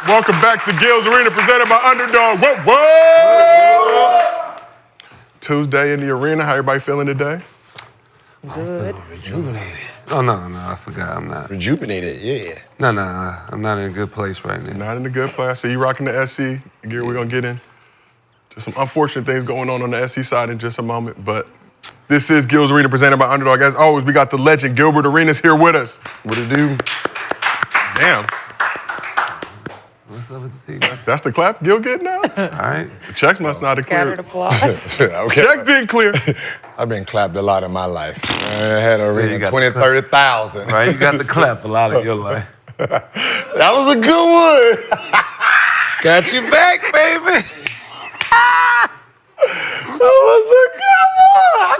Welcome back to Gil's Arena, presented by Underdog. Whoa! Tuesday in the arena. How everybody feeling today? Good. Rejuvenated. Oh, no, I forgot. I'm not. Rejuvenated, yeah. No, I'm not in a good place right now. Not in a good place. I see you rocking the SC gear. We're going to get in to some unfortunate things going on the SC side in just a moment, but this is Gil's Arena, presented by Underdog. As always, we got the legend Gilbert Arenas here with us. What it do? Damn. What's up with the team? That's the clap Gil getting now? All right. The checks must not have Scattered cleared. applause. Okay. Check didn't clear. I've been clapped a lot in my life. I had a you arena got 20, the clap. 30,000. Right, you got to clap a lot of your life. That was a good one. Got you back, baby. That was a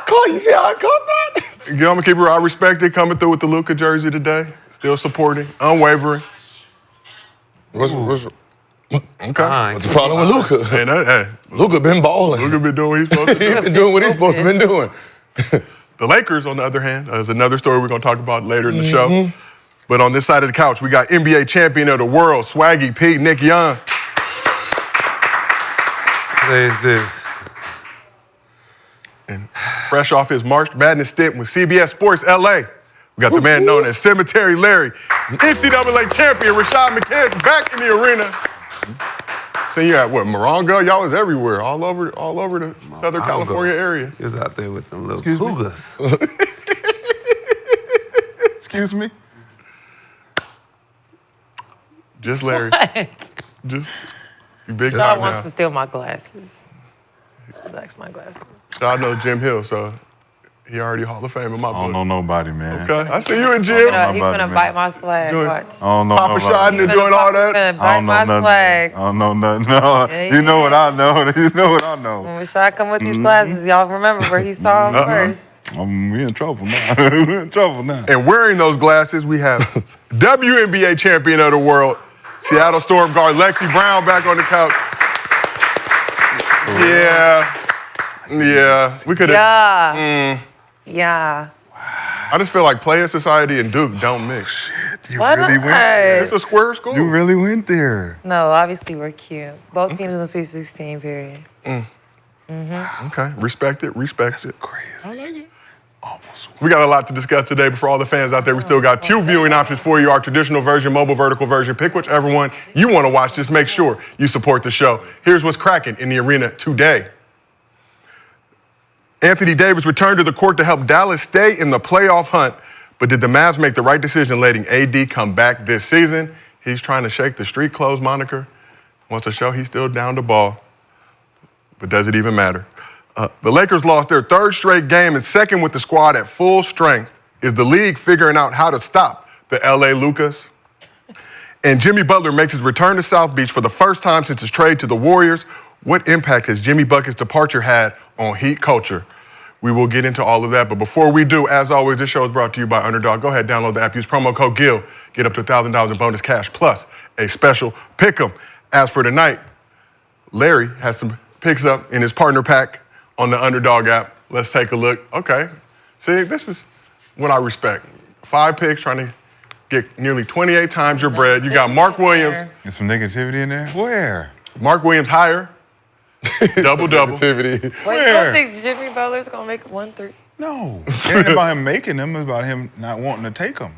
good one. You see how I caught that? Gil, I'm going to keep it real. I respect it coming through with the Luka jersey today. Still supporting, unwavering. What's Okay. the problem with Luka? Hey, Luka been balling. Luka been doing what he's supposed to do. He's been doing what he's supposed to been doing. The Lakers, on the other hand, is another story we're going to talk about later in the show. But on this side of the couch, we got NBA champion of the world, Swaggy P, Nick Young. Today's this. And fresh off his March Madness stint with CBS Sports LA, we got the man known as Cemetery Larry, NCAA champion Rashad McCants back in the arena. See you at what, Morongo? Y'all was everywhere, all over the Southern California area. He was out there with them little cougars. Excuse me? Just Larry. What? Just, you big God time wants now. to steal my glasses. He likes my glasses. I know Jim Hill, so he already Hall of Fame in my I book. don't know nobody, man. Okay, I see you and Jim. He's about gonna it, bite man. my swag. Doing- Watch. I don't know Papa nobody. Shot and doing all that. Gonna I bite don't know my nothing. swag. I don't know nothing. No, Yeah, you know what yeah. I know. You know what I know. When Rashad come with these glasses, y'all remember where he saw him first. We in trouble now. We in trouble now. And wearing those glasses, we have WNBA champion of the world, Seattle Storm guard Lexie Brown back on the couch. Yeah, we could have. Yeah. I just feel like Player Society and Duke don't mix. You What? really went there. It's a square school. You really went there. No, obviously we're cute. Both teams in the Sweet 16, period. Okay, respect it. Crazy. I like it. We got a lot to discuss today, but for all the fans out there, we still got two viewing options for you, our traditional version, mobile vertical version. Pick whichever one you want to watch. Just make sure you support the show. Here's what's cracking in the arena today. Anthony Davis returned to the court to help Dallas stay in the playoff hunt, but did the Mavs make the right decision letting AD come back this season? He's trying to shake the street clothes moniker. Wants to show he's still down the ball, but does it even matter? The Lakers lost their third straight game and second with the squad at full strength. Is the league figuring out how to stop the LA Lucas? And Jimmy Butler makes his return to South Beach for the first time since his trade to the Warriors. What impact has Jimmy Bucket's departure had on Heat culture? We will get into all of that, but before we do, as always, this show is brought to you by Underdog. Go ahead, download the app, use promo code GIL, get up to $1,000 in bonus cash, plus a special pick'em. As for tonight, Larry has some picks up in his partner pack on the Underdog app. Let's take a look. Okay, see, this is what I respect. 5 picks, trying to get nearly 28 times your bread. You got Mark Williams. There's some negativity in there. Where? Mark Williams higher, double-double. Activity. Wait, you Where? don't think Jimmy Butler's gonna make 1-3? No. It ain't about him making them. It's about him not wanting to take them.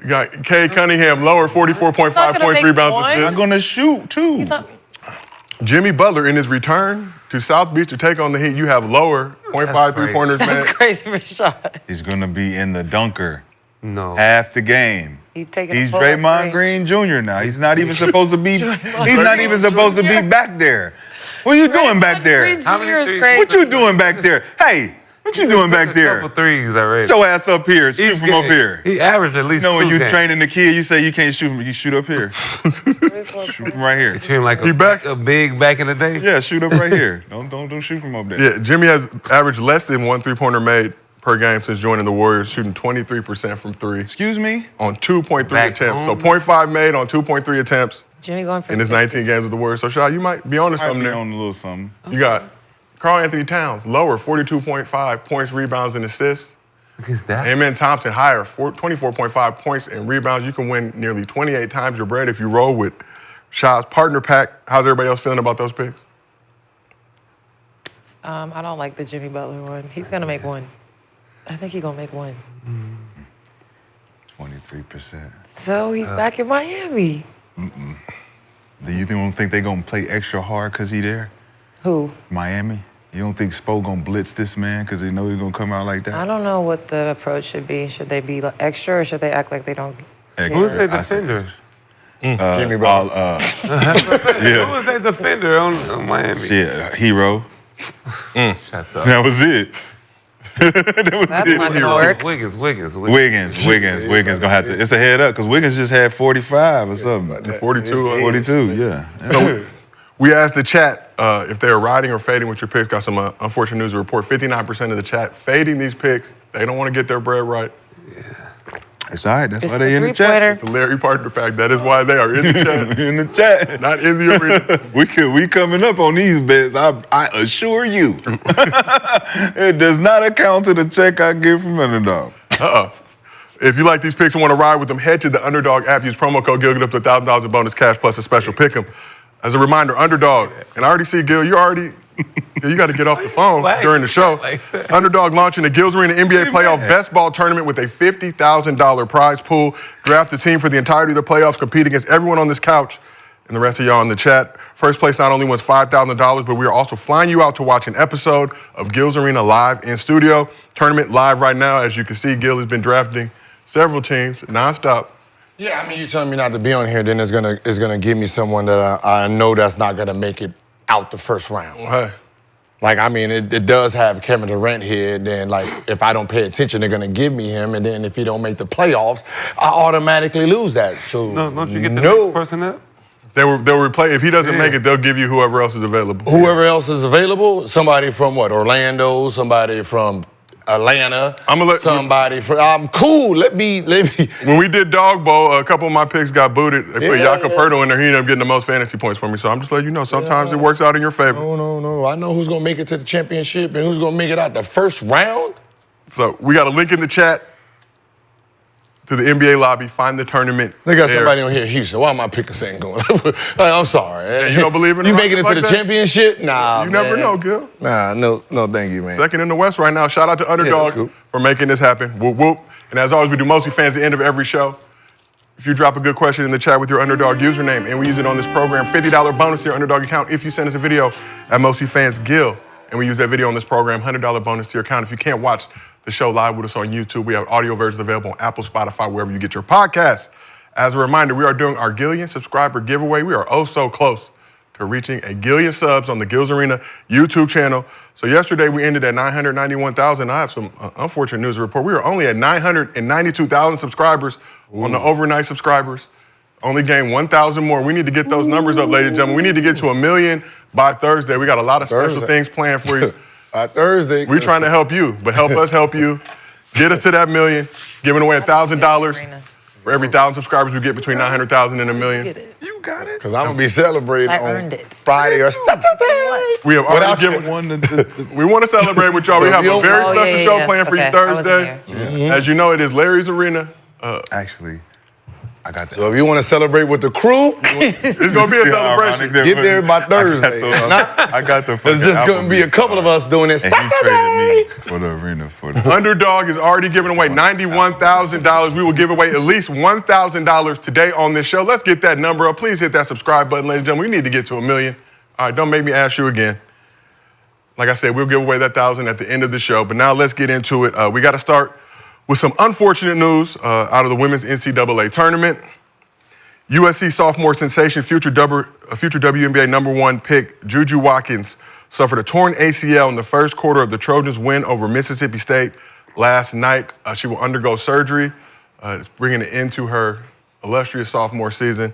You got Cade Cunningham, lower, 44.5 He's not gonna points, make rebounds, one. Not assists. gonna shoot too. He's not. Jimmy Butler, in his return to South Beach to take on the Heat, you have lower, 0.5 three-pointers, man. That's crazy, Rashad. He's gonna be in the dunker No. half the game. He's taking. He's a pull-up Draymond three. Green Jr. now. He's not even supposed to be. He's Draymond not even supposed to be back there. What are you doing back there? Green How many Jr. is threes? crazy. What you doing back there? Hey, what you doing back A there? couple threes already. Get your ass up here. Shoot from up here. He averaged at You least know when 2 you games. training the kid, you say you can't shoot from, you shoot up here. Shoot from right here. He seemed like You back? a big back in the day. Yeah, shoot up right here. Don't shoot from up there. Yeah, Jimmy has averaged less than 1 three-pointer made per game since joining the Warriors, shooting 23% from 3 Excuse me? on 2.3 Back attempts. home. So 0.5 made on 2.3 attempts Jimmy going for in his 19 games with the Warriors. So, Shah, you might be on to Might something be there. on a little something. You got Karl Anthony Towns, lower, 42.5 points, rebounds, and assists. Against that? Amen Thompson, higher, 24.5 points and rebounds. You can win nearly 28 times your bread if you roll with Shad's partner pack. How's everybody else feeling about those picks? I don't like the Jimmy Butler one. He's gonna make one. I think he's gonna make one. 23%. So he's back in Miami. Do you don't think they're going to play extra hard because he there? Who? Miami? You don't think Spo going to blitz this man because they know he's going to come out like that? I don't know what the approach should be. Should they be extra or should they act like they don't? Extra. Who's their defenders? Jimmy Butler. Who was their defender on Miami? Shit, Hero. Shut up. That was it. That's not gonna work. Wiggins. Wiggins gonna have to. It's a head up because Wiggins just had 45 or something. 42. 42, yeah. So we asked the chat if they were riding or fading with your picks. Got some unfortunate news to report. 59% of the chat fading these picks. They don't want to get their bread right. It's all right. That's Just why the they in the chat. three-pointer. The Larry partner pack. That is why they are in the chat, In the chat. not in the arena. We coming up on these bets. I assure you, it does not account to the check I get from Underdog. If you like these picks and want to ride with them, head to the Underdog app. Use promo code Gil, get up to $1,000 in bonus cash plus a special pick 'em. As a reminder, Underdog, and I already see Gil, you got to get off the phone during the show. Underdog launching the Gil's Arena NBA Playoff Best Ball Tournament with a $50,000 prize pool. Draft a team for the entirety of the playoffs, compete against everyone on this couch and the rest of y'all in the chat. First place not only wins $5,000, but we are also flying you out to watch an episode of Gil's Arena live in studio. Tournament live right now. As you can see, Gil has been drafting several teams nonstop. Yeah, I mean, you telling me not to be on here, then it's gonna give me someone that I know that's not gonna make it out the first round. Hey. Like, I mean, it does have Kevin Durant here. Then, like, if I don't pay attention, they're gonna give me him, and then if he don't make the playoffs, I automatically lose that. So No, don't you get the next person up? They'll replace, if he doesn't make it, they'll give you whoever else is available. Whoever else is available, somebody from what? Orlando, somebody from Atlanta, somebody from. I'm cool. Let me. When we did Dog Bowl, a couple of my picks got booted. They put Yeah, Jakob Poeltl in there. He ended up getting the most fantasy points for me. So I'm just letting you know, sometimes it works out in your favor. No. I know who's gonna make it to the championship and who's gonna make it out the first round. So we got a link in the chat to the NBA lobby. Find the tournament. They got there. somebody on here, Houston. Why am I picking St. going? I'm sorry. You don't believe in you the making it Rockets to the like that? championship? Nah, You never man. know, Gil. Nah, no, thank you, man. Second in the West right now. Shout out to that's Underdog cool. for making this happen. Whoop, whoop. And as always, we do Mostly Fans at the end of every show. If you drop a good question in the chat with your Underdog username and we use it on this program, $50 bonus to your Underdog account if you send us a video at MostlyFans Gil. And we use that video on this program, $100 bonus to your account. If you can't watch the show live with us on YouTube, we have audio versions available on Apple, Spotify, wherever you get your podcasts. As a reminder, we are doing our Gillian subscriber giveaway. We are oh so close to reaching a Gillian subs on the Gil's Arena YouTube channel. So yesterday we ended at 991,000. I have some unfortunate news to report. We were only at 992,000 subscribers on the overnight subscribers. Only gained 1,000 more. We need to get those numbers up, ladies and gentlemen. We need to get to 1 million by Thursday. We got a lot of special things planned for you. Thursday. We're trying to help you, but help us help you. Get us to that million. Giving away $1,000 for every 1,000 subscribers we get between 900,000 and 1 million. You got it. Because I'm going to be celebrating I on earned it. Friday or Saturday. We have already given. We want to celebrate with y'all. We have a very special show planned for you Thursday. As you know, it is Larry's Arena. Actually, I got that. So if you want to celebrate with the crew, It's going to be a celebration. get there by Thursday. I got the There's just going to be a couple of us doing this And he Saturday. traded me for the arena for the. Underdog is already giving away $91,000. We will give away at least $1,000 today on this show. Let's get that number up. Please hit that subscribe button, ladies and gentlemen. We need to get to 1 million. All right, don't make me ask you again. Like I said, we'll give away that 1,000 at the end of the show. But now let's get into it. We got to start with some unfortunate news out of the women's NCAA tournament. USC sophomore sensation, future WNBA #1 pick, Juju Watkins, suffered a torn ACL in the first quarter of the Trojans' win over Mississippi State last night. She will undergo surgery, bringing an end to her illustrious sophomore season.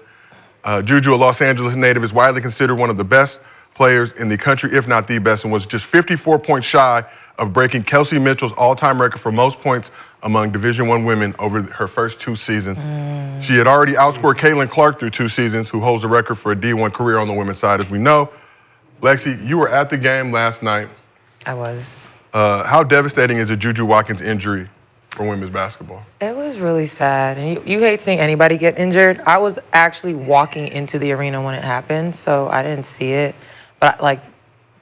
Juju, a Los Angeles native, is widely considered one of the best players in the country, if not the best, and was just 54 points shy of breaking Kelsey Mitchell's all-time record for most points among Division I women over her first 2 seasons. She had already outscored Caitlin Clark through 2 seasons, who holds the record for a D1 career on the women's side, as we know. Lexie, you were at the game last night. I was. How devastating is a Juju Watkins injury for women's basketball? It was really sad. And you hate seeing anybody get injured. I was actually walking into the arena when it happened, so I didn't see it. But, like,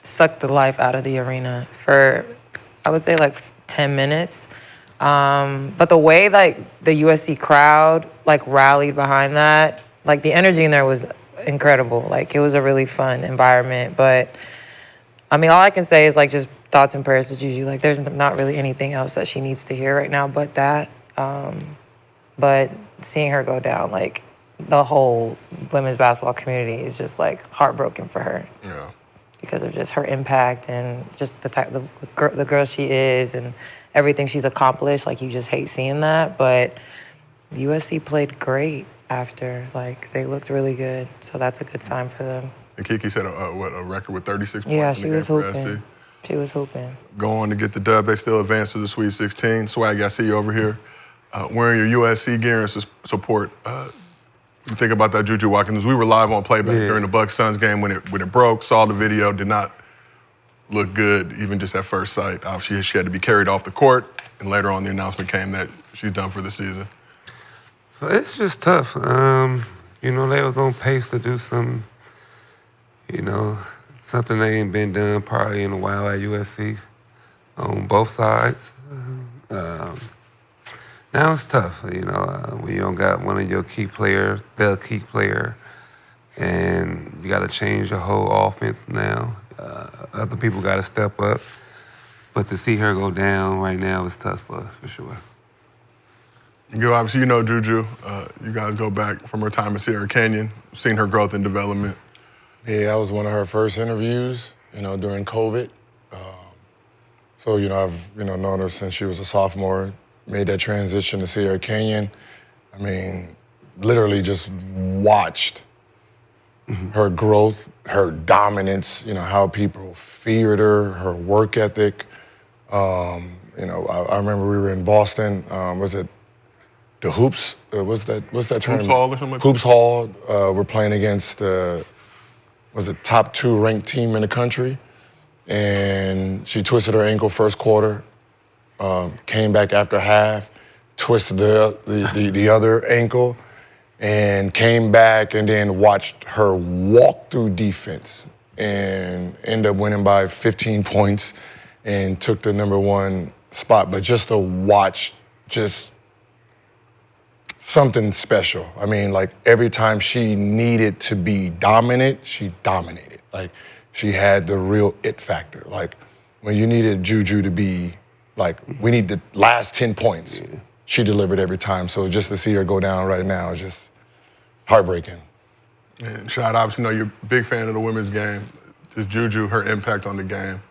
sucked the life out of the arena for, I would say, like, 10 minutes. But the way, like, the USC crowd, like, rallied behind that, like, the energy in there was incredible. Like, it was a really fun environment. But, I mean, all I can say is, like, just thoughts and prayers to Juju. Like, there's not really anything else that she needs to hear right now but that. But seeing her go down, like, the whole women's basketball community is just, like, heartbroken for her. Yeah. Because of just her impact and just the girl she is and everything she's accomplished. Like, you just hate seeing that. But USC played great after. Like, they looked really good. So that's a good sign for them. And Kiki said, a record with 36 points Yeah, in she the game was for hooping. SC. She was hooping. Go on to get the dub. They still advance to the Sweet 16. Swag, I see you over here wearing your USC gear and support. You think about that, Juju Watkins. We were live on playback during the Bucks-Suns game when it broke, saw the video, did not look good, even just at first sight. Obviously, she had to be carried off the court, and later on the announcement came that she's done for the season. It's just tough. You know, they was on pace to do some, you know, something they ain't been done probably in a while at USC on both sides. Now it's tough, you know, when you don't got one of your key players, the key player, and you got to change your whole offense now. Other people got to step up. But to see her go down right now is tough for us, for sure. Obviously, you know Juju. You guys go back from her time at Sierra Canyon, seen her growth and development. Yeah, that was one of her first interviews, you know, during COVID. So, you know, I've, known her since she was a sophomore, made that transition to Sierra Canyon. I mean, literally just watched her growth, her dominance, how people feared her, her work ethic. I remember we were in Boston, was it the Hoops? What's that tournament? Hoops Hall or something like that? Hoops Hall. We're playing against was it top 2 ranked team in the country, and she twisted her ankle first quarter, came back after half, twisted the other ankle, and came back and then watched her walk through defense and end up winning by 15 points and took the #1 spot. But just to watch just something special. I mean, like every time she needed to be dominant, she dominated. Like she had the real it factor. Like when you needed Juju to be like, we need the last 10 points, she delivered every time. So just to see her go down right now is just heartbreaking. And Shad, obviously, you're a big fan of the women's game. Just Juju, her impact on the game,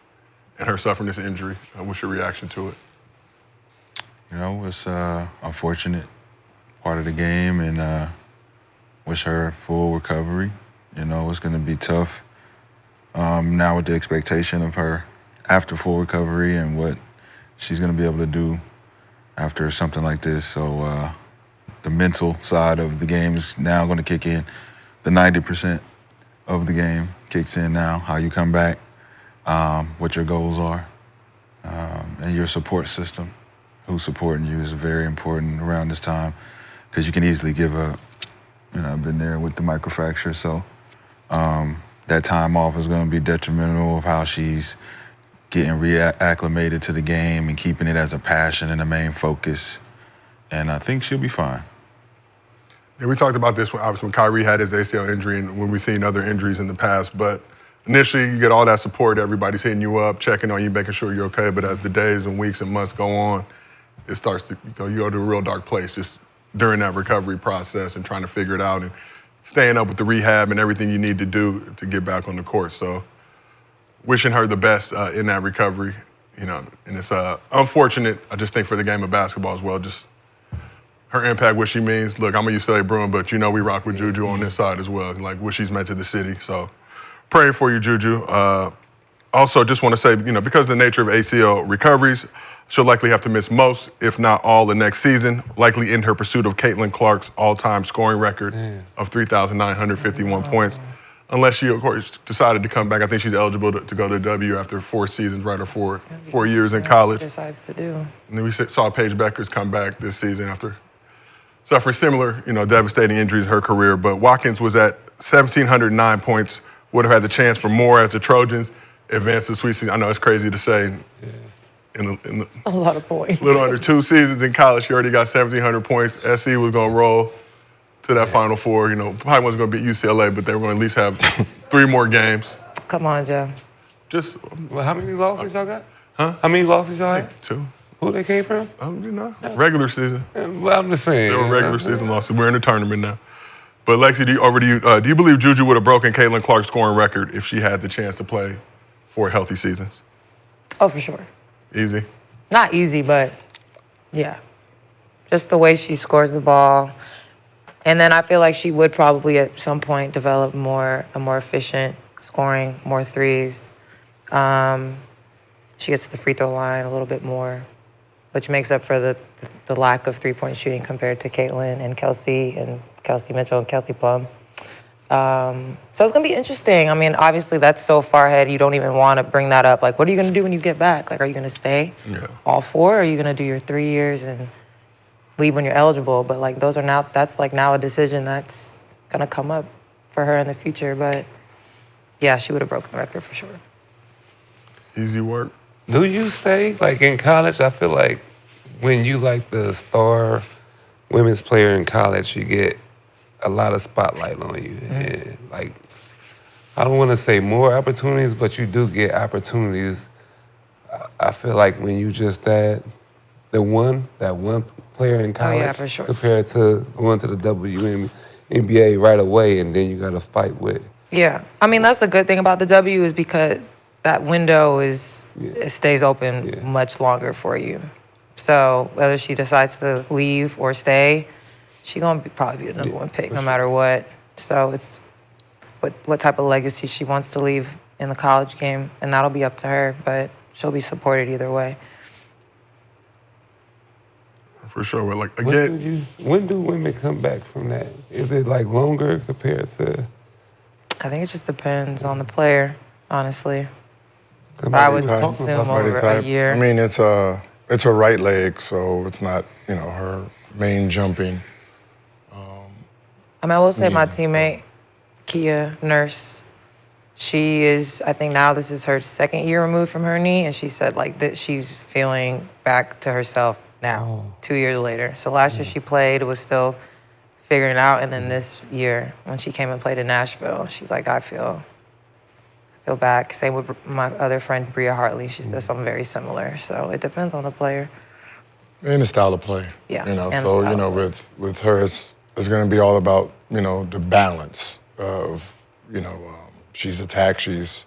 and her suffering this injury. What's your reaction to it? It's unfortunate part of the game, and wish her full recovery. It's going to be tough now with the expectation of her after full recovery and what she's going to be able to do after something like this. So the mental side of the game is now going to kick in. The 90% of the game kicks in now, how you come back, what your goals are, and your support system. Who's supporting you is very important around this time because you can easily give up. I've been there with the microfracture, so that time off is going to be detrimental of how she's getting reacclimated to the game and keeping it as a passion and a main focus. And I think she'll be fine. Yeah, we talked about this obviously when Kyrie had his ACL injury and when we've seen other injuries in the past. But initially, you get all that support. Everybody's hitting you up, checking on you, making sure you're okay. But as the days and weeks and months go on, it starts to, you go to a real dark place just during that recovery process and trying to figure it out and staying up with the rehab and everything you need to do to get back on the court. So wishing her the best in that recovery, and it's unfortunate, I just think, for the game of basketball as well, just her impact, what she means. Look, I'm a UCLA Bruin, but we rock with Juju on this side as well, like what she's meant to the city. So praying for you, Juju. Also, just want to say, because of the nature of ACL recoveries, she'll likely have to miss most, if not all, the next season, likely in her pursuit of Caitlin Clark's all-time scoring record of 3,951 points. unless she, of course, decided to come back. I think she's eligible to go to W after 4 seasons, right, or 4 years in college. She decides to do. And then we saw Paige Beckers come back this season after suffering similar, devastating injuries in her career. But Watkins was at 1,709 points, would have had the chance for more as the Trojans advanced to the Sweet 16. I know it's crazy to say. In the A lot of points. little under 2 seasons in college, she already got 1,700 points. SC was going to roll to that Final Four. Probably wasn't going to beat UCLA, but they were going to at least have 3 more games. Come on, Joe. Just Well, how many losses y'all got? Huh? How many losses y'all had? 2. Who they came from? Regular season. Well, I'm just saying. They were regular season losses. We're in the tournament now. But Lexie, do you believe Juju would have broken Caitlin Clark's scoring record if she had the chance to play 4 healthy seasons? Oh, for sure. Easy. Not easy, but yeah. Just the way she scores the ball. And then I feel like she would probably at some point develop a more efficient scoring, more threes. She gets to the free throw line a little bit more, which makes up for the lack of three-point shooting compared to Caitlin and Kelsey Mitchell and Kelsey Plum. So it's going to be interesting. I mean, obviously, that's so far ahead, you don't even want to bring that up. Like, what are you going to do when you get back? Like, are you going to stay all 4? Or are you going to do your 3 years and leave when you're eligible? But, like, that's now a decision that's going to come up for her in the future. But, yeah, she would have broken the record for sure. Easy work. Do you stay? Like, in college, I feel like when you, like, the star women's player in college, you get a lot of spotlight on you. And, like, I don't want to say more opportunities, but you do get opportunities. I feel like when you just that one player in college for sure. compared to going to the WNBA right away, and then you got to fight with. Yeah. I mean, that's the good thing about the W is because that window it stays open much longer for you. So whether she decides to leave or stay, she's going to probably be the number 1 pick no matter what. So it's what type of legacy she wants to leave in the college game, and that'll be up to her, but she'll be supported either way. For sure. We're like, again. When do women come back from that? Is it like longer compared to? I think it just depends on the player, honestly. But I would assume over a year. I mean, it's a right leg, so it's not, her main jumping. I will say my teammate, Kia Nurse, she is, I think now this is her 2nd year removed from her knee, and she said like that she's feeling back to herself now, 2 years later. So last year she played, was still figuring it out, and then this year when she came and played in Nashville, she's like, I feel back. Same with my other friend, Bria Hartley. She does something very similar. So it depends on the player. And the style of play. Yeah. So, with her, it's going to be all about, the balance of, she's attacked, she's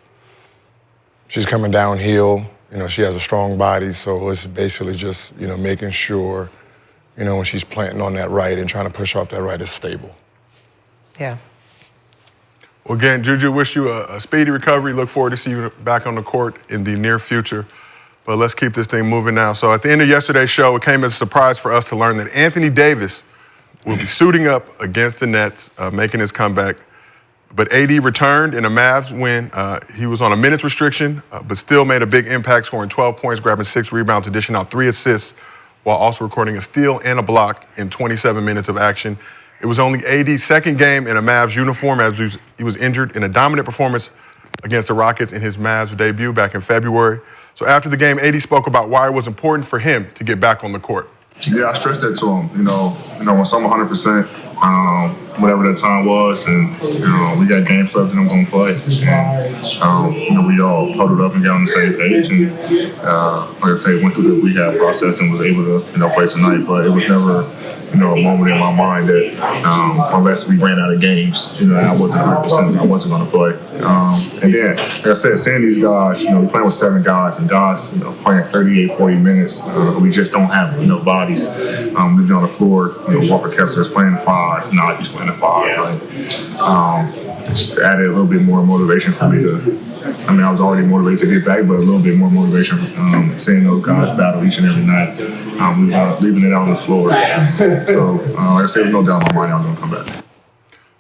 coming downhill, she has a strong body, so it's basically just, making sure, when she's planting on that right and trying to push off that right, it's stable. Yeah. Well, again, Juju, wish you a speedy recovery. Look forward to see you back on the court in the near future. But let's keep this thing moving now. So at the end of yesterday's show, it came as a surprise for us to learn that Anthony Davis will be suiting up against the Nets, making his comeback. But AD returned in a Mavs win. He was on a minutes restriction, but still made a big impact, scoring 12 points, grabbing 6 rebounds, dishing out 3 assists, while also recording a steal and a block in 27 minutes of action. It was only AD's 2nd game in a Mavs uniform as he was injured in a dominant performance against the Rockets in his Mavs debut back in February. So after the game, AD spoke about why it was important for him to get back on the court. Yeah, I stressed that to him. When I'm 100%, whatever that time was, and we got games left and I'm gonna play. And we all huddled up and got on the same page. And like I say, went through the rehab process and was able to play tonight. But it was never a moment in my mind that unless we ran out of games, I wasn't 100%. I wasn't gonna play. And then, like I said, seeing these guys, we're playing with 7 guys, and guys, playing 38, 40 minutes, we just don't have bodies. Leaving on the floor, Walker Kessler is playing 5, Najee's playing 5. Right? Just added a little bit more motivation for me to. I was already motivated to get back, but a little bit more motivation seeing those guys battle each and every night, leaving it out on the floor. So, like I said, there's no doubt in my mind I'm going to come back.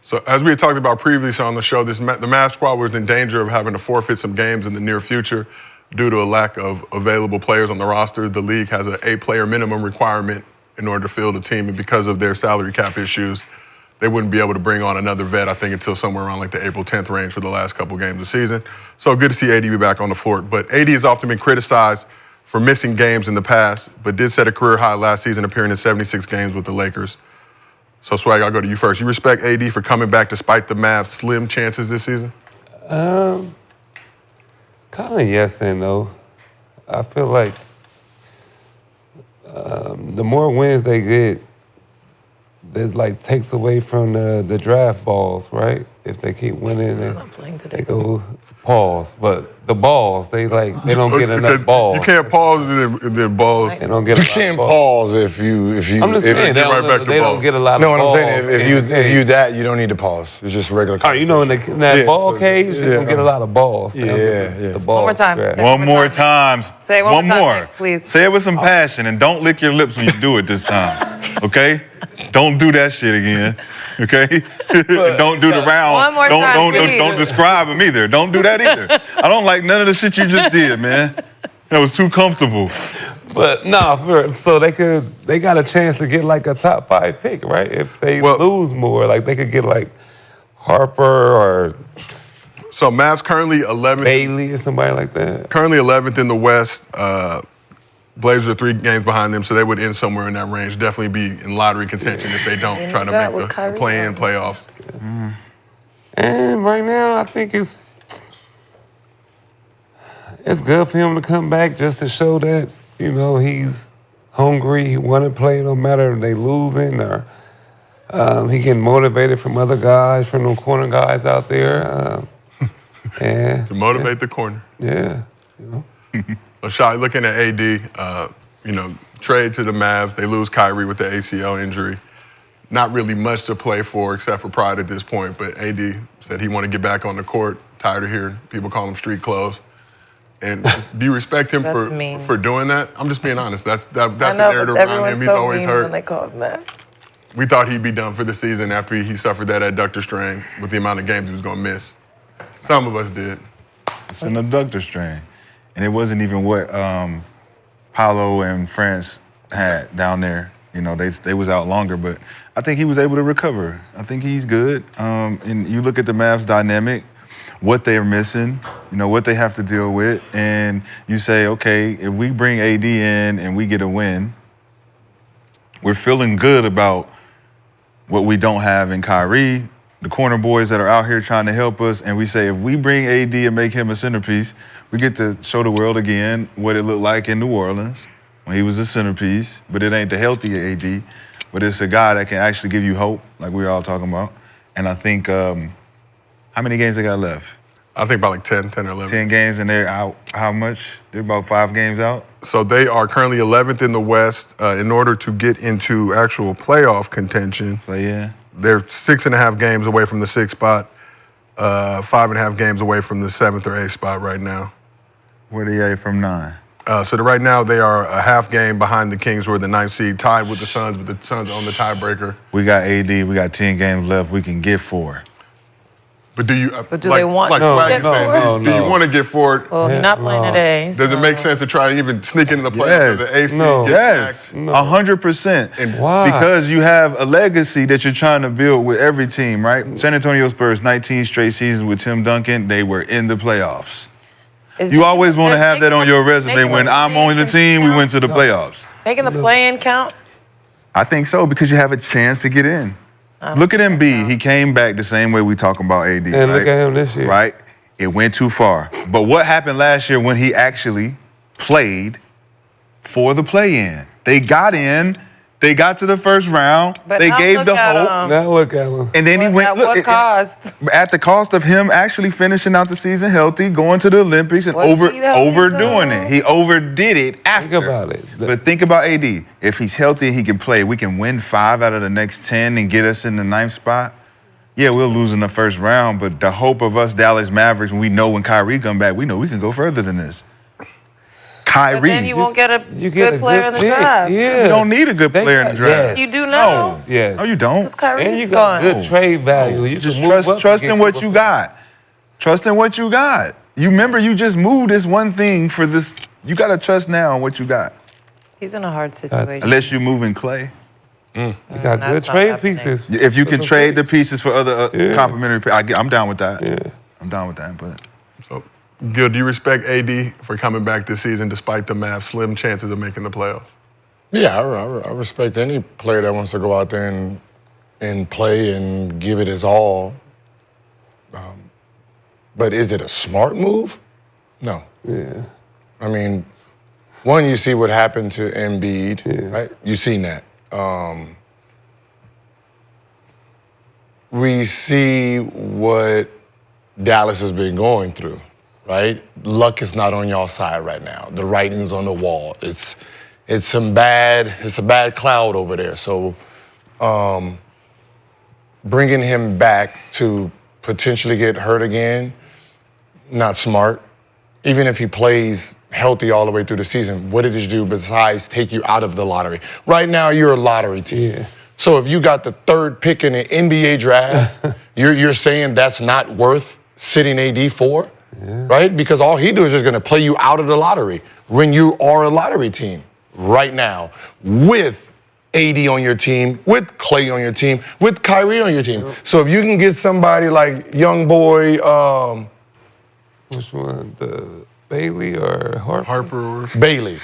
So as we had talked about previously on the show, the Mavs squad was in danger of having to forfeit some games in the near future due to a lack of available players on the roster. The league has an 8-player minimum requirement in order to field a team, and because of their salary cap issues, they wouldn't be able to bring on another vet, I think, until somewhere around like the April 10th range for the last couple games of the season. So good to see AD be back on the floor. But AD has often been criticized for missing games in the past, but did set a career high last season, appearing in 76 games with the Lakers. So Swag, I'll go to you first. You respect AD for coming back despite the Mavs' slim chances this season? Kind of yes and no. I feel like the more wins they get, it like takes away from the draft balls, right? If they keep winning, they go pause. But the balls, they don't get enough balls. You can't pause and then balls. They don't get You a lot can't of balls. pause if you. I'm just saying, they right back to don't balls. get a lot No, of what balls. I'm saying, if you that, you don't need to pause. It's just regular. Oh, you know, in that Yeah, ball so- cage, they don't get a lot of balls. They don't get Yeah. The balls One more time. grabbed. Say One more time. Say it one more time, Nick, please. Say it with some passion and don't lick your lips when you do it this time. Okay? Don't do that shit again. Okay? Don't do the round. One more don't, time, don't, please. don't describe them either. Don't do that either. I don't like none of the shit you just did, man. That was too comfortable. But no, so they got a chance to get like a top 5 pick, right? If they lose more, like they could get like Harper or So Mavs currently 11th. Bailey or somebody like that. Currently 11th in the West. Blazers are 3 games behind them, so they would end somewhere in that range. Definitely be in lottery contention if they don't try to that make with the Kyrie play-in on. playoffs. And right now, I think it's good for him to come back just to show that, you know, he's hungry. He want to play no matter if they losing or he getting motivated from other guys, from them corner guys out there. And To motivate the corner. yeah, you know. Rashad, looking at AD, trade to the Mavs. They lose Kyrie with the ACL injury. Not really much to play for except for pride at this point, but AD said he want to get back on the court. Tired of hearing people call him street clothes. And do you respect him That's mean. for doing that? I'm just being honest. That's I the know, narrative but around him. everyone's He's so always mean hurt. when they call him that. We thought he'd be done for the season after he suffered that adductor strain with the amount of games he was going to miss. Some of us did. It's an abductor strain. And it wasn't even what Paolo and France had down there. You know, they was out longer, but I think he was able to recover. I think he's good. And you look at the Mavs dynamic, what they're missing, you know, what they have to deal with, and you say, okay, if we bring AD in and we get a win, we're feeling good about what we don't have in Kyrie, the corner boys that are out here trying to help us, and we say if we bring AD and make him a centerpiece, we get to show the world again what it looked like in New Orleans when he was a centerpiece, but it ain't the healthy AD, but it's a guy that can actually give you hope, like we were all talking about. And I think, how many games they got left? I think about like 10 or 11. 10 games, and they're out how much? They're about 5 games out? So they are currently 11th in the West. In order to get into actual playoff contention, So yeah. they're 6.5 games away from the 6th spot, 5.5 games away from the 7th or 8th spot right now. Where they at from 9? Right now they are a half game behind the Kings, who are the 9th seed, tied with the Suns, but the Suns on the tiebreaker. We got AD, we got 10 games left, we can get 4. But do you? But do they want like to Swaggy get said, forward? do you want to get forward? Well, he's not playing today. Does it make sense to try to even sneak into the playoffs? Yes. The AC No. gets Yes, stacked? 100%. And Why? Because you have a legacy that you're trying to build with every team, right? San Antonio Spurs, 19 straight seasons with Tim Duncan, they were in the playoffs. You always want to have that on your resume. When I'm on the team, we went to the playoffs. Making the play-in count? I think so, because you have a chance to get in. Look at Embiid. He came back the same way we talking about AD. And right? look at him this year. Right? It went too far. But what happened last year when he actually played for the play-in? They got in. They got to the first round. But they now gave look the at hope. him. Now look at him. And then he went. At Look, what cost? at the cost of him actually finishing out the season healthy, going to the Olympics, and Was he healthy, overdoing though? it. He overdid it after. Think about it. But think about AD. If he's healthy, he can play. We can win 5 out of the next 10 and get us in the 9th spot. Yeah, we'll lose in the first round, but the hope of us Dallas Mavericks, when we know when Kyrie come back, we know we can go further than this. Kyrie. But then you won't get a You good player in the draft. Yeah. You don't need a good player in the draft. You do now. No. Yes. No, you don't. Because Kyrie's And you got gone. good trade value. You Just can move up trust and in get what people- you got. Trust in what you got. You remember you just moved this one thing for this. You got to trust now on what you got. He's in a hard situation. Unless you're moving Clay. You got good That's not trade happening. pieces. If you can Those trade the picks. pieces for other complimentary, I'm down with that. Yeah. I'm down with that. But So, Gil, do you respect AD for coming back this season despite the Mavs' slim chances of making the playoffs? Yeah, I respect any player that wants to go out there and play and give it his all. But is it a smart move? No. Yeah. I mean, one, you see what happened to Embiid, right? You've seen that. We see what Dallas has been going through, right? Luck is not on y'all side right now. The writing's on the wall. It's a bad cloud over there. So bringing him back to potentially get hurt again, not smart. Even if he plays healthy all the way through the season, what did he do besides take you out of the lottery? Right now, you're a lottery team. Yeah. So if you got the third pick in the NBA draft, you're saying that's not worth sitting AD for, right? Because all he do is just going to play you out of the lottery when you are a lottery team right now with AD on your team, with Clay on your team, with Kyrie on your team. So if you can get somebody like young boy, Which one? The Bailey or Harper? Bailey.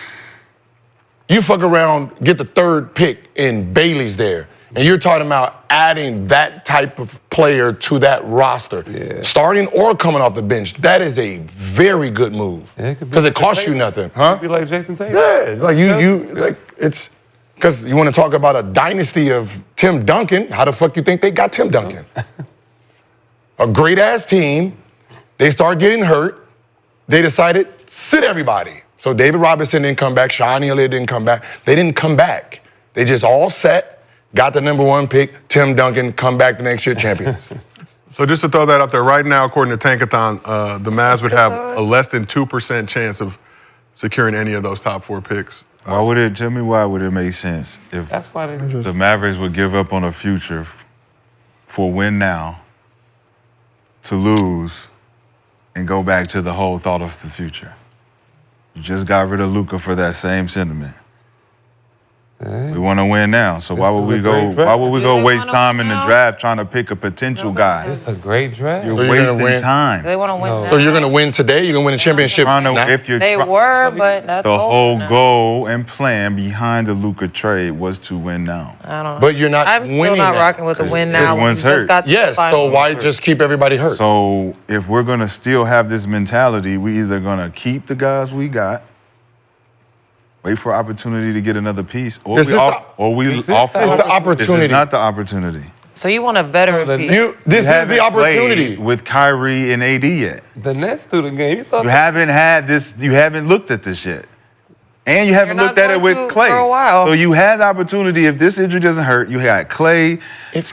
You fuck around, get the third pick, and Bailey's there. And you're talking about adding that type of player to that roster. Yeah. Starting or coming off the bench. That is a very good move. Yeah, it could be Because it like costs you Tatum. nothing, huh? Be like Jason Tatum. Yeah, like it's, because you want to talk about a dynasty of Tim Duncan. How the fuck you think they got Tim Duncan? A great ass team. They start getting hurt. They decided, sit everybody. So David Robinson didn't come back. Sean Elliott didn't come back. They didn't come back. They just all set, got the number one pick. Tim Duncan, come back the next year, champions. So just to throw that out there, right now, according to Tankathon, the Mavs would have a less than 2% chance of securing any of those top 4 picks. Tell me why would it make sense if That's why they the Mavericks would give up on a future for win now to lose and go back to the whole thought of the future. You just got rid of Luka for that same sentiment. We want to win now, so why would we go? Why would we go waste time in the draft trying to pick a potential guy? It's a great draft. You're So you're gonna wasting win. time. They want to win. now. So you're going to win today? You're going to win a championship Trying to, now? if you're They try- were, but that's the over whole now. goal and plan behind the Luka trade was to win now. I don't know. But you're not I'm still winning not now. rocking with the win now. when everyone's you just hurt. got to the Yes, so finals. why just keep everybody hurt? So if we're gonna still have this mentality, we either gonna keep the guys we got, wait for opportunity to get another piece, or This we is offer. It's the opportunity. This is not the opportunity. So you want a veteran piece? This You is haven't the opportunity. played with Kyrie and AD yet. The Nets student game. You thought You haven't had this. You haven't looked at this yet, and you haven't You're looked not at it going with to Clay. for a while. So you had the opportunity. If this injury doesn't hurt, you had Clay,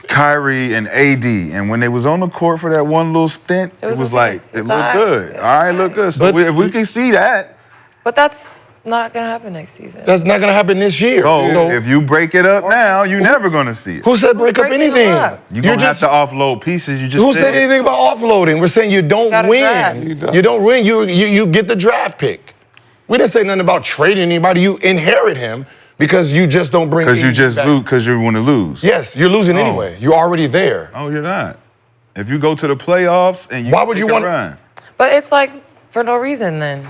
Kyrie, and AD. And when they was on the court for that one little stint, it was okay. like it It's looked all right. good. All right, look good. So But- if we can see that. But that's not going to happen next season. That's not going to happen this year. So if you break it up now, you're never gonna see it. Who said break up breaking them anything? up? You're gonna have to offload pieces. You just Who said anything about offloading? We're saying you don't gotta win. draft. You don't win. You get the draft pick. We didn't say nothing about trading anybody. You inherit him because you just don't bring. Because you AD just back. lose. Because you want to lose. Yes, you're losing anyway. You're already there. Oh, you're not. If you go to the playoffs and you Why would you make a want- run, But it's like for no reason then.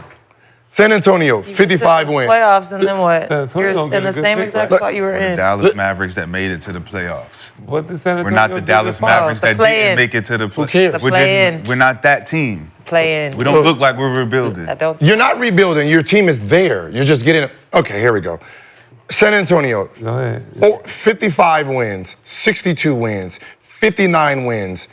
San Antonio, 55 wins. Playoffs and then what? San Antonio You're gonna get in a the good same pick, exact right? spot you were we're the in. Dallas Mavericks that made it to the playoffs. What did San We're Antonio not the do Dallas to Mavericks the that play-in. didn't make it to the playoffs. cares? The play-in. We're not that team. Playing. We don't look like we're rebuilding. I don't. You're not rebuilding. Your team is there. You're just getting. Okay, here we go. San Antonio, Go ahead. 55 wins, 62 wins, 59 wins.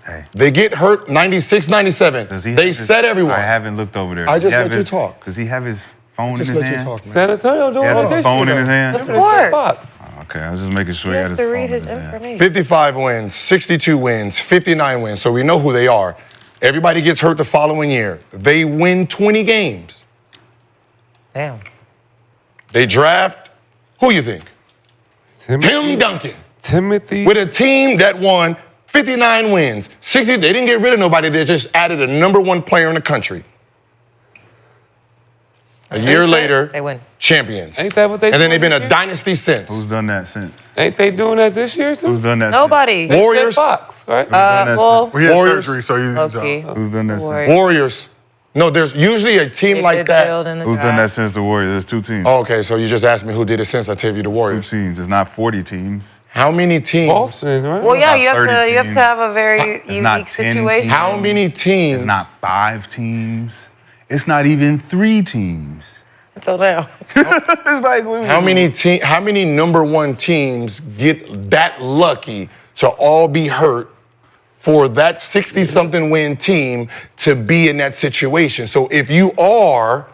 Hey. They get hurt 96, 97. Does he They have his- set everyone. I haven't looked over there. I Does he just have let you his- talk. Does he have his phone Just in his let you hand? talk, man. San Antonio doing He has all his this phone in his shit. hand? Of course. Spots. Okay, I was just making sure He he had has his to phone read in his his hand. information. 55 wins, 62 wins, 59 wins. So we know who they are. Everybody gets hurt the following year. They win 20 games. Damn. They draft, who you think? Tim Duncan. Timothy. With a team that won 59 wins, 60, they didn't get rid of nobody, they just added a number 1 player in the country. A year later, They win. champions. Ain't that what they And then they've been doing a this year? dynasty since. Who's done that since? Ain't they doing that this year too? Who's done that Nobody. They Warriors. said Fox, right? Well, Well, he had Warriors. surgery, so he's okay. out. since? Who's done that Warriors. since? Warriors. No, there's usually a team They like did that. build in the Who's done that draft. since the Warriors? There's 2 teams. Oh, okay, so you just asked me who did it since I tell you the 2 Warriors. teams. It's not 40 teams. How many teams? Boston, right? Well, yeah, About you have 30 to teams. have a very It's not unique 10 situation. teams. How many teams? It's not 5 teams. It's not even 3 teams. Until now. It's like How many number 1 teams get that lucky to all be hurt for that 60-something win team to be in that situation? So if you are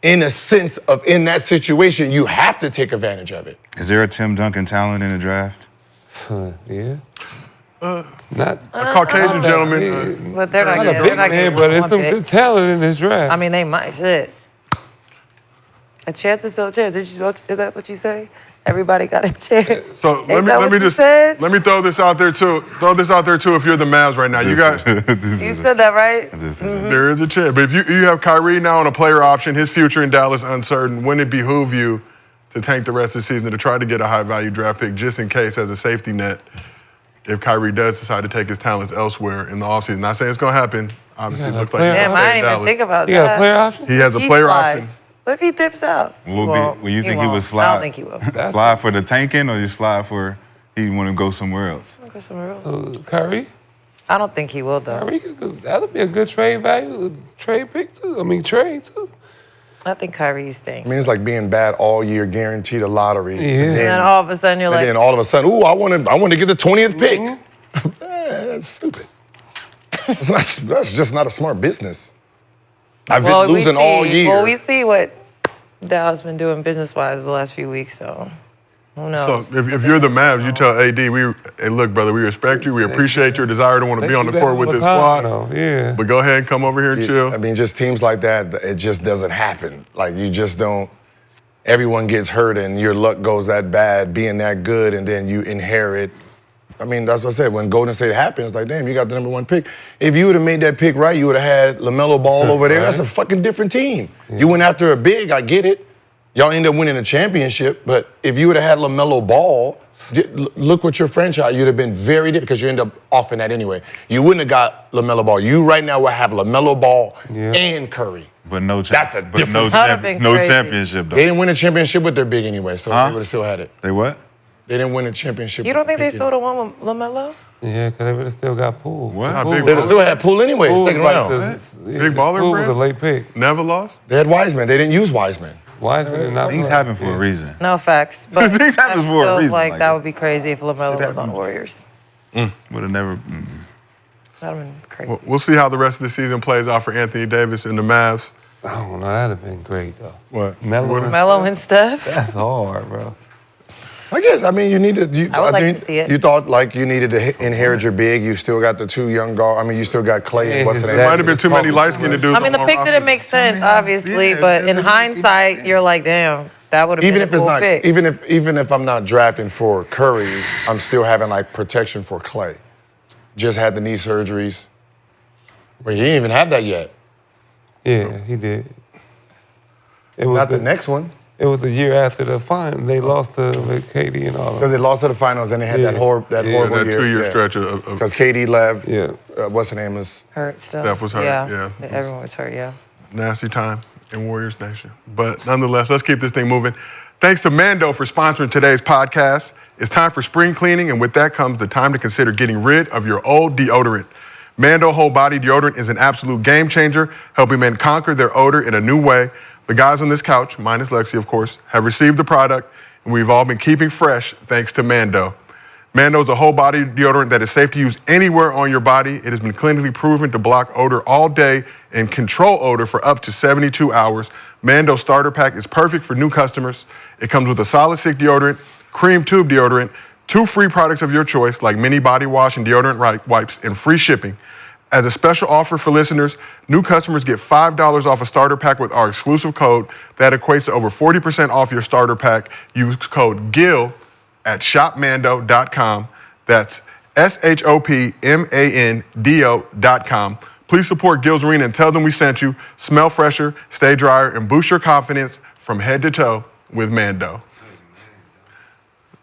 in a sense of in that situation, you have to take advantage of it. Is there a Tim Duncan talent in the draft? yeah. Not A Caucasian gentleman. But they're not not a getting. big They're not man, getting but it's one some pick. good talent in this draft. I mean, they might. Shit. A chance is still a chance. Is that what you say? Everybody got a chance. So Ain't that what you said? let me throw this out there too. Throw this out there too. If you're the Mavs right now, you got You said that right? there is a chance. But if you have Kyrie now on a player option, his future in Dallas uncertain, wouldn't it behoove you to tank the rest of the season to try to get a high value draft pick just in case as a safety net if Kyrie does decide to take his talents elsewhere in the offseason? Not saying it's gonna happen. Obviously, it looks like he's Damn, gonna I stay in didn't even Dallas. think about You got a that. player option? He has a He player slides. option. What if he dips out? Will you think he would won't. slide? I don't think he will. Slide for the tanking, or you slide for he want to go somewhere else? Go somewhere else. Kyrie? I don't think he will though. Kyrie that'll be a good trade value, trade pick too. I mean, trade too. I think Kyrie's staying. I mean, it's like being bad all year, guaranteed a lottery. Yeah. And And then all of a sudden you're and like, then all of a sudden, ooh, I want to get the 20th pick. That's stupid. That's just not a smart business. I've been losing all year. Well, we see what Dallas been doing business-wise the last few weeks, so who knows? So if you're the Mavs, you tell AD, hey, look, brother, we respect you. We appreciate your desire to want to be on the court with this squad. Yeah. But go ahead and come over here and chill. I mean, just teams like that, it just doesn't happen. Like, you just don't, everyone gets hurt and your luck goes that bad, being that good, and then you inherit. I mean, that's what I said. When Golden State happens, like, damn, you got the number 1 pick. If you would have made that pick right, you would have had LaMelo Ball over there. Right. That's a fucking different team. You went after a big, I get it. Y'all ended up winning a championship, but if you would have had LaMelo Ball, look what your franchise, you'd have been very different because you end up offing that anyway. You wouldn't have got LaMelo Ball. You right now will have LaMelo Ball and Curry. But no, That's a different- That'd have been no crazy. championship though. They didn't win a championship with their big anyway, so Huh? they would have still had it. They what? They didn't win a championship. You don't think they with still the one with LaMelo? Yeah, because they would have still got Poole. What? Nah, Poole big They would have still had Poole anyway, Poole was second like round. Big baller Poole was brand? a late pick. Never lost? They had Wiseman. They didn't use Wiseman. Wiseman did not Things play. happen for a reason. No facts, but Things happen I'm for a still reason, like like that that. would be crazy if LaMelo was on Warriors. Would have never. That'd have been crazy. We'll see how the rest of the season plays out for Anthony Davis and the Mavs. I don't know. That'd have been great though. What? Melo. Melo and Steph. That's hard, bro. I guess. I mean, you needed. I would like think to see it. You thought like you needed to inherit your big. You still got the 2 young guards. I mean, you still got Clay and what's the name? There might have been too many light-skinned dudes. I mean, the on pick rosters. didn't make sense, obviously, Yeah, but in it hindsight, you're like, damn, that would have been Even a if it's cool not, pick. even if I'm not drafting for Curry, I'm still having like protection for Clay. Just had the knee surgeries. Well, he didn't even have that yet. Yeah, he did. It was Not the next one. It was a year after the final. They lost to KD and all Because that. they lost to the finals and they had Yeah. that horrible That year. 2-year stretch of Because KD left. Yeah. What's her name is? Hurt stuff. Steph was hurt, yeah. Everyone was hurt, yeah. nasty time in Warriors Nation. But nonetheless, let's keep this thing moving. Thanks to Mando for sponsoring today's podcast. It's time for spring cleaning, and with that comes the time to consider getting rid of your old deodorant. Mando Whole Body Deodorant is an absolute game changer, helping men conquer their odor in a new way. The guys on this couch, minus Lexie, of course, have received the product, and we've all been keeping fresh thanks to Mando. Mando is a whole body deodorant that is safe to use anywhere on your body. It has been clinically proven to block odor all day and control odor for up to 72 hours. Mando Starter Pack is perfect for new customers. It comes with a solid stick deodorant, cream tube deodorant, 2 free products of your choice like mini body wash and deodorant wipes, and free shipping. As a special offer for listeners, new customers get $5 off a starter pack with our exclusive code that equates to over 40% off your starter pack. Use code GIL at shopmando.com. That's shopmando.com. Please support Gil's Arena and tell them we sent you. Smell fresher, stay drier, and boost your confidence from head to toe with Mando.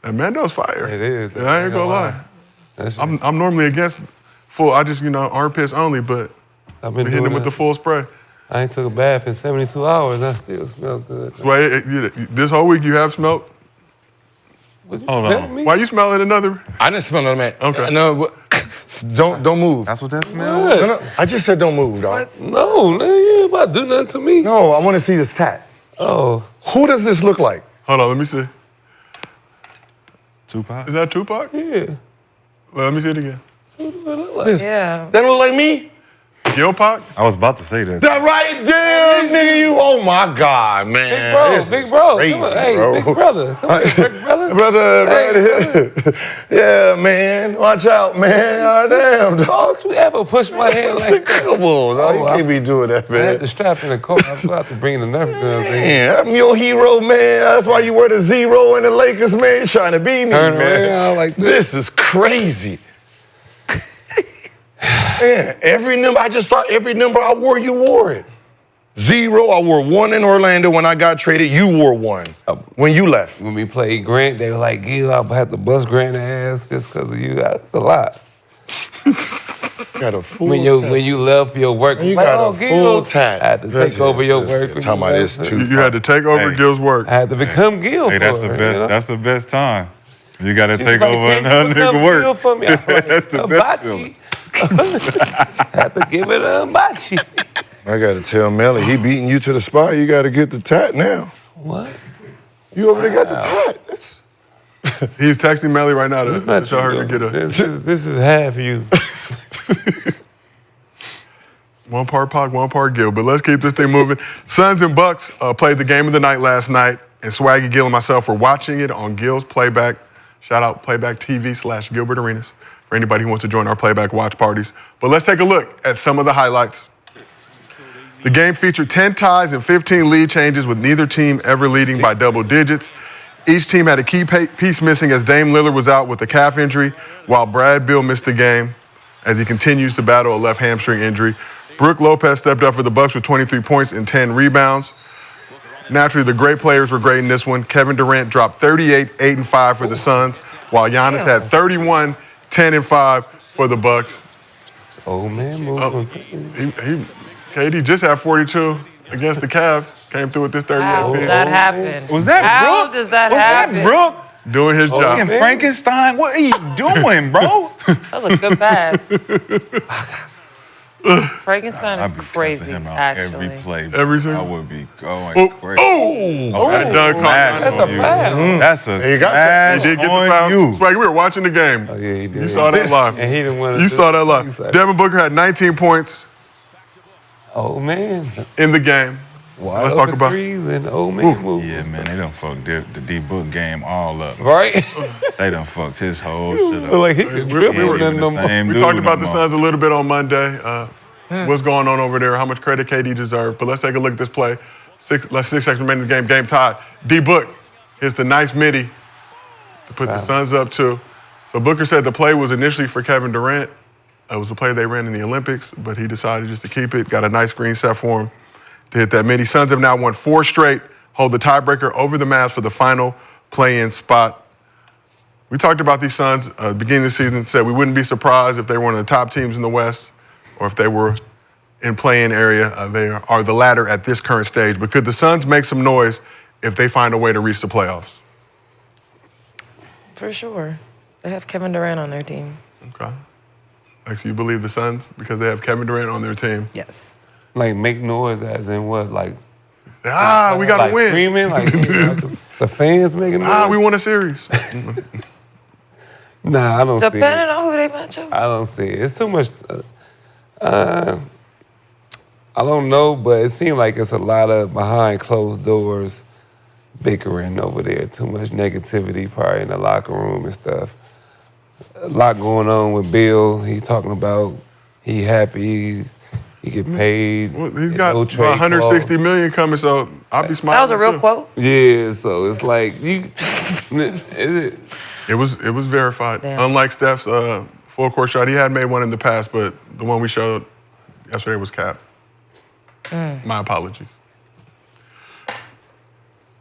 And Mando's fire. It is. And I ain't gonna lie. I'm normally against full. I just, armpits only, but I've been hitting doing them with the full spray. I ain't took a bath in 72 hours. I still smell good. So this whole week you have smelled? Was you Hold smelling on. me? Why you smelling another? I didn't smell nothing, man. Okay. No, don't move. That's what that smells. No, I just said don't move, dog. No, man, you ain't about to do nothing to me. No, I want to see this tat. Oh, Who does this look like? Hold on, let me see. Tupac. Is that Tupac? yeah. Well, let me see it again. Yeah. That look like me? Gil Pac? I was about to say that. That right there, nigga. You. Oh my God, man. Big bro. Crazy, Come on. Hey, bro. big brother. Come on, big brother. Brother, right here. Yeah, man. Watch out, man. Oh, damn, dog. Don't you ever push my hand like that? Despicable, dog. You Oh, can't be doing that, I had man. the strap in the car. I forgot to bring the Nerf guns in. Man, I'm your hero, man. That's why you wear the 0 in the Lakers, man. You're trying to be me, Turn man. around like this. This is crazy. Man, every number I wore, you wore it. 0, I wore 1 in Orlando when I got traded. You wore 1 when you left. When we played Grant, they were like, Gil, I'll have to bust Grant's ass just because of you. That's a lot. Got a full When you left for your work, You like, got a Gil, full tat. I had to take over your work. when Talking you about left. this too. You had to take over Hey. Gil's work. I had to become Gil Hey, for that's it, the you best. know? That's the best time. You got to She take was like, over "Can't you another become nigga work. Gil for me?" I was like, That's the best feeling. Hibachi. Have to give it a hibachi. I got to tell Melly, he beating you to the spot. You got to get the tat now. What? You over there got the tat. That's- He's texting Melly right now to It's not tell her you, to get though. a This is half you. one part Pac, one part Gil. But let's keep this thing moving. Suns and Bucks played the game of the night last night, and Swaggy, Gil, and myself were watching it on Gil's Playback. Shout out Playback TV/Gilbert Arenas for anybody who wants to join our Playback watch parties. But let's take a look at some of the highlights. The game featured 10 ties and 15 lead changes, with neither team ever leading by double digits. Each team had a key piece missing as Dame Lillard was out with a calf injury, while Brad Beal missed the game as he continues to battle a left hamstring injury. Brook Lopez stepped up for the Bucks with 23 points and 10 rebounds. Naturally, the great players were great in this one. Kevin Durant dropped 38, 8 and 5 for the Suns, while Giannis had 31, 10 and 5 for the Bucks. Old man moving. KD just had 42 against the Cavs. Came through with this 38 How piece. does that happen? Was that How Brooke? does that Was happen? that Brooke? Doing his job. Fucking Frankenstein, what are you doing, bro? That was a good pass. Frankenstein I'd is be cussing crazy, him out actually. every play. bro. Every I single- would be going Oh, crazy. oh! That done caught Smash Giannis. That's a on you. foul. That's a He got that. smash He did get the on foul. you. Swaggy, we were watching the game. Oh, yeah, he did. You saw that live. And he didn't want to. You saw that live. Devin Booker had 19 points Oh, man. in the game. Wide Let's talk open about- threes and old man moving. Yeah, man, they done fucked the D-Book game all up. Right? They done fucked his whole shit up. Like he could dribble He ain't nothing even no the more. same We dude talked no about the more. Suns a little bit on Monday. What's going on over there? How much credit KD deserved? But let's take a look at this play. 6 seconds remaining in the game. Game tied. D-Book hits the nice midi to put the Suns up 2. So Booker said the play was initially for Kevin Durant. It was a play they ran in the Olympics, but he decided just to keep it. Got a nice screen set for him to hit that midi. Suns have now won 4 straight, hold the tiebreaker over the Mavs for the final play-in spot. We talked about these Suns beginning of the season, said we wouldn't be surprised if they were one of the top teams in the West or if they were in play-in area. They are the latter at this current stage. But could the Suns make some noise if they find a way to reach the playoffs? For sure. They have Kevin Durant on their team. Okay. Actually, you believe the Suns because they have Kevin Durant on their team? Yes. Like make noise as in what? Like We got to like win. Screaming like the fans making noise. We won a series. Nah, I don't see it. Depending on who they match up. I don't see it. It's too much. I don't know, but it seems like it's a lot of behind closed doors bickering over there. Too much negativity probably in the locker room and stuff. A lot going on with Bill. He talking about He happy. He get paid. Well, he's and got no about trade 160 clause. million coming, so I'll be smiling. That was a real too. quote. Yeah, so it's like you. Is it? It was verified. Damn. Unlike Steph's full court shot, he had made one in the past, but the one we showed yesterday was capped. My apologies.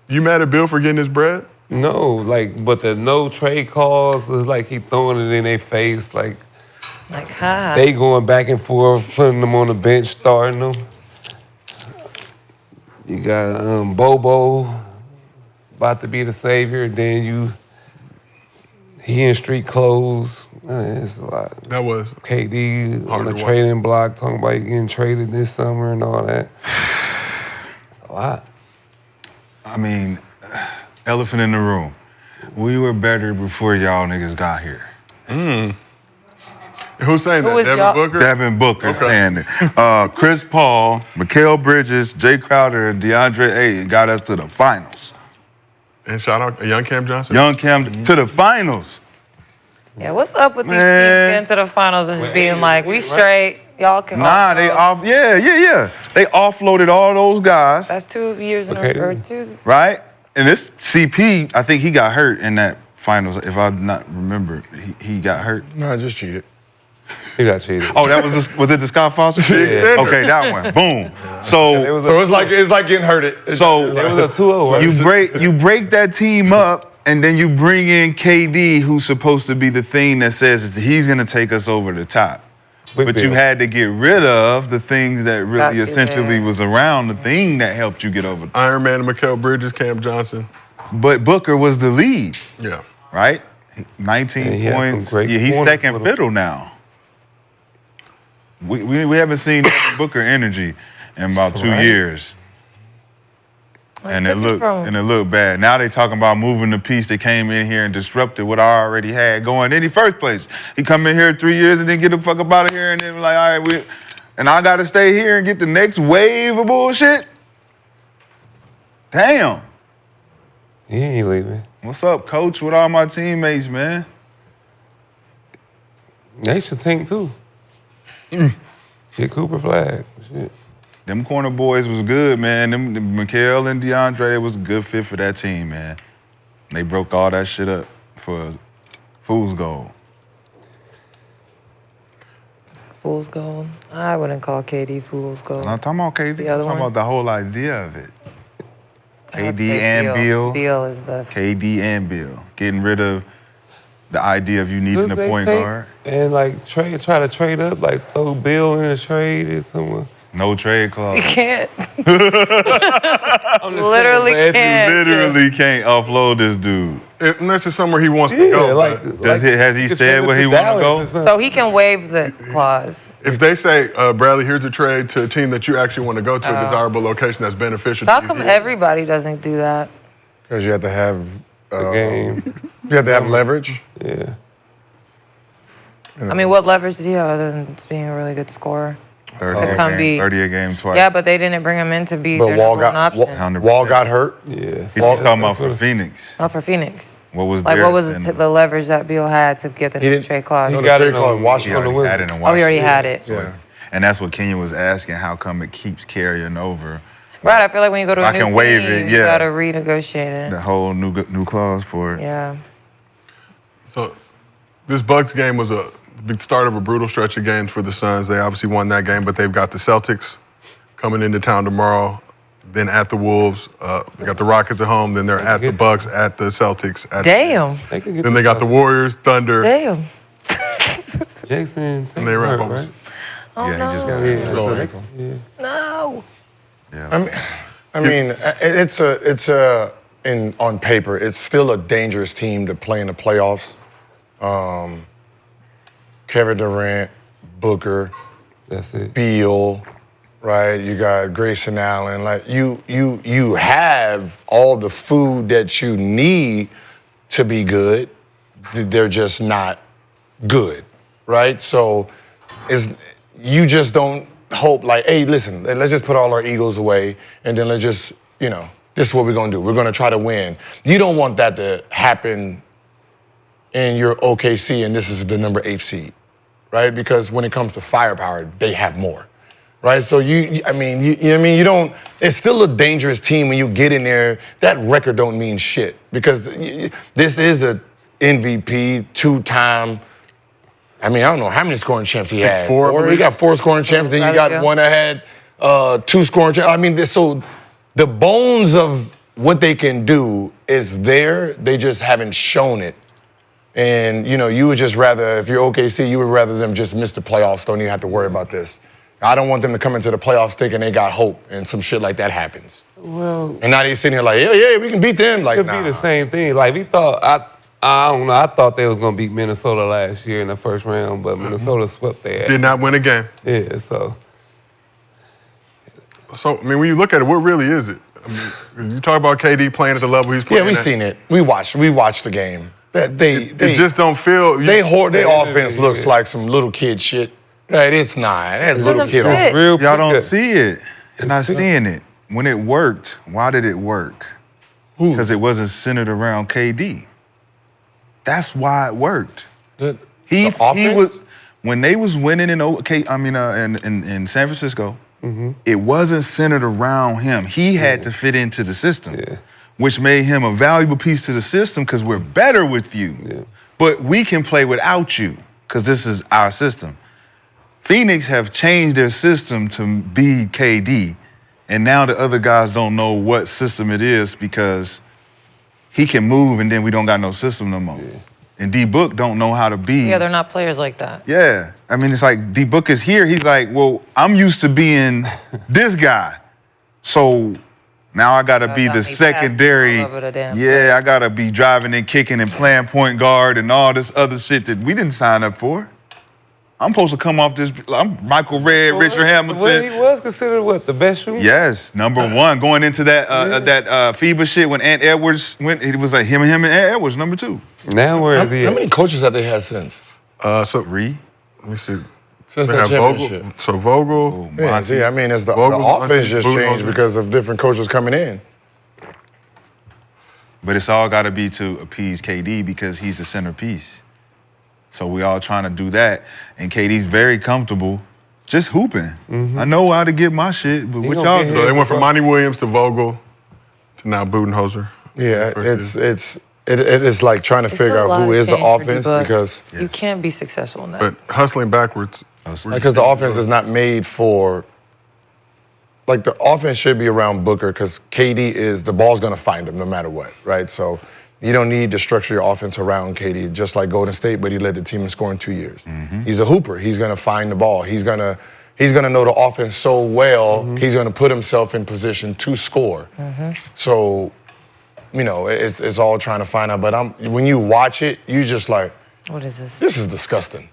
You mad at Bill for getting his bread? No, but the no trade calls is like he throwing it in their face. Like Like, ha. they going back and forth, putting them on the bench, starting them. You got Bobo about to be the savior. Then he in street clothes. It's a lot. That was. KD Hard on to the watch. trading block talking about getting traded this summer and all that. It's a lot. I mean, elephant in the room. We were better before y'all niggas got here. Who's saying Who that? is Devin y'all? Booker? Devin Booker Okay. saying it. Chris Paul, Mikal Bridges, Jay Crowder, and DeAndre Ayton got us to the finals. And shout out young Cam Johnson. Young Cam to the finals. Yeah, what's up with these teams Man. getting to the finals and just being like, we straight, y'all can Nah, they off. Yeah. They offloaded all those guys, That's 2 years in Okay. or two. right? And this CP, I think he got hurt in that finals. If I not remember, he got hurt. No, I just cheated. He got cheated. Oh, that was it the Scott Foster shit? Yeah. Okay, that one. Boom. So So it's like getting hurted. it was a 2-0, right? you break that team up, and then you bring in KD, who's supposed to be the thing that says that he's gonna take us over the top. Big But Bill. you had to get rid of the things that Got really you essentially there. was around, the thing that helped you get over. Iron Man and Mikal Bridges, Cam Johnson. But Booker was the lead, Yeah. right? 19 And he had some points. great Yeah, he's corners second with him. fiddle now. We haven't seen Devin Booker energy in about 2 Right. years. And it looked bad. Now they talking about moving the piece that came in here and disrupted what I already had going in the first place. He come in here 3 years and then get the fuck up out of here and then like, all right, and I gotta stay here and get the next wave of bullshit? Damn. He ain't leaving. What's up, coach, with all my teammates, man? They should tank too. Get Cooper flag. Shit. Them corner boys was good, man. Them Mikal and DeAndre, it was a good fit for that team, man. They broke all that shit up for fool's gold. Fool's gold. I wouldn't call KD fool's gold. I'm talking about KD. The I'm other talking one? about the whole idea of it. I'd KD say and Bill. Bill is the. KD and Bill. Getting rid of the idea of you needing a Could they point take guard. and try to trade up, throw Bill in a trade or somewhere. No trade You clause. can't. I'm just Literally saying, but if you can't. Literally can't offload this dude. Unless it's somewhere he wants to go. but Has he said where he want to go? So he can waive the clause. if they say, Bradley, here's a trade to a team that you actually want to go to, a desirable location that's beneficial So how to come you. everybody doesn't do that? Because you have to have The game. You have to have leverage. Yeah. I mean, what leverage did he have other than just being a really good scorer? 30 To a come game, be- 30 a game twice. Yeah, but they didn't bring him in to be But their Wall number one got option. 100%. Wall got hurt. Yeah. He's talking about for Phoenix. Oh, for Phoenix. What was Like, theirs what was and- the leverage that Bill had to get the He didn't- trade clause? No, He the got trade it clause on He Washington. already had it in Oh, he Washington. already had it. Yeah. And that's what Kenya was asking. How come it keeps carrying over? Right, I feel like when you go to a I new can team, waive it, you yeah. gotta renegotiate The it. whole new clause for it. Yeah. So this Bucks game was a big start of a brutal stretch of games for the Suns. They obviously won that game, but they've got the Celtics coming into town tomorrow, then at the Wolves. They got the Rockets at home, then they're at the Bucks, at the Celtics. At Damn. They can get Then they got the Warriors, Thunder. Damn. Jason. And they ran hurt, fumbles. right? Oh, Yeah, no. he just Yeah, got yeah. Lower So ankle. yeah. No. Yeah. I mean, on paper, it's still a dangerous team to play in the playoffs. Kevin Durant, Booker, That's it. Beal, right? You got Grayson Allen. Like you have all the food that you need to be good. They're just not good, right? So you just don't hope like, hey, listen, let's just put all our egos away and then let's just, this is what we're gonna do. We're gonna try to win. You don't want that to happen in your OKC and this is the number 8 seed, right? Because when it comes to firepower, they have more, right? So you know what I mean? You don't. It's still a dangerous team when you get in there. That record don't mean shit because this is a MVP, 2-time. I mean, I don't know how many scoring champs he had. Four. He got 4 scoring champs. Then you got one that had 2 scoring champs. I mean, so the bones of what they can do is there. They just haven't shown it. And, you know, you would just rather, if you're OKC, you would rather them just miss the playoffs. Don't even have to worry about this. I don't want them to come into the playoffs thinking they got hope and some shit like that happens. Well, And now they sitting here like, yeah, we can beat them. Like, could nah. be the same thing. Like, we thought, I don't know, I thought they was going to beat Minnesota last year in the first round, but Minnesota swept their ass. Did not win a game. Yeah, so. So, I mean, when you look at it, what really is it? I mean, you talk about KD playing at the level he's playing Yeah, we at. seen it. We watched the game. It just don't feel. Their offense looks like some little kid shit. Right, it's not. That's little doesn't kid. fit. Real Y'all don't good. see it. You're not seeing it. When it worked, why did it work? Because it wasn't centered around KD. That's why it worked. He offense? was when they was winning in in San Francisco. It wasn't centered around him. He had to fit into the system, which made him a valuable piece to the system because we're better with you. Yeah. But we can play without you because this is our system. Phoenix have changed their system to be KD, and now the other guys don't know what system it is because he can move and then we don't got no system no more. Yeah. And D-Book don't know how to be. Yeah, they're not players like that. Yeah. I mean, it's like D-Book is here. He's like, well, I'm used to being this guy. So now I got to be got the me passing secondary. all over the damn Yeah, place. I got to be driving and kicking and playing point guard and all this other shit that we didn't sign up for. I'm supposed to come off this. I'm Michael Redd, Richard Well, Hamilton. he was considered, the best shooter? Yes, number one. Going into that FIBA shit when Ant Edwards went, it was like him and Ant Edwards, number 2. Now where is he How at? many coaches have they had since? So 3. let me see. Since They that have championship? Vogel. So Vogel. Yeah, see, I mean, it's the Vogel, offense just Budenholzer. changed because of different coaches coming in. But it's all got to be to appease KD because he's the centerpiece. So we all trying to do that, and KD's very comfortable just hooping. I know how to get my shit, but what gonna y'all get do? So they went from Monty Williams to Vogel to now Budenholzer. Yeah, Versus- it is like trying to It's figure a lot out who of is the change for offense D-Book. because You can't be successful in that. But hustling backwards. the offense is not made for. Like the offense should be around Booker because KD is the ball's gonna find him no matter what, right? So you don't need to structure your offense around KD, just like Golden State, but he led the team in scoring 2 years. He's a hooper. He's gonna find the ball. He's gonna know the offense so well. He's gonna put himself in position to score. So, you know, it's all trying to find out. But when you watch it, you just like, What is this? this is disgusting.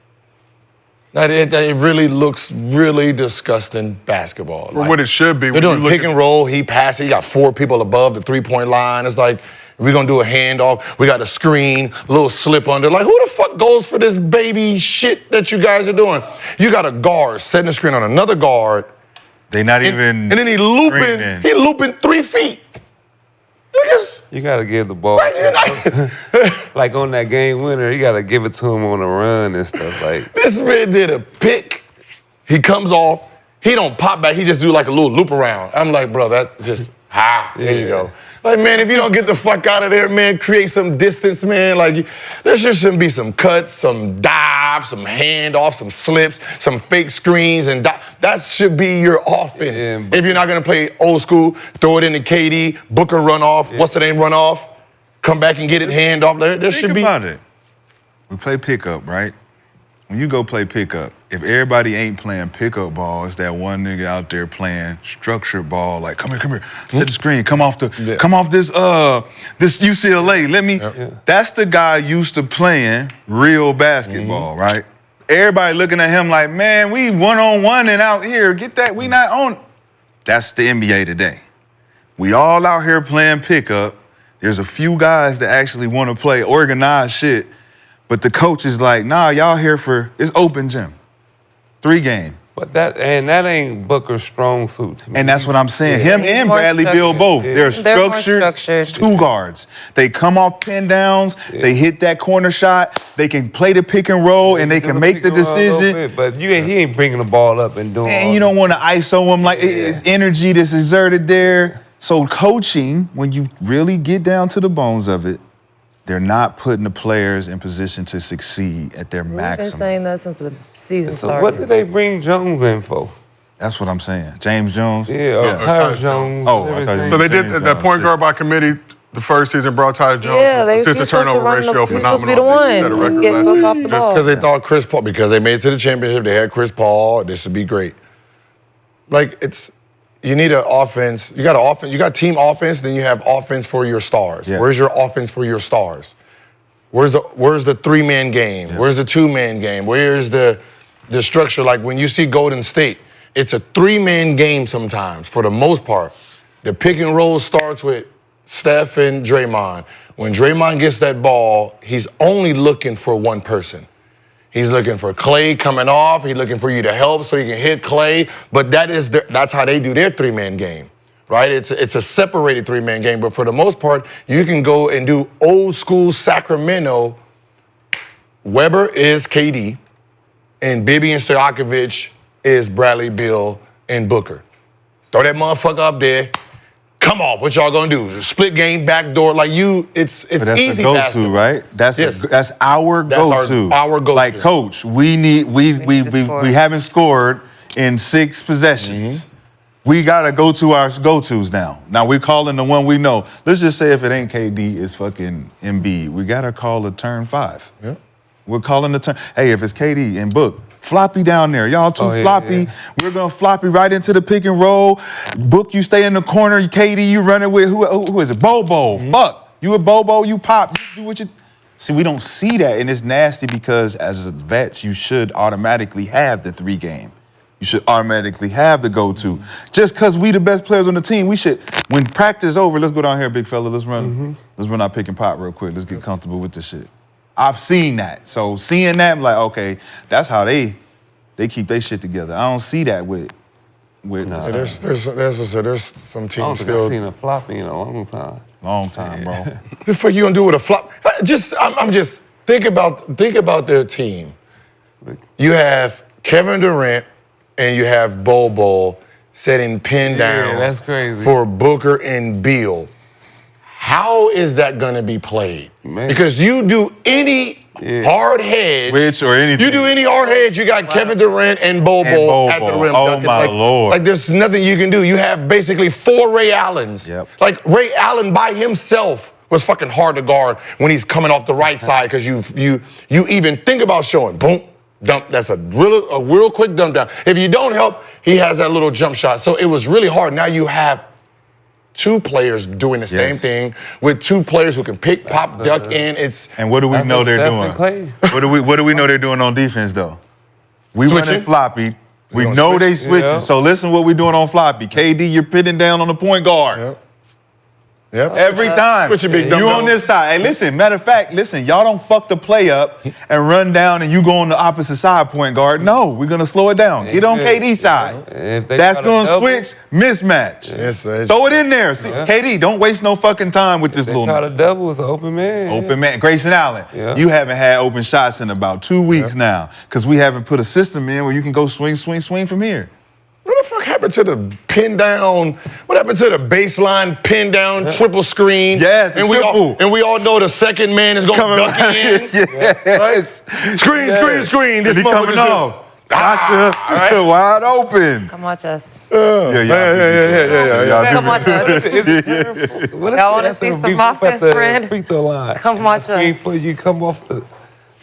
It really looks really disgusting basketball. For what it should be. They're when you doing look pick at- and roll. He passes. He got 4 people above the 3-point line. It's like, we're going to do a handoff. We got a screen, a little slip under. Like, who the fuck goes for this baby shit that you guys are doing? You got a guard setting a screen on another guard. They not And, even. and then he screening. looping 3 feet. Niggas. You got to give the ball. Like, Like on that game winner, you got to give it to him on a run and stuff. Like, this man did a pick. He comes off. He don't pop back. He just do like a little loop around. I'm like, bro, that's just, there you go. Like, man, if you don't get the fuck out of there, man, create some distance, man. Like, there should be some cuts, some dives, some handoffs, some slips, some fake screens, and that should be your offense. Yeah, If you're not gonna play old school, throw it into KD, Booker run off, what's the name, run off, come back and get it hand off. There Think should be. about it. We play pickup, right? When you go play pickup, if everybody ain't playing pickup ball, it's that one nigga out there playing structured ball. Like, come here, set the screen, come off this this UCLA. Let me. That's the guy used to playing real basketball, right? Everybody looking at him like, man, we 1-on-1 and out here. Get that? We not on. That's the NBA today. We all out here playing pickup. There's a few guys that actually want to play organized shit. But the coach is like, nah, y'all here for, it's open gym. 3 game, But that ain't Booker's strong suit to me. And that's what I'm saying. Yeah. Him He's and more Bradley Beal structured. both. Yeah. They're They're more structured structured. two guards. They come off pin downs, they hit that corner shot, they can play the pick and roll, and they can make the decision. But he ain't bringing the ball up and doing. And you don't want to ISO him like it's energy that's exerted there. So coaching, when you really get down to the bones of it, they're not putting the players in position to succeed at their We've been maximum. saying that since the season So started. what did they bring Jones in for? That's what I'm saying. James Jones. Yeah, Tyus Jones. Oh, whatever I his thought you name So they did James that Jones, point shit. guard by committee. The first season brought Tyus Jones. Yeah, they assistant was supposed to turnover run ratio he was supposed to be the phenomenal. They one. set a record Get last Book season. off the ball. Because they thought Chris Paul, because they made it to the championship, they had Chris Paul. This would be great. Like you need an offense. You got an offense. You got team offense. Then you have offense for your stars. Yeah. Where's your offense for your stars? Where's the 3-man game? Yeah. Where's the 2-man game? Where's the structure? Like when you see Golden State, it's a 3-man game sometimes for the most part. The pick and roll starts with Steph and Draymond. When Draymond gets that ball, he's only looking for one person. He's looking for Clay coming off. He's looking for you to help so he can hit Clay. But that's how they do their 3-man game, right? It's a separated 3-man game. But for the most part, you can go and do old school Sacramento. Weber is KD, and Bibi and Stojakovic is Bradley Beal and Booker. Throw that motherfucker up there. Come off. What y'all gonna do? Split game, backdoor. Like it's But that's easy. the go-to, basketball. right? That's Yes. that's our That's go-to. our go-to. Like, coach, we haven't scored in 6 possessions. We gotta go to our go-tos now. Now we're calling the one we know. Let's just say if it ain't KD, it's fucking Embiid. We gotta call a turn 5. Yeah. We're calling the turn. Hey, if it's KD and Book, floppy down there. Y'all too floppy. Yeah. We're gonna floppy right into the pick and roll. Book, you stay in the corner. KD, you running with who is it? Bobo. Buck, you a Bobo, you pop. You do what you. See, we don't see that, and it's nasty because as vets, you should automatically have the 3 game. You should automatically have the go-to. Just because we the best players on the team, we should. When practice over, let's go down here, big fella. Let's run. Let's run our pick and pop real quick. Let's get comfortable with this shit. I've seen that. So seeing that, I'm like, okay, that's how they keep their shit together. I don't see that with. No. There's some I don't teams think still. I've seen a floppy in a long time. Long time, bro. What the fuck you gonna do with a flop? I'm just think about their team. You have Kevin Durant and you have Bobo setting pin down. that's crazy. For Booker and Beal. How is that gonna be played? Man. Because you do any hard hedge, Which or anything. you do any hard hedge, you got Kevin Durant and Bobo at the rim. Oh, dunking. my Lord. Like there's nothing you can do. You have basically 4 Ray Allens. Yep. Like Ray Allen by himself was fucking hard to guard when he's coming off the right side because you even think about showing boom. Dump. That's a real quick dump down. If you don't help, he has that little jump shot. So it was really hard. Now you have 2 players doing the same thing with 2 players who can pick, pop, duck in. And what do we know they're doing? What do we know they're doing on defense though? We Switching. running floppy. We gonna know switch. they switching. Yeah. So listen what we doing on floppy. KD, you're pitting down on the point guard. Yep. Every time. Switch your big You dumb on this side. Hey, listen, matter of fact, y'all don't fuck the play up and run down and you go on the opposite side point guard. No, we're going to slow it down. Get on KD side. If they That's try to going to double, switch mismatch. Yes, Throw it in there. See, KD, don't waste no fucking time with this They little call a double, it's an open man. open man. Grayson Allen, Yeah. you haven't had open shots in about 2 weeks now because we haven't put a system in where you can go swing from here. What the fuck happened to the pin down? What happened to the baseline pin down triple screen? Yes, and we all know the second man is gonna duck in. Yes. Screen. This He coming motherfucker off. Gotcha. Wide open. Come watch us. Yeah. Come watch us. Y'all want to see some offense, friend? Free throw line. Come watch us. You come off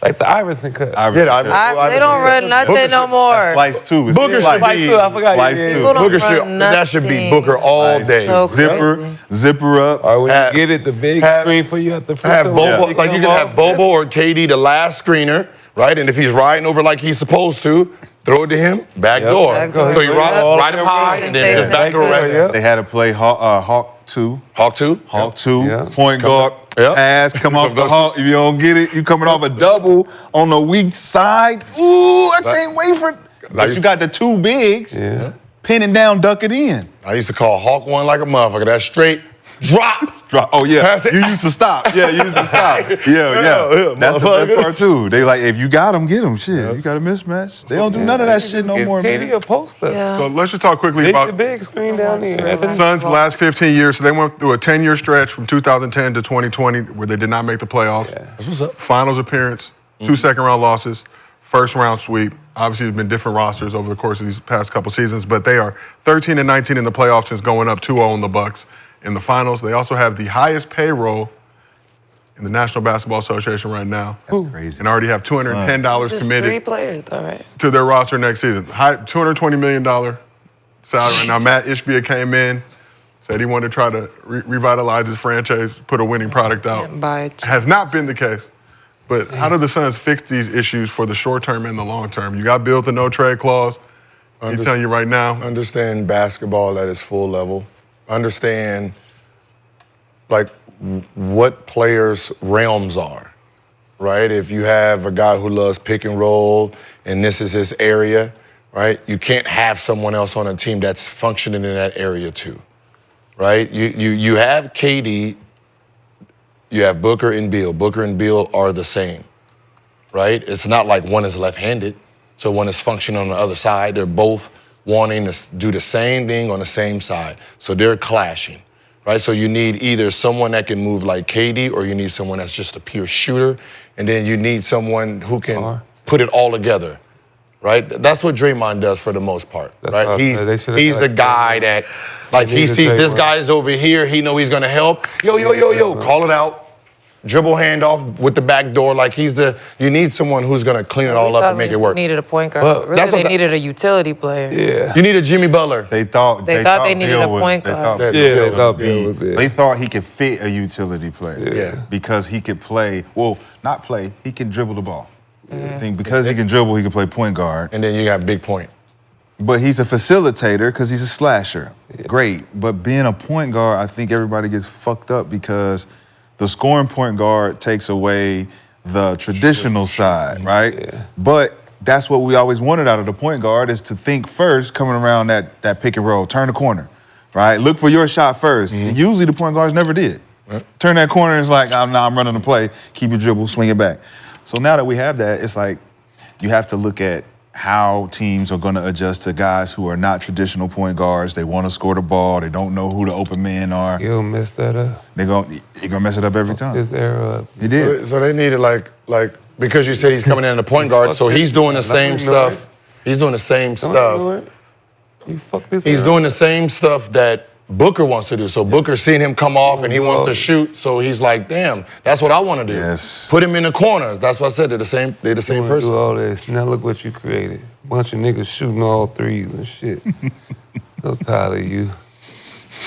like the Iverson cut. They don't run nothing no more. Slice 2. Booker should Slice be. two, I forgot. Slice Yeah. two. People don't Booker run should. That should be nothing. Booker all day. So crazy. Zipper up. Or when Have- you get it, the big have- screen for you at the free Have throw Bobo, line. like you can have Bobo or KD, the last screener, right? And if he's riding over like he's supposed to, throw it to him, back door. Backdoor. So you ride him high, and then just back door right there. They had to play Hawk 2. Hawk 2. Hawk 2. Yeah. Point guard. Yep. Pass. Come off the Hawk. If you don't get it, you coming off a double on the weak side. Ooh, I can't wait for But you got the two bigs. Yeah. Pin it down, duck it in. I used to call Hawk one like a motherfucker. That straight drop. Oh yeah, Pass it. you used to stop. Yeah, you used to stop. Yeah. Yeah, That's the best motherfucker. part too. They like, if you got them, get them. Shit, you got a mismatch. They don't do none of that shit no more, KD man. a poster. Yeah. So let's just talk quickly Big the about big screen down there. Suns' last 15 years. So they went through a 10-year stretch from 2010 to 2020 where they did not make the playoffs. That's what's up. Finals appearance, 2 second-round losses, first-round sweep. Obviously, there's been different rosters over the course of these past couple seasons, but they are 13-19 in the playoffs since going up 2-0 on the Bucks in the finals. They also have the highest payroll in the National Basketball Association right now. That's crazy. And already have $210 Just committed 3 players, though, right? to their roster next season. High $220 million salary right now. Matt Ishbia came in, said he wanted to try to revitalize his franchise, put a winning product out. Can't buy it. Has not been the case. But how do the Suns fix these issues for the short term and the long term? You got built a no trade clause. I'm telling you right now. Understand basketball at its full level. Understand, like, what players' realms are, right? If you have a guy who loves pick and roll and this is his area, right? You can't have someone else on a team that's functioning in that area too, right? You have KD, you have Booker and Beal. Booker and Beal are the same, right? It's not like one is left-handed, so one is functioning on the other side. They're both wanting to do the same thing on the same side, so they're clashing, right? So you need either someone that can move like KD, or you need someone that's just a pure shooter, and then you need someone who can put it all together, right? That's what Draymond does for the most part, right? He's the guy that, like, he sees this guy's over here, he know he's gonna help. Yo, call it out. Dribble handoff with the back door, like you need someone who's gonna clean it all up and make it work. Needed a point guard. Really, they needed a utility player. Yeah. You need a Jimmy Butler. They thought they needed Bill a was- point they guard. thought Yeah, Bill they thought would be- Bill was there. They thought he could fit a utility player. Yeah. Because he could play. Well, not play. He can dribble the ball. I think because he can dribble, he can play point guard. And then you got Big Point. But he's a facilitator because he's a slasher. Great. But being a point guard, I think everybody gets fucked up because the scoring point guard takes away the traditional side, right? Yeah. But that's what we always wanted out of the point guard, is to think first, coming around that pick and roll, turn the corner, right? Look for your shot first. And usually the point guards never did. Turn that corner, it's like, I'm running the play, keep your dribble, swing it back. So now that we have that, it's like you have to look at how teams are going to adjust to guys who are not traditional point guards. They want to score the ball. They don't know who the open men are. You'll mess that up. You're gonna mess it up every time. This era. He did. So they needed like because you said he's coming in the point guard, so he's doing the same stuff. He's doing the same stuff. You fuck this He's up. doing the same stuff that Booker wants to do. So Booker's seeing him come off and he wants to shoot. So he's like, damn, that's what I want to do. Yes. Put him in the corners. That's what I said. They're the same You wanna person. do all this. Now look what you created. Bunch of niggas shooting all threes and shit. So tired of you.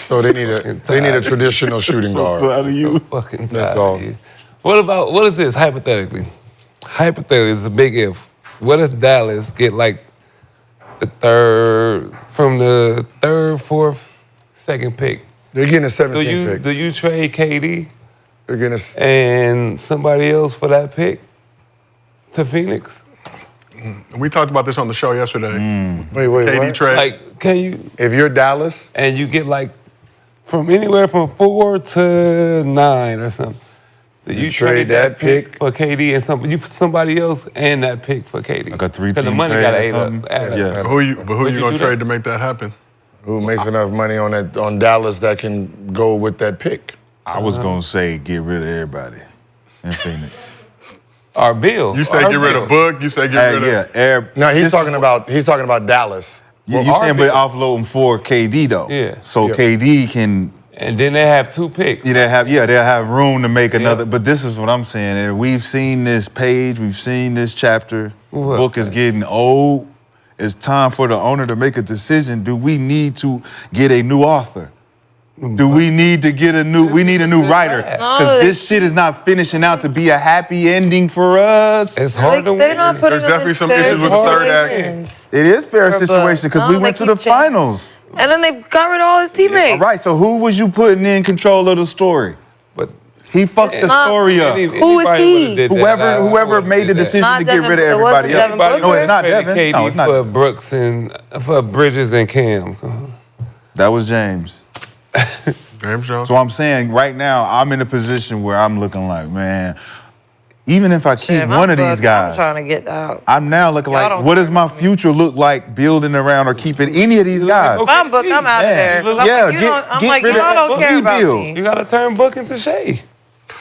So they need a traditional shooting guard. Out of you. Fucking tired That's all. of you. What is this, hypothetically? Hypothetically, it's a big if. What if Dallas get like the third, fourth, second pick? They're getting a Do 17 pick. you trade KD They're getting and somebody else for that pick to Phoenix? We talked about this on the show yesterday. wait, KD what? trade. Like, can you, If you're Dallas, and you get like from anywhere from 4 to 9 or something. So you trade that pick for KD and somebody else and that pick for KD. Like a 3-team Because the money trade got or to something? add up. Yeah. But who you you gonna do trade that? to make that happen? who makes enough money on Dallas that can go with that pick? I was gonna say get rid of everybody in Phoenix. Or Bill. You say get rid of Book. You say get rid of. No, he's talking about Dallas. You Well, saying but our offloading for KD though? Yeah. So Yeah. KD can. And then they have 2 picks. They'll have room to make another. But this is what I'm saying. And we've seen this page. We've seen this chapter. What? Book is getting old. It's time for the owner to make a decision. Do we need to get a new author? Do we need to get we need a new writer? Because this shit is not finishing out to be a happy ending for us. It's hard to win. They're not putting There's them definitely in some fair issues with the third act. situations. It is fair For Book. situation because we No, went they to the keep changing. finals. And then they've got rid of all his teammates. All right, so who was you putting in control of the story? But He fucked the story up. Who is he? Whoever made the decision Not to get Devin- rid of it wasn't everybody else. Devin Booker? No, it's not Traded Devin. KD No, it's not. for Brooks and for Bridges and Cam. That was James. James Jones. So I'm saying right now, I'm in a position where I'm looking like, man, even if I keep Shit, one of these I'm guys, trying to get out. I'm now looking Y'all like, don't what does care my about me. future look like building around or keeping any of these guys? If I'm booked, I'm out of there. 'Cause I'm Yeah, like, I'm get like, rid of y'all that don't care about rebuild. me. You gotta turn Book into Shea.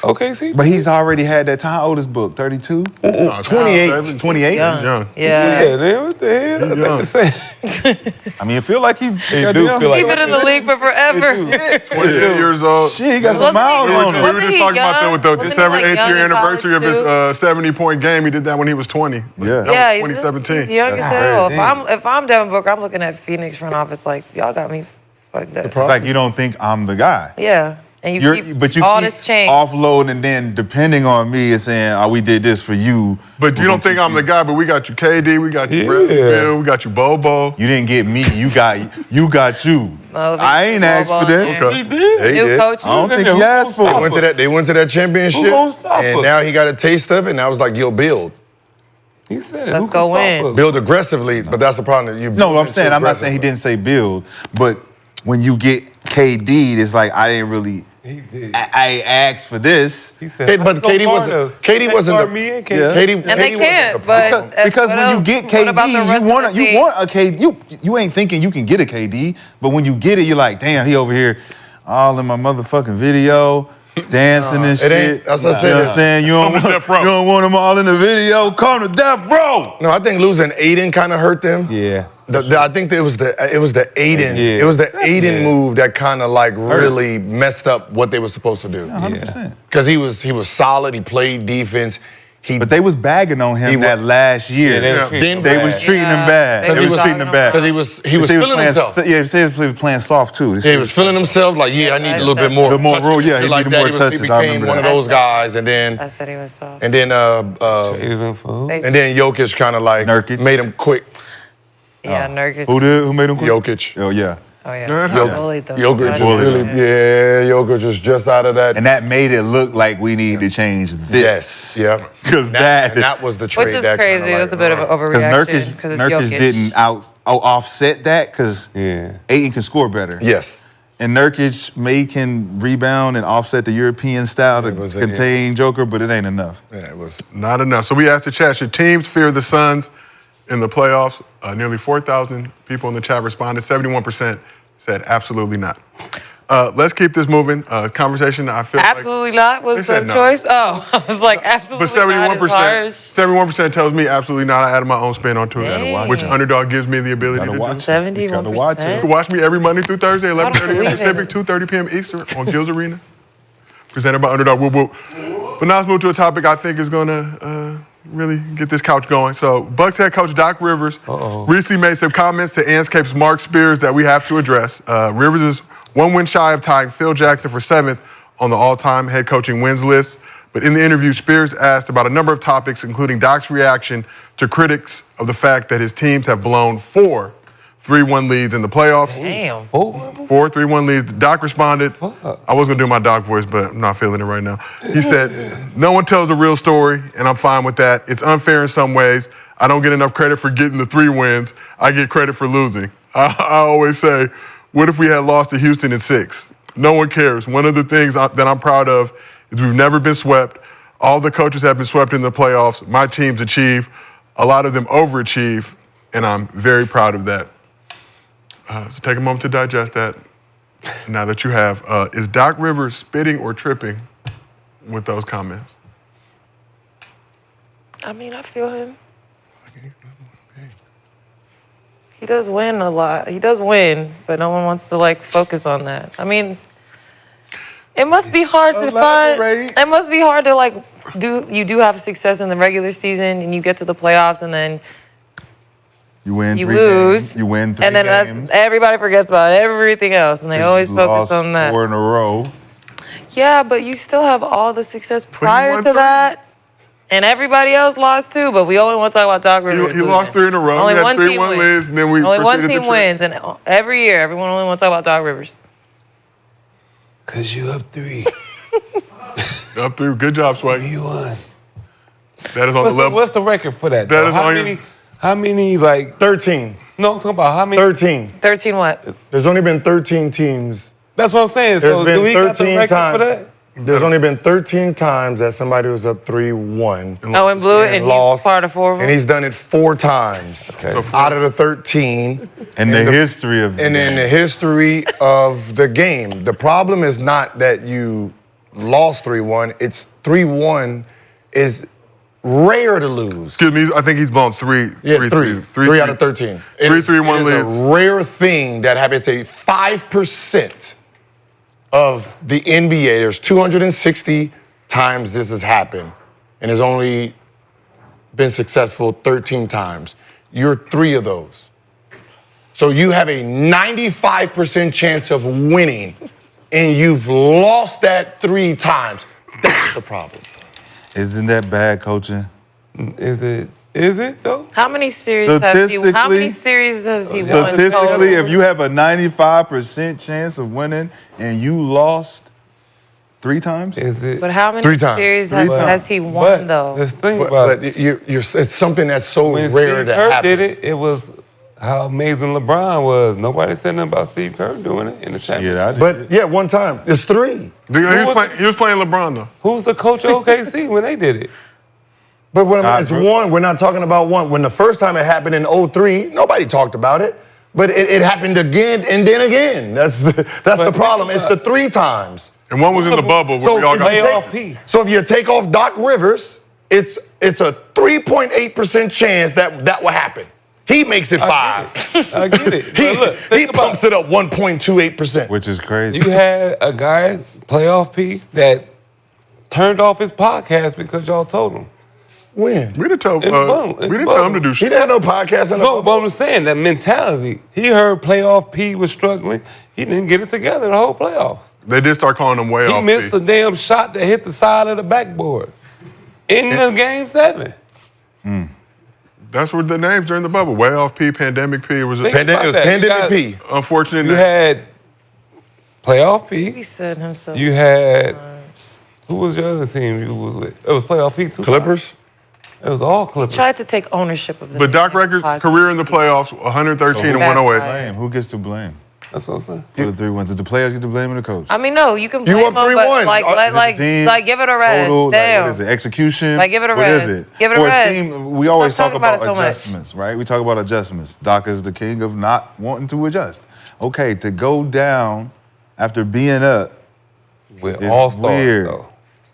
Okay, see. But he's already had that time. How old is Book? 32? 28. 28? Young. young. Yeah. Yeah, man, what the hell? He young. I mean, it feel like he do feel like- He's been in the league for forever. 28 years old. Shit, he got some Wasn't miles he- on We him. were Wasn't just he talking about that young? with the Wasn't he, like, 8th young year in anniversary of college, his too? 70-point game. He did that when he was 20. Yeah. That was Yeah, 2017. he's young as That's hell. crazy. If I'm Devin Booker, I'm looking at Phoenix front office like, y'all got me fucked up. Like, you don't think I'm the guy. Yeah. And you keep all this change. offloading and then depending on me and saying, oh, we did this for you. But you don't think I'm the guy, but we got you KD, we got you Bradley Beal, we got you Bobo. You didn't get me, you got you. Oh, I ain't asked for this. Okay. He did. They New did. coach. I don't think he asked for it. They went to that Who championship, gonna stop and us? now he got a taste of it. And I was like, yo, build He said it. Let's Who go can stop win. us? build aggressively. But that's the problem. You No, I'm build saying, I'm not saying he aggressively. didn't say build, but when you get KD, it's like, I didn't really, He did. I asked for this. He said, But KD wasn't the me and KD. Yeah. KD. And they KD wasn't can't, the but problem. Because what when you else? get What about the rest KD, of the team? you want a KD. You ain't thinking you can get a KD, but when you get it, you're like, damn, he over here all in my motherfucking video, dancing and it shit. ain't- that's what I You know said. what I'm saying? You Come to death row. you don't want them all in the video. Come to death row. No, I think losing Aiden kind of hurt them. Yeah. I think it was the Aiden. Yeah. It was the Aiden Yeah. move that kind of like really messed up what they were supposed to do. 100%. Because he was solid. He played defense. But they was bagging on him He that was- last year. Yeah, they was Then treating They him was bad. treating him bad. They They was was treating dogging him bad. because he was feeling playing, himself. Yeah, he was playing soft too. Yeah, he was feeling himself. Like, yeah, I need a little bit more. The more touches roll, and yeah, shit he like needed that. more He touches, I became remember one of that. those guys, and then I said he was soft. Traded him for who? Jokic kind of like Nurkic. made him quick. Yeah, Nurkic. Who made him quit? Jokic. Oh yeah. Oh, yeah. Jokic. Bullied them. Jokic That's was really, yeah. Jokic was just out of that. And that made it look like we need to change Yes, this. yeah. Because And that that was the trade. Which is that kinda crazy. It was a bit of an because overreaction because it's Nurkic Jokic. didn't offset that because Yeah. Ayton can score better. Yes. And Nurkic can rebound and offset the European style to It was a- contain Joker, but it ain't enough. Yeah, it was. Not enough. So we asked the chat, should teams fear the Suns in the playoffs? Nearly 4,000 people in the chat responded. 71% said absolutely not. Let's keep this moving. Conversation, I feel Absolutely not was They the said no. choice. Oh, I was like, absolutely But 71%, not. is 71% tells me absolutely not. I added my own spin onto it, Dang. which Underdog gives me the ability to do. harsh. 71%. You can watch me every Monday through Thursday, 11:30 believe a.m. it. Pacific, 2:30 p.m. Eastern on Gills Arena. Presented by Underdog. Whoop, whoop. But now let's move to a topic I think is going to really get this couch going. So Bucks head coach Doc Rivers recently made some comments to Anscape's Mark Spears that we have to address. Rivers is one win shy of tying Phil Jackson for 7th on the all-time head coaching wins list. But in the interview, Spears asked about a number of topics, including Doc's reaction to critics of the fact that his teams have blown 4 3-1 leads in the playoffs. Damn. 4 3-1 leads. Doc responded, I was going to do my Doc voice, but I'm not feeling it right now. He said, no one tells a real story, and I'm fine with that. It's unfair in some ways. I don't get enough credit for getting the 3 wins. I get credit for losing. I always say, what if we had lost to Houston in 6? No one cares. One of the things that I'm proud of is we've never been swept. All the coaches have been swept in the playoffs. My teams achieve. A lot of them overachieve, and I'm very proud of that. So take a moment to digest that. Now that you have, is Doc Rivers spitting or tripping with those comments? I mean, I feel him. He does win a lot. He does win, but no one wants to like focus on that. I mean, it must be hard to find. Elaborate. It must be hard to like you do have success in the regular season and you get to the playoffs and then You win you 3 lose. games. You win 3 and then games. everybody forgets about everything else and they always You focus lost on that. 4 in a row. Yeah, but you still have all the success prior won to 3. that. And everybody else lost too, but we only want to talk about Doc Rivers. He lost 3 in a row. Only We had one 3-1 team wins. leads, and then we Only one proceeded to team wins, and every year everyone only wants to talk about Doc Rivers. Cause you up 3. Up 3. Good job, Sway. He won. That is on the level. What's the record for that? That though? is how on many? your- How many? Like 13. no, I'm talking about how many? 13. 13 what? There's only been 13 teams. That's what I'm saying. There's So been do we got the 13 record times. for that? There's only been 13 times that somebody was up 3-1. Oh, and blew it, and lost, he's part of 4 of them? And he's done it 4 times out of the 13. And the history of And in the history of the game. The problem is not that you lost 3-1. It's 3-1 is rare to lose. Excuse me, I think he's blown 3. Yeah, three out of 13. 3-3-1 It is leads. a rare thing that happens. It's a 5% of the NBA. There's 260 times this has happened, and has only been successful 13 times. You're 3 of those. So you have a 95% chance of winning, and you've lost that 3 times. That's the problem. Isn't that bad coaching? Is it though? How many series has he won? How many series has he won? Statistically, total? if you have a 95% chance of winning and you lost 3 times, Is it? But how many 3 times. series 3 times. has he won, But though? this thing But, about but it's something that's so when rare Steve to Kerr happen. did it, it was how amazing LeBron was. Nobody said nothing about Steve Kerr doing it in the championship. yeah, I did. But yeah, one time. It's 3. He was playing LeBron, though. Who's the coach of OKC when they did it? But when Nah, it's bro. 1, we're not talking about 1. When the first time it happened in 03, nobody talked about it. But it happened again and then again. That's the problem. It's the 3 times. And one was in the bubble where we all got playoff P. So if you take off Doc Rivers, it's a 3.8% chance that will happen. He makes it 5. I get it. He, But look, he think about pumps it up 1.28%. which is crazy. you had a guy, playoff P, that turned off his podcast because y'all told him. When? We didn't tell, In the bubble, we in didn't the tell him to do bubble. He shit. didn't have no podcast. No, but I'm saying that mentality. He heard playoff P was struggling. He didn't get it together the whole playoffs. They did start calling him way He off. missed the damn shot that hit the side of the backboard in the game 7. That's what the names during the bubble. Way off P, pandemic P. It was Think a about It was that. Pandemic P. unfortunate You name. had playoff He P. said himself. You had who was your other team you was with? It was playoff P too. Clippers? It was all Clippers. Tried to take ownership of the But Doc name Rivers' podcast. career in the playoffs, 113 and Backfired. 108. Blame. Who gets to blame That's what I'm saying. for the 3-1? Did the players get to blame or the coach? I mean, no, you can You blame him, up but 3-1. like, Is it like, team, like, give it a rest. total, like, Damn. what is it? Execution? Like, give it a What rest. is it? Give it a For rest. team, we always Stop talk talking about about it so much. adjustments, right? We talk about adjustments. Doc is the king of not wanting to adjust. Okay, to go down after being up With is all stars weird. though.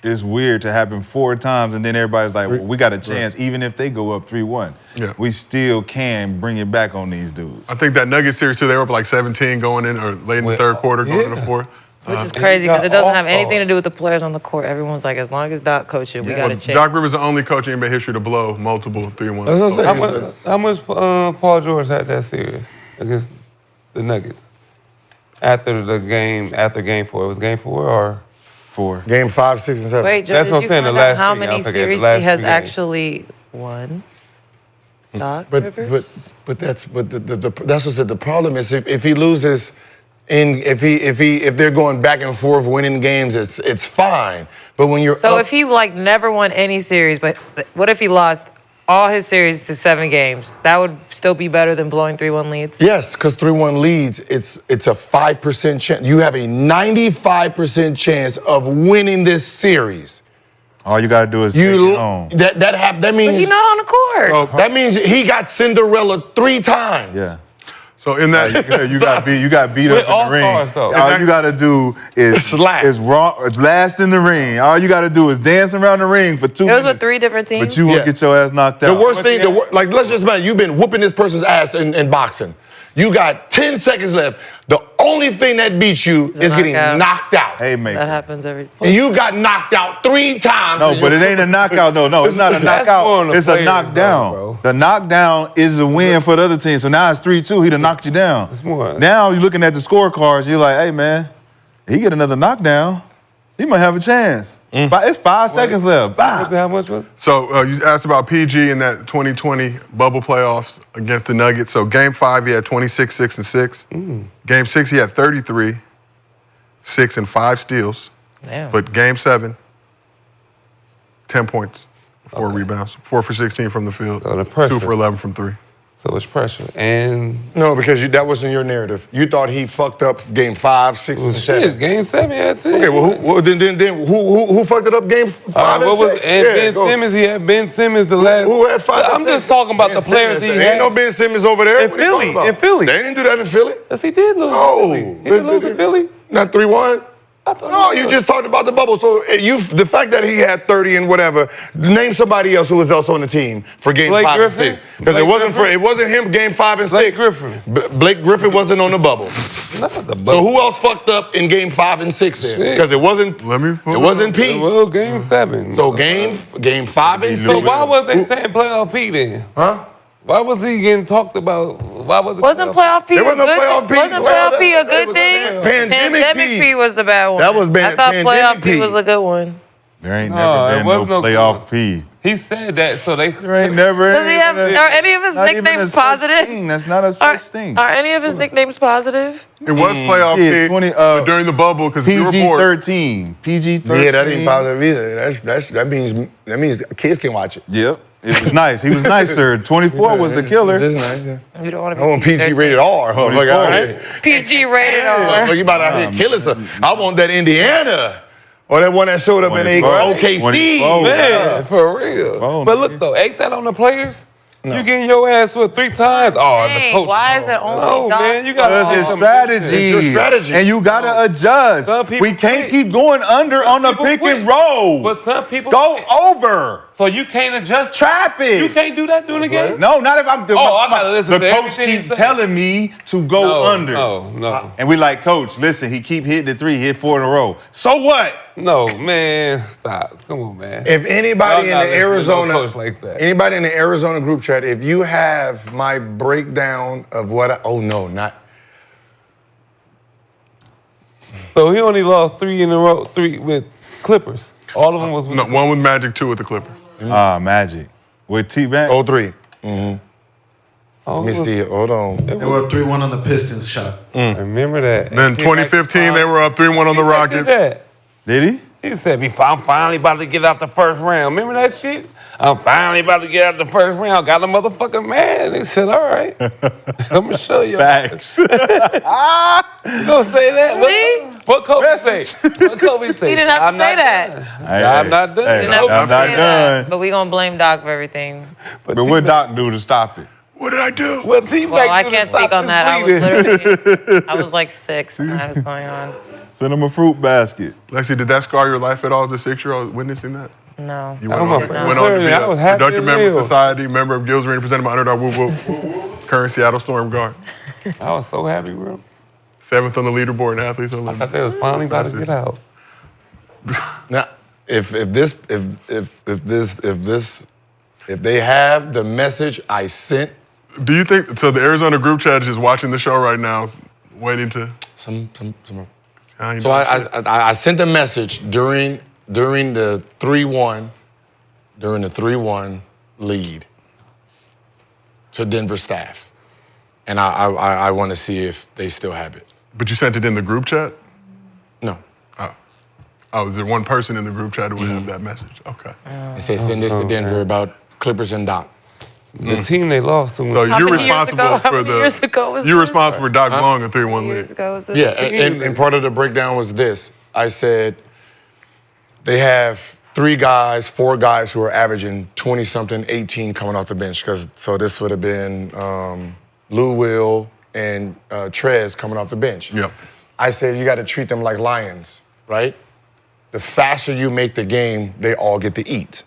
It's weird to happen 4 times and then everybody's like, well, we got a chance. Even if they go up 3-1, Yeah. we still can bring it back on these dudes. I think that Nuggets series too, they were up like 17 going in, or late in the Well, third quarter, going in the yeah. fourth. Which is crazy because it doesn't have anything to all-stars. do with the players on the court. Everyone's like, as long as Doc coaching, we got a chance. Doc Rivers is the only coach in NBA history to blow multiple 3-1. That's what I'm How saying. much Paul George had that series against the Nuggets? After game 4. It was game 4 or 4. Game 5, 6, and 7. Wait, Joe, That's did what I'm you saying, the find out last how three, many I forget, the series last he has 3 games. actually won? Doc But Rivers? that's what I said. The problem is if he loses, if they're going back and forth winning games, it's fine. But when you're So up, if he like never won any series, but what if he lost all his series to 7 games? That would still be better than blowing 3-1 leads. yes, because 3-1 leads, it's a 5% chance. You have a 95% chance of winning this series. All you got to do is take it home. That means But he's not on the court. that means he got Cinderella 3 times. Yeah. So in that, You got beat With up in all the ring. stars, though. All you got to do is It's last. is last in the ring. All you got to do is dance around the ring for 2 It was minutes. with 3 different teams. But you won't Yeah. get your ass knocked The out. worst thing, like let's just imagine, you've been whooping this person's ass in boxing. You got 10 seconds left. The only thing that beats you is getting knockout. knocked out. Haymaker. That happens every. And you got knocked out 3 times. No, but it ain't a knockout. No, it's not a That's more on knockout. the It's a players, knockdown. though, bro. The knockdown is a win for the other team. So now it's 3-2. He done knocked you down. It's more. Now you're looking at the scorecards. You're like, hey man, he get another knockdown. He might have a chance. But it's 5 seconds left. Bah. How much was it? so you asked about PG in that 2020 bubble playoffs against the Nuggets. So game 5, he had 26, 6, and 6. Game 6, he had 33, 6, and 5 steals. Damn. But game 7, 10 points, 4 rebounds, 4 for 16 from the field, So the pressure. 2 for 11 from 3. So it's pressure. And No, because that wasn't your narrative. You thought he fucked up game 5, 6, and 7. shit, game 7 had 10. Okay, well, who fucked it up game 5 and 6? And Ben Simmons, he had Ben Simmons the last. Who had 5 and I'm 6? just talking about the players he Ain't had. no Ben Simmons over there. In What are you talking Philly, about? in Philly. They didn't do that in Philly. Yes, he did lose. No. He did lose in Philly. Not 3-1? I thought No, he you was. just talked about the bubble. So the fact that he had 30 and whatever, name somebody else who was also on the team for game Blake 5 Griffin? and 6. Because it wasn't him game 5 and 6. Blake Griffin. Blake Griffin wasn't on the bubble. Not the So bubble. who else fucked up in game 5 and 6 then? Shit. Because it wasn't Pete. Well, game 7. So game 5 and 6. So why was they saying playoff P then? Huh? Why was he getting talked about? Why was it Wasn't playoff P There a was no good playoff P. thing? Wasn't Well, playoff P a that good was thing? pandemic P. was the bad one. That was I thought playoff pandemic P P. was a good one. There ain't No, never it been was no no playoff P. He said that, so they. There ain't never. Does he have? Are any of his not even a nicknames such positive? thing. That's not a Are, such thing. are any of his nicknames positive? It was playoff Shit, P 20, but during the bubble because we report. PG-13. PG-13. Yeah, that ain't positive either. That means kids can watch it. Yep. It was nice. He was nicer. 24 was the killer. It's nice, yeah. You don't want to I be want PG rated R. Huh? Like, all right. PG rated Like, R. you about out here killing some. I want that Indiana. Or that one that showed up in 24. OKC. 24. Man, for real. Oh, But nigga. look though, ain't that on the players? You getting your ass with 3 times? Oh, the Dang, coach. why is it only No, Doc's man, you fault? got Because it's strategy. It's your strategy. And you gotta adjust. Some people We can't quit. keep going under on the people pick quit. and roll. But some people Go quit. over. So you can't adjust. Trap it. You can't do that during the game. No, not if I'm doing. Oh, I gotta listen the to coach everything he keeps say. telling me to go No, under. No. And we like, Coach, listen, he keep hitting the 3, hit 4 in a row. So what? No, man, stop. Come on, man. If anybody in Y'all the not listening to no Arizona, coach like that. anybody in the Arizona group chat, if you have my breakdown of what oh no, not So he only lost 3 in a row, 3 with Clippers. All of them was with No, 1 with Magic, 2 with the Clippers. Magic. With T-Back. 03. Oh, Let me see. Hold on. They were up 3-1 on the Pistons shot. I remember that. Then 2015, they were up 3-1 on the Did Rockets. that. Did he? He said, I'm finally about to get out the first round. Remember that shit? I'm finally about to get out the first round. Got a motherfucker mad. He said, all right. I'm going to show you. Facts. You gonna say that? See? What Kobe say? What Kobe say? He didn't have to I'm say not that. done. Hey, I'm not done. hey, Didn't have to I'm not say done. that. But we gonna blame Doc for everything. But what Doc do to stop it? What did I do? What team Well, I can't speak on that. I was like 6 when that was going on. Send him a fruit basket. Lexie, did that scar your life at all as a 6-year-old witnessing that? No. You went I'm on, up. went on to be I was a happy productive as member of hell. society, member of Gills Arena, presented by Underdog Whoop Whoop, current Seattle Storm guard. I was so happy, bro. 7th on the leaderboard in athletes I Olympics. thought they was finally about to get out. Now, if they have the message I sent, Do you think, so the Arizona group chat is just watching the show right now, waiting to... some. I ain't So doing shit. I sent a message during the 3-1 lead to Denver staff, and I want to see if they still have it. But you sent it in the group chat? No, Oh, is there one person in the group chat who would have that message? Okay. it said send this to Denver about Clippers and Doc. The team they lost to. So How you're many years responsible ago- how for many years ago was you're this? responsible for Doc blowing a 3-1 Years lead. ago was this? Yeah, and part of the breakdown was this. I said they have 4 guys who are averaging 20-something, 18 coming off the bench. So this would have been Lou Will and Trez coming off the bench. Yep. I said you got to treat them like lions, right? The faster you make the game, they all get to eat,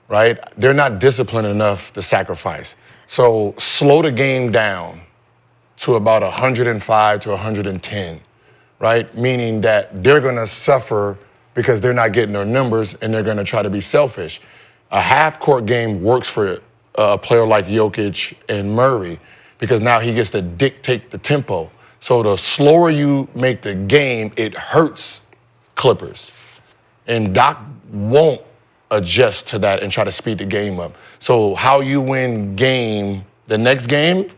right? They're not disciplined enough to sacrifice. So slow the game down to about 105 to 110, right? Meaning that they're gonna suffer because they're not getting their numbers and they're gonna try to be selfish. A half-court game works for a player like Jokic and Murray because now he gets to dictate the tempo. So the slower you make the game, it hurts Clippers. And Doc won't adjust to that and try to speed the game up. So how you win the next game,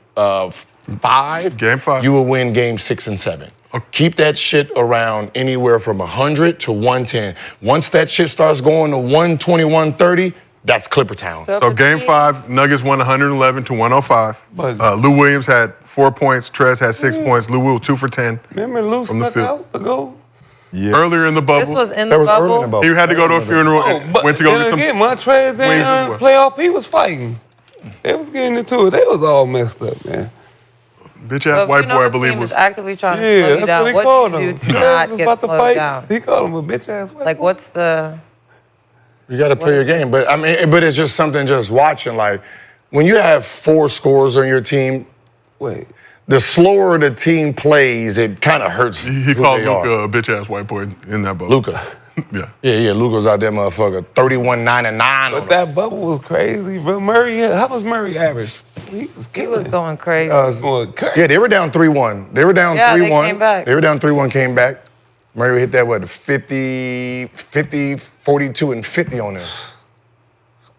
5, Game 5. you will win game 6 and 7. Okay. Keep that shit around anywhere from 100 to 110. Once that shit starts going to 120, 130, that's Clipper Town. So game 5, Nuggets won 111 to 105. But- Lou Williams had 4 points. Trez had 6 points. Lou Will 2 for 10. Remember Lou From the snuck field. out to go? Yeah. Earlier in the bubble, This was in That the was early in the bubble. bubble. he had to go to a funeral and but went to go then get some again, Montrez wings as well. and playoff, he was fighting. They was getting into it. They was all messed up, man. bitch So ass if white you know boy, I the believe team was. is actively trying to Yeah, slow you that's down. what he What called do you him. do to Trez not was get about to slowed fight. down? He called him a bitch ass white Like, boy. what's the? You got to play your game, but I mean, but it's just something just watching. Like when you have 4 scorers on your team, Wait. the slower the team plays, it kind of hurts. He who called they are. Luka a bitch ass white boy in that bubble. Luka. Yeah. Yeah, Luka's out there, motherfucker. 31-9-9. But that bubble was crazy, bro. Murray, how was Murray average? He was He killing. was going crazy. going crazy. Yeah, they were down 3-1. They were down Yeah, 3-1. they came back. They were down 3-1, came back. Murray hit that, 50, 42, and 50 on them.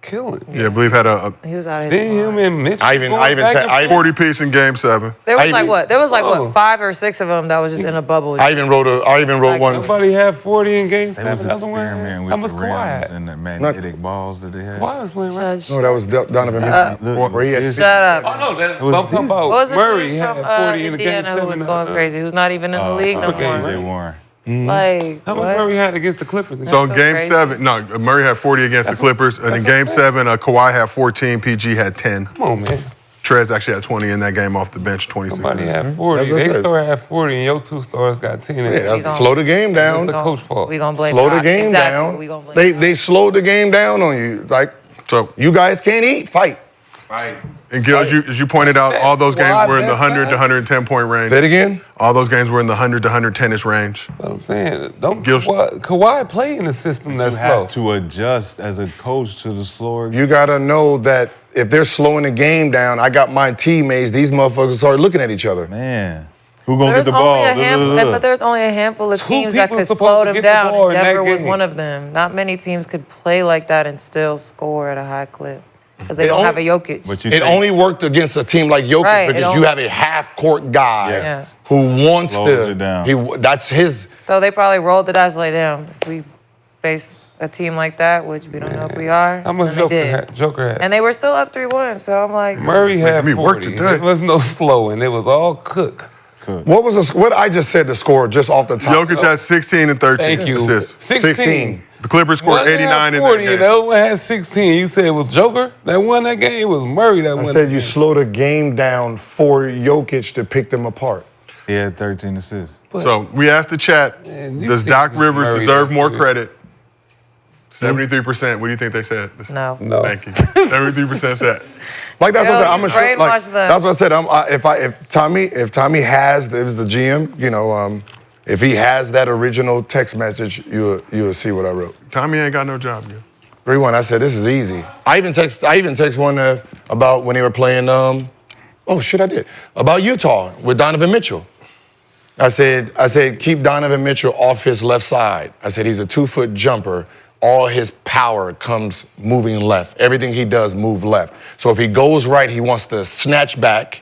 Killing. Yeah, I believe had a He was out of his Then him mind. and Mitch. Ivan going back and forth. 40 piece in game 7. There was I like even- what? There was like Oh. what? 5 or 6 of them that was just in a bubble. I even wrote Like, one. Nobody had 40 in game They was 7. Another one. experimenting How with much the Kawhi rims had? and the magnetic balls that they had. Kawhi was playing right. Judge. No, that was Donovan Mitchell. Where he had Shut Shut up. Oh no, that, was I'm talking decent. about What was his Murray name had from 40 in the game Indiana 7. who was going crazy? Who's not even in the league no okay. more. J. Warren. Like, How much what? Murray had against the Clippers? So in so game crazy. 7, no, Murray had 40 against the Clippers. And in game 7, Kawhi had 14, PG had 10. Come on, man. Trez actually had 20 in that game off the bench, 26. Somebody minutes. had 40. That's what I They said. star had 40, and your 2 stars got 10. Yeah, We that's gon- slow the game down. the coach fault. We gonna blame Slow the Doc. game Exactly. down. We gonna blame Doc. They slowed the game down on you. Like, So, you guys can't eat, fight. and Gil, as you pointed out, all those games Why were in the that's 100 to not- 110 point range. Say it again. All those games were in the 100 to 110ish range. But I'm saying, don't Gil- Kawhi play in a system You that's slow. have to adjust as a coach to the slower game. You gotta know that if they're slowing the game down, I got my teammates, these motherfuckers start looking at each other. Man, who gonna There's get the only ball? a handful, but there's only a handful of Two teams that people could supposed slow to them get the down. ball And in that Denver was game. one of them. Not many teams could play like that and still score at a high clip because they It don't only- have a Jokic. But you It take- only worked against a team like Jokic Right, it because you only- have a half-court guy Yeah. who wants Slows to. it down. That's his. So they probably rolled the dice like, damn, if we face a team like that, which we don't know if we are, How much then they Joker did. had? Joker had. And they were still up 3-1, so I'm like, Murray had me work 40. today. There was no slowing. It was all cook. What was what I just said? The score just off the top. Jokic had 16 and 13 Thank you. assists. 16. The Clippers scored One 89 had in 40, that game. the other one had 16. You said it was Joker that won that game? It was Murray that I won said that you game. slow the game down for Jokic to pick them apart. He had 13 assists. So we asked the chat, Man, you does think Doc Murray Rivers deserve does more too. credit? 73%. What do you think they said? no. No. Thank you. 73% said. Like that's Yo, what I said. I'm you a like, brainwashed them. that's what I said. If Tommy has is the GM, if he has that original text message, you'll see what I wrote. Tommy ain't got no job yet. 3-1. I said this is easy. I even text one about when they were playing. Oh shit, I did about Utah with Donovan Mitchell. I said keep Donovan Mitchell off his left side. I said he's a 2-foot jumper. All his power comes moving left. Everything he does move left. So if he goes right, he wants to snatch back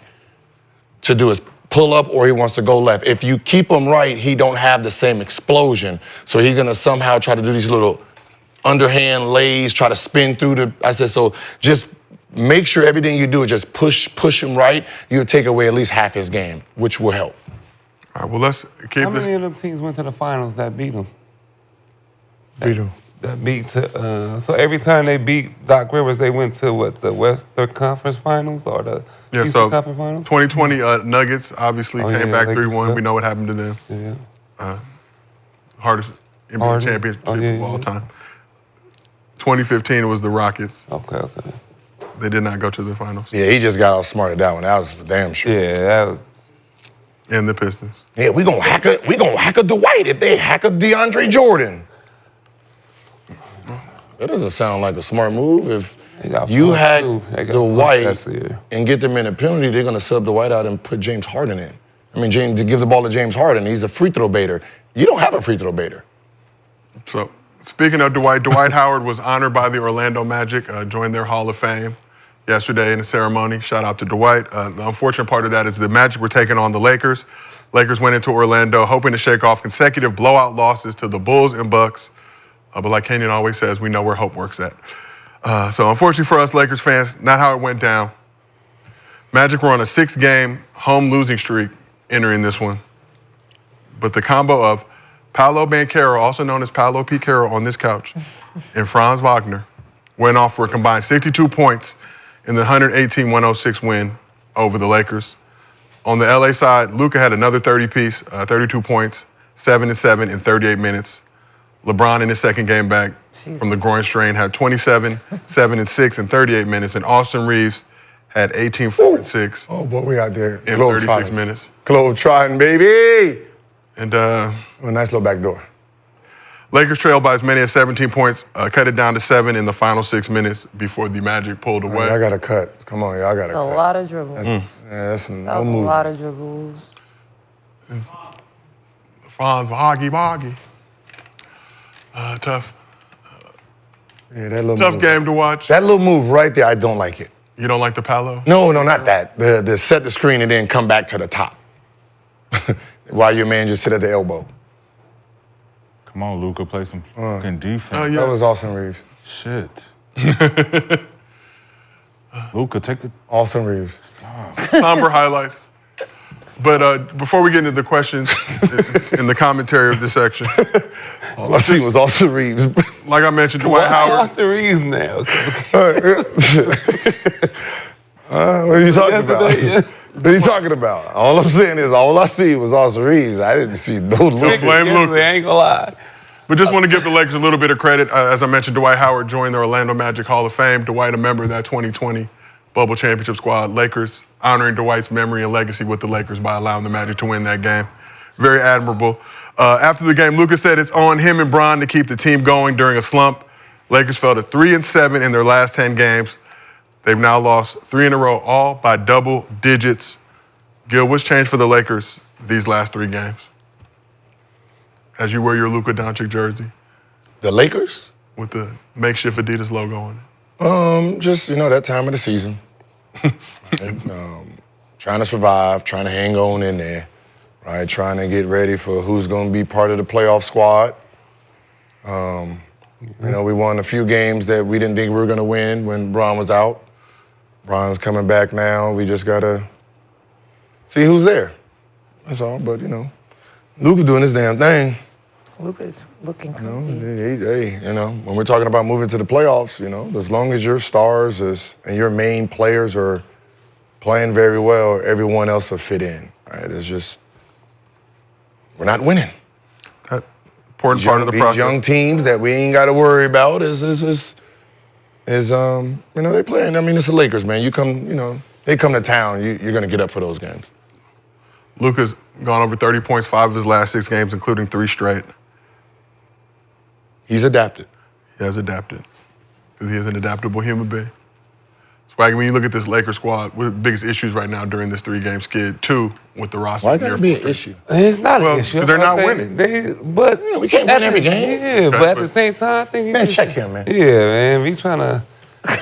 to do his pull up, or he wants to go left. If you keep him right, he don't have the same explosion. So he's gonna somehow try to do these little underhand lays, try to spin through the. I said so. Just make sure everything you do is just push him right. You'll take away at least half his game, which will help. All right, well, let's keep How this. many of them teams went to the finals that beat them? That beat so every time they beat Doc Rivers, they went to what, the Western Conference Finals or the Yeah, Eastern so Conference Finals? 2020 Nuggets obviously Oh, came yeah, back Lakers, 3-1. yeah. We know what happened to them. Yeah. Hardest NBA Harden. championship Oh, yeah, of all yeah. time. 2015 it was the Rockets. Okay. They did not go to the finals. Yeah, he just got outsmarted that one. That was for damn sure. Yeah, that was. And the Pistons. Yeah, we gonna hack a Dwight if they hack a DeAndre Jordan. That doesn't sound like a smart move. If They got you punked, hack too. They got punked Dwight that year. and get them in a penalty, they're gonna sub Dwight out and put James Harden in. I mean, to give the ball to James Harden, he's a free throw baiter. You don't have a free throw baiter. So, speaking of Dwight Howard was honored by the Orlando Magic, joined their Hall of Fame yesterday in the ceremony. Shout out to Dwight. The unfortunate part of that is the Magic were taking on the Lakers. Lakers went into Orlando hoping to shake off consecutive blowout losses to the Bulls and Bucks. But like Kenyon always says, we know where hope works at. So unfortunately for us Lakers fans, not how it went down. Magic were on a 6-game home losing streak entering this one. But the combo of Paolo Banchero, also known as Paolo P. Carroll on this couch, and Franz Wagner went off for a combined 62 points in the 118-106 win over the Lakers. On the LA side, Luka had another 30-piece, 32 points, 7-7 in 38 minutes. LeBron in his second game back from the groin strain had 27, 7-6 in 38 minutes, and Austin Reeves had 18, 4, and 6 Oh, boy, we out there. in 36 minutes. Globe-trotting, baby. And A nice little back door. Lakers trailed by as many as 17 points, cut it down to 7 in the final 6 minutes before the Magic pulled away. I got to cut. Come on, y'all got to That's cut. a lot of dribbles. That's That no was a move. lot of dribbles. Franz Wagner. Tough Yeah, that little move. game to watch. That little move right there, I don't like it. You don't like the Paolo? No, not that. The set the screen and then come back to the top. While your man just sit at the elbow. Come on, Luka, play some fucking defense. Oh, yeah. That was Austin Reeves. Shit. Luka, take the. Austin Reeves. Somber highlights. But before we get into the questions in the commentary of this section, All I see was Austin Reeves. like I mentioned, Dwight Howard. Austin Reeves now. What are you talking about? What are you talking about? All I'm saying is all I see was Austin Reeves. I didn't see no Luka. Blame Luka. I ain't gonna lie. But just want to give the Lakers a little bit of credit. As I mentioned, Dwight Howard joined the Orlando Magic Hall of Fame. Dwight, a member of that 2020 Bubble Championship squad. Lakers honoring Dwight's memory and legacy with the Lakers by allowing the Magic to win that game. Very admirable. After the game, Luka said it's on him and Bron to keep the team going during a slump. Lakers fell to 3-7 in their last 10 games. They've now lost 3 in a row, all by double digits. Gil, what's changed for the Lakers these last 3 games? As you wear your Luka Doncic jersey The Lakers? with the makeshift Adidas logo on it. Just, that time of the season. And, trying to survive, trying to hang on in there, right? Trying to get ready for who's going to be part of the playoff squad. We won a few games that we didn't think we were going to win when Bron was out. Bron's coming back now. We just got to see who's there. That's all. But, Luka doing his damn thing. Luka's looking You know, comfy. when we're talking about moving to the playoffs, as long as your stars and your main players are playing very well, everyone else will fit in. Right? It's just we're not winning. That important part of the These process. young teams that we ain't got to worry about is they playing. I mean, it's the Lakers, man. You come, they come to town. You're gonna get up for those games. Luka's gone over 30 points 5 of his last 6 games, including 3 straight. He's adapted. He has adapted because he is an adaptable human being. Swaggy, when you look at this Lakers squad, what are the biggest issues right now during this 3-game skid? 2 with the roster. Why gotta be an issue? It's not Well, an issue. 'cause they're not I'm winning. saying We can't win every game. Yeah, but at the same time, I think you Man, just- check him, man. Yeah, man, we trying to.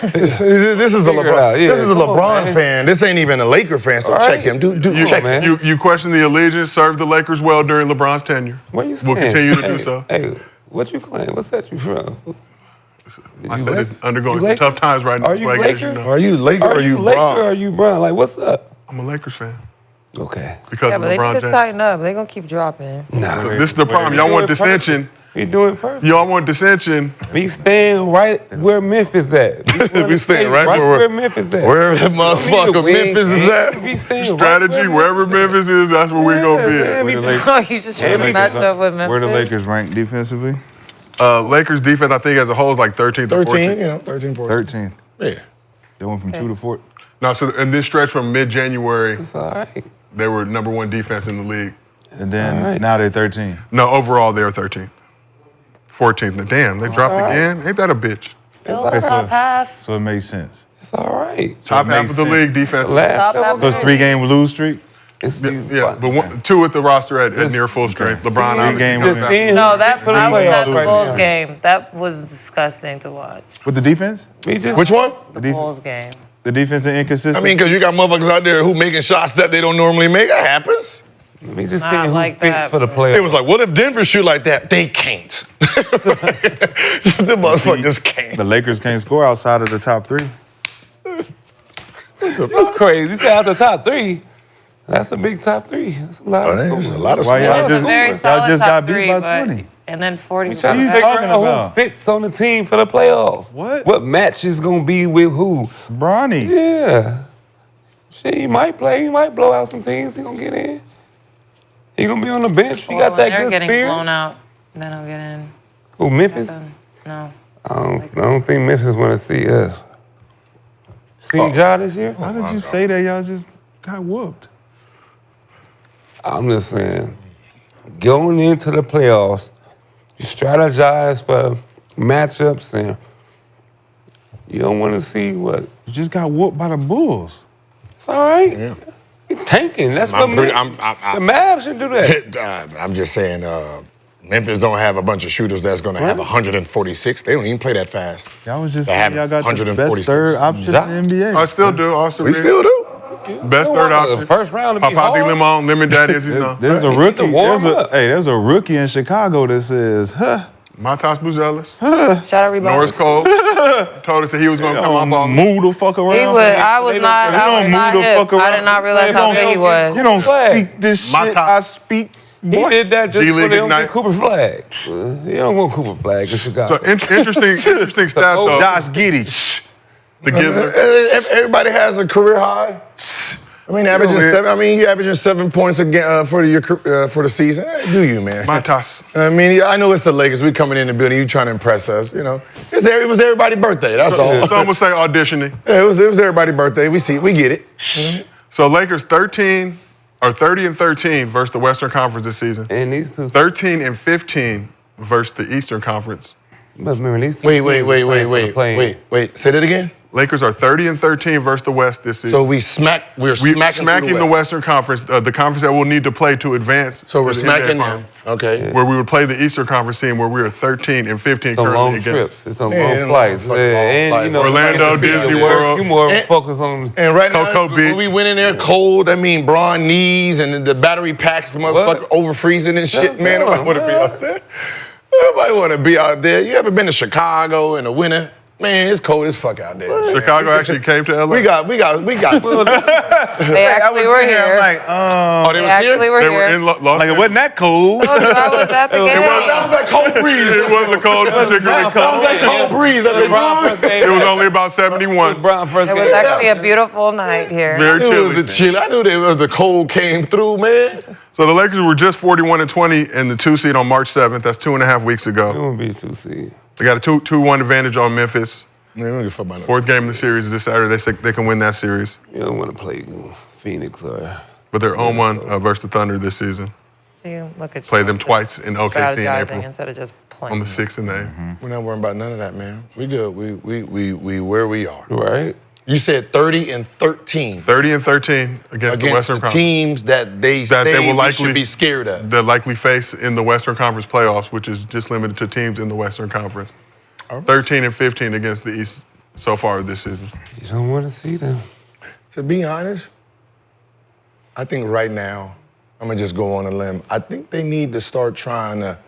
This is a Figure it LeBron. out. Yeah, This is a come on, LeBron man. fan. This ain't even a Laker fan. So All check right. him. Check man. him. You question the allegiance, served the Lakers well during LeBron's tenure. What you saying? We'll continue to do Hey, so. Hey, what you claim? What set you from? I You said it's Laker? undergoing You some Laker? tough times right now. Are you Swaggy, as Laker? know. Are you Laker or Are you Laker Bron? or are you Bron? Like, what's up? I'm a Lakers fan Okay. because Yeah, of but they LeBron need to James. tighten up. They're going to keep dropping. Nah. This is the problem. Y'all want dissension. We doing perfect. Y'all want dissension. We staying right where Memphis at. We staying right where Memphis at. Wherever that motherfucker Memphis is at. We staying Strategy, right wherever Memphis is, that's where we're going to be at. we Where the Lakers- So you just trying to match up with Memphis? Where the Lakers rank defensively? Lakers defense, I think, as a whole is like 13th or 13, 14th. 13, 14. 13th. Yeah. They went from 2 to 4. No, so in this stretch from mid-January, It's all right. they were number 1 defense in the league. And then All right. now they're 13. No, overall, they are 13th. 14th. Damn, they dropped right. again? Ain't that a bitch? Still Okay, top half. So it makes sense. It's all right. Top half makes of the sense. league defense. Last Top couple half So it's games, 3-game lose streak? it's Yeah, but 2 with the roster at near full strength. LeBron See, obviously game comes was- out. No, that Put it I was playoffs at the right Bulls now. game. That was disgusting to watch. With the defense? We just Which one? The defense? Bulls game. The defensive inconsistency. I mean, because you got motherfuckers out there who making shots that they don't normally make. That happens. Let me just Not see who like fits that, for the but- playoffs. It was like, what if Denver shoot like that? They can't. The motherfuckers can't. the Lakers can't score outside of the top 3. You crazy. You say out the top 3. That's a big top 3. That's a lot of There's scoring. a lot of Why It y'all was just, a very y'all solid just top got beat 3, by but 20? and then 40. Trying to you figure talking out about? who fits on the team for the playoffs. What match is gonna be with who? Bronny. Yeah. Shit, he might play. He might blow out some teams. He gonna get in. He gonna be on the bench. He got that They're good getting spirit. blown out. Then I'll get in. Who, Memphis? No. I don't think Memphis want to see us. See Ja this year? How did you say that y'all just got whooped? I'm just saying, going into the playoffs, you strategize for matchups and you don't want to see what. You just got whooped by the Bulls. It's all right. Yeah. You're tanking. That's what the Mavs should do that. I'm just saying, Memphis don't have a bunch of shooters that's going to have 146. They don't even play that fast. Y'all was just They have saying y'all got the 146. best third option in the NBA. I still do. Austin We Reeves. still do. Best third option. The first round to be Papati hard. Limon, Lemon Daddy, as you know. There's a He rookie. need to warm up. There's a rookie in Chicago that says, Matas Buzelis. Shout out rebound. Norris Cole told us that he was going to come up on. move the fuck around. He was. I was not. You I don't was not move the hip. fuck around. I did not realize how good he was. You don't Flag. speak this shit. My top. I speak. He did that just G-League so they don't Ignite. get Cooper Flag. You don't want Cooper Flag in Chicago. So interesting stat though. Josh Giddey. The Gizzler. Everybody has a career high. I mean, averaging man. 7. I mean, you're averaging 7 points again for the season. Do you, man? Matas. I mean, I know it's the Lakers. We coming in the building. You trying to impress us, you know? It was everybody's birthday. That's all. Some would say auditioning. Yeah, it was everybody's birthday. We get it. So Lakers 30 and 13 versus the Western Conference this season. And these two. 13 and 15 versus the Eastern Conference. But remember, these two Wait. teams are playing. Say that again. Lakers are 30 and 13 versus the West this season. So we're smacking the Western Conference, the conference that we'll need to play to advance. So we're to the NBA smacking them. Finals, Okay. Where we would play the Eastern Conference team where we are 13 and 15 It's on currently long against. trips. It's on Yeah, long long flights. fucking Yeah, long and flights. you know, Orlando, Disney World. You more focused on. And right Cocoa now, Beach. when we went in there cold, I mean, Braun knees and the battery packs, motherfucker, over freezing and shit. Yeah, Man, nobody yeah. want to be out there. Nobody want to be out there. You ever been to Chicago in the winter? Man, it's cold as fuck out there. Chicago actually came to LA. We got. They I actually was were sitting there, here. I'm like, Oh, they They was actually here? were They were in here. Los like it Angeles. wasn't that cold. I was at the game. That was that cold breeze. It wasn't cold, particularly That cold. was that cold breeze. That they brought. It was only about 71. Brown first It was actually a beautiful night here. Very It was chilly. the chill. I knew the cold came through, man. So the Lakers were just 41 and 20 in the 2 seed on March 7th. That's 2.5 weeks It ago. won't be 2 seed. They got a 2-1 advantage on Memphis. Man, we don't give a fuck about that. Fourth game of the series is this Saturday. They say they can win that series. You don't want to play Phoenix or. But they're on 1 versus the Thunder this season. See, look at you. Play them twice in OKC in Strategizing April. instead of just playing. On the 6th and the 8th. We're not worrying about none of that, man. We good. We where we are. Right? You said 30 and 13 30 and 13 against the against Western the Conference. teams that they That say they will we likely should be scared of. They'll likely face in the Western Conference playoffs, which is just limited to teams in the Western Conference. 13 and 15 against the East so far this season. You don't want to see them. To be honest, I think right now, I'm gonna just go on a limb. I think they need to start trying to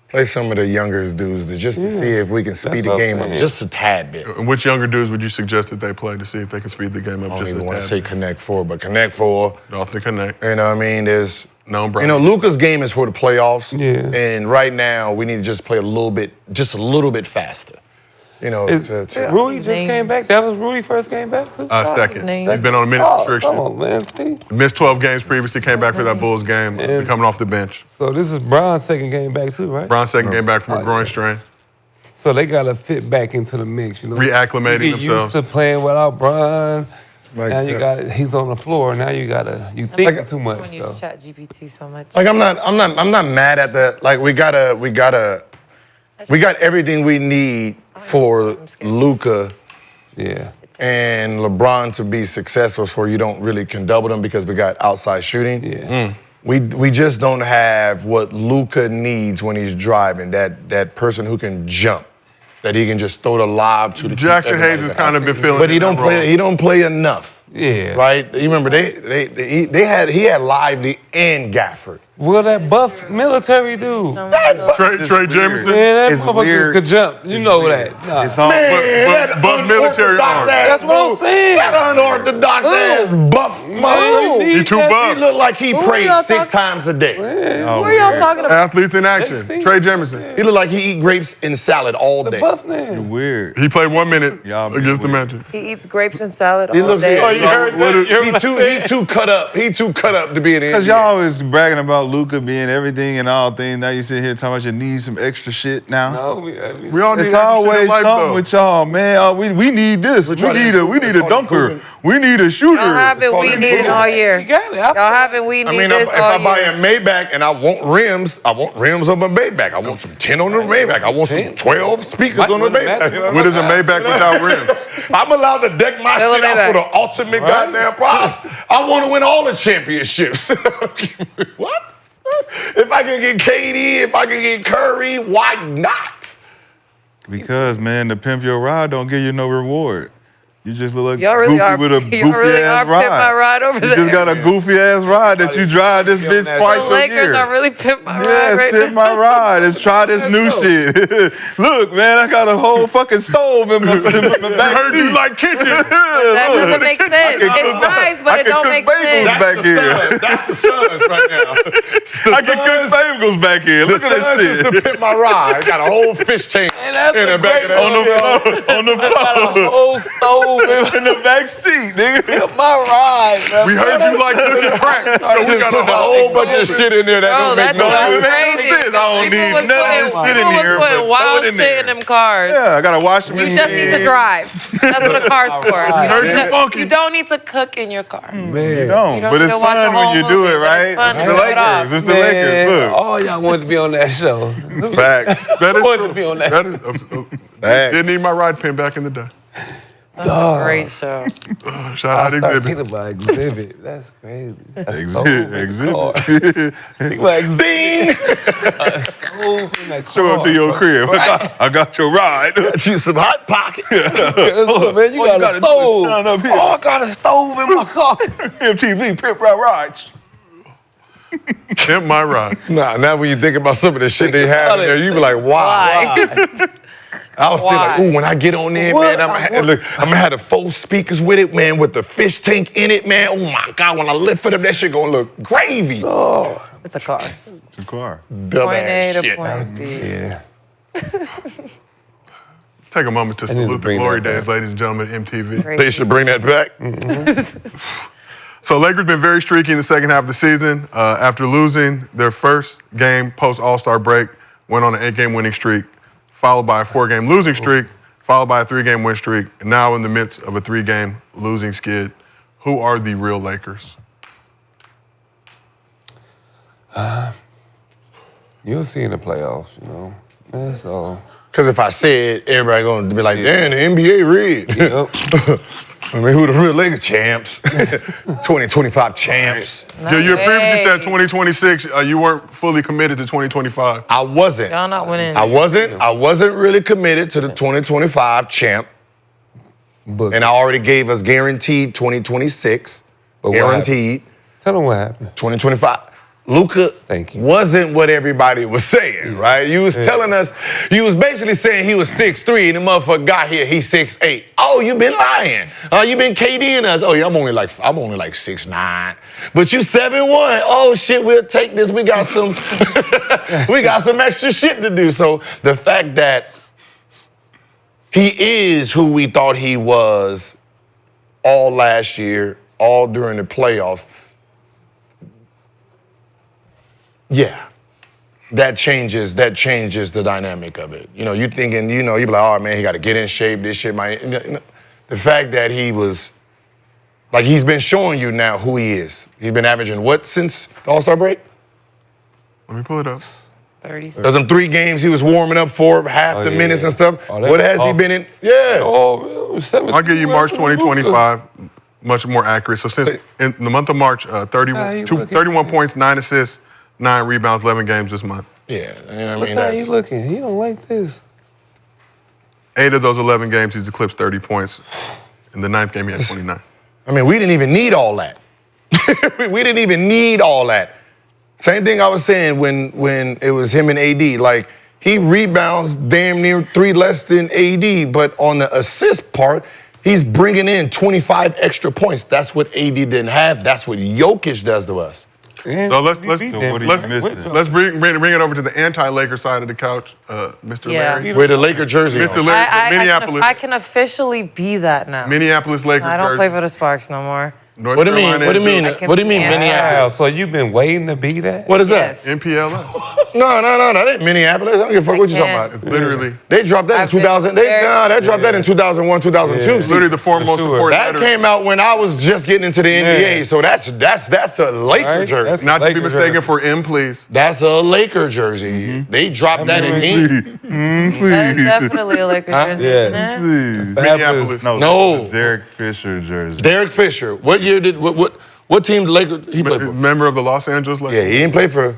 play some of the younger dudes to see if we can speed the what I'm game up saying. just a tad bit. And which younger dudes would you suggest that they play to see if they can speed the game up I don't just even a want to tad say bit? Connect Four, but Connect Four. Off the connect. You know what I mean? There's No, bro. You know, Luka's game is for the playoffs. Yeah. And right now, we need to just play a little bit faster. You know, Rudy just came back. That was Rudy first came back too. Second. name. He's been on a minute Oh, restriction. come on, man. See? Missed 12 games previously, came back for that Bulls game, coming off the bench. So this is Bron's second game back too, right? Bron's second game back from a groin strain. So they gotta fit back into the mix, you know. Reacclimating you get themselves. used to playing without Bron. Like now you that. he's on the floor. Now you think too much. When you So. chat GPT so much. like I'm not mad at the like we got everything we need for Luka Yeah. and LeBron to be successful for you don't really can double them because we got outside shooting. Yeah. We just don't have what Luka needs when he's driving, that person who can jump. that he can just throw the lob to the Jackson Hayes has kind of been feeling. But he in don't that play. role. He don't play enough. Yeah. Right. You remember he had Lively and Gafford. Well, that buff military dude. Trey Jameson. Man, that It's motherfucker weird. could jump. You know that. Nah. It's all. But military arm. That's what I'm saying. That unorthodox ass buff motherfucker. He too buff. He look like he Who prayed y'all 6 talk- times a day. Who are y'all talking about? Athletes in action. Trey Jameson. He look like he eat grapes and salad all day. Buff man. Weird. He played 1 minute Y'all against the weird. Magic. He eats grapes and salad He all looks. day. Oh, you heard What is- that? He too cut up. He too cut up to be in the Because NBA. y'all always bragging about Luka being everything and all things. Now you sit here talking about you need some extra shit now. No, We all need It's extra shit in always life, something though. with y'all, man. We need this. We trying to need a improve. dunker. We need a shooter. Y'all haven't we needed all year. You got it. Y'all haven't we I need mean, this if all I buy year. a Maybach and I want rims on my Maybach. I want some 10 on the Maybach. I want some 12 speakers on the Maybach. You know What is a Maybach without rims? I'm allowed to deck my Fill shit it out back. for the ultimate goddamn prize. I want to win all the championships. What? If I can get KD, if I can get Curry, why not? Because, man, to pimp your ride don't give you no reward. You just look like Y'all really goofy are. with a Y'all really goofy ass are pimp my ride. ride over You there. just got a goofy ass ride that you drive this bitch twice The a Lakers year. are really pimp my ride Yes, right tip now. my ride. Let's try this new shit. Look, man, I got a whole fucking stove in my I back heard you seat. like kitchen. That doesn't make sense. It's nice, but it don't make sense. back here. That's the Suns right now. I can cook bagels back here. Look at this Suns is shit. to pimp my ride. Got a whole fish tank that's in a the back of great that. On the Got a floor. whole stove In the back seat, nigga. in my ride, bro. We heard you like cooking crack. So we got Put a whole bunch of shit in there that Bro, don't make that's no not sense. crazy. I don't People need was nothing putting- sit in people was here, putting but wild throw it in shit in there. them cars. Yeah, I got a washing machine. You just need to drive. That's what a car's for. heard you funky. You don't need to cook in your car. You don't, You don't but need it's to watch a fun when whole you do movie, it, but right? it's fun It's to the show it off. Lakers. It's the Lakers. Look. All y'all wanted to be on that show. Facts. That is wanted true. to be on that. That is, didn't need my ride pin back in the day. Great show. Shout out Exhibit. Thinking about Exhibit. That's crazy. Exhibit. Think about Exhibit. Show up to your crib. I got your ride. You some hot pocket. Look, man, you got a stove. Up here. Oh, I got a stove in my car. MTV, Pimp Ride Rides. Pimp my ride. Nah, now when you think about some of the shit they have in there, you be like, wow. Why? I was still like, Why? ooh, when I get on there, What? man, I'm gonna have the 4 speakers with it, man, with the fish tank in it, man. Oh my God, when I lift it up, that shit gonna look gravy. Oh, It's a car. It's a car. dumb Point A ass to shit. point B. Yeah. Take a moment to need to salute the bring glory that back. days, ladies and gentlemen, MTV. Great. They should bring that back. So Lakers been very streaky in the second half of the season. After losing their first game post All-Star break, went on an 8-game winning streak, followed by a 4-game losing streak, followed by a 3-game win streak, and now in the midst of a 3-game losing skid. Who are the real Lakers? You'll see in the playoffs, you know. That's all. Because if I say it, everybody gonna be like, damn, the NBA rigged. Yep. I mean, who the real Lakers champs? 2025 champs. Yeah, you had previously way. said 2026. You weren't fully committed to 2025. I wasn't. Y'all not winning. I wasn't really committed to the 2025 champ. But And I already gave us guaranteed 2026. But what Guaranteed tell them what happened. 2025. Luka Thank you. wasn't what everybody was saying, right? You was telling us, you was basically saying he was 6'3", and the motherfucker got here, he's 6'8". Oh, you been lying. You been KDing us. Oh yeah, I'm only like 6'9". But you 7'1". Oh shit, we'll take this. We got some we got some extra shit to do. So the fact that he is who we thought he was all last year, all during the playoffs. Yeah, that changes the dynamic of it. You know, you thinking, you know, you be like, oh man, he got to get in shape. This shit might. The fact that he was, like, he's been showing you now who he is. He's been averaging what since the All-Star break? Let me pull it up. 36. There's them 3 games he was warming up for, half the yeah. minutes and stuff. Oh, that- What has he oh. been in? Yeah. Oh, 17. I'll give you March 2025, much more accurate. So since in the month of March, 31 points, 9 assists, 9 rebounds, 11 games this month. Yeah, you know what I Look mean? how you looking. He don't like this. 8 of those 11 games, he's eclipsed 30 points. In the 9th game, he had 29. I mean, we didn't even need all that. We didn't even need all that. Same thing I was saying when it was him and AD. Like, he rebounds damn near 3 less than AD, but on the assist part, he's bringing in 25 extra points. That's what AD didn't have. That's what Jokic does to us. So let's what are you missing? let's bring it over to the anti-Laker side of the couch, Mr. Yeah. Larry. With a Laker jersey Mr. on. Larry, Minneapolis. I can officially be that now. Minneapolis Lakers. I don't jersey. play for the Sparks no more. North What do you mean? Carolina What do you is mean? I can What do you mean, be Minneapolis? Wow, so you've been waiting to be that? What is Yes. MPLS. No, that ain't Minneapolis. I don't give a fuck what you talking can't. about. Literally. They dropped that in I've been 2000. That dropped that in 2001, 2002. Yeah. See, Literally the foremost sure. support that letter. came out when I was just getting into the NBA. Yeah. So that's a Laker Right? jersey. That's- Not to be Laker mistaken jersey. for M, please. That's a Laker jersey. They dropped that in Heat. That is definitely a Lakers jersey, isn't it? Please. Minneapolis. No. the Derek Fisher jersey. Derek Fisher. What year did what team the Lakers he played for? Member of the Los Angeles Lakers. Yeah, he didn't play for.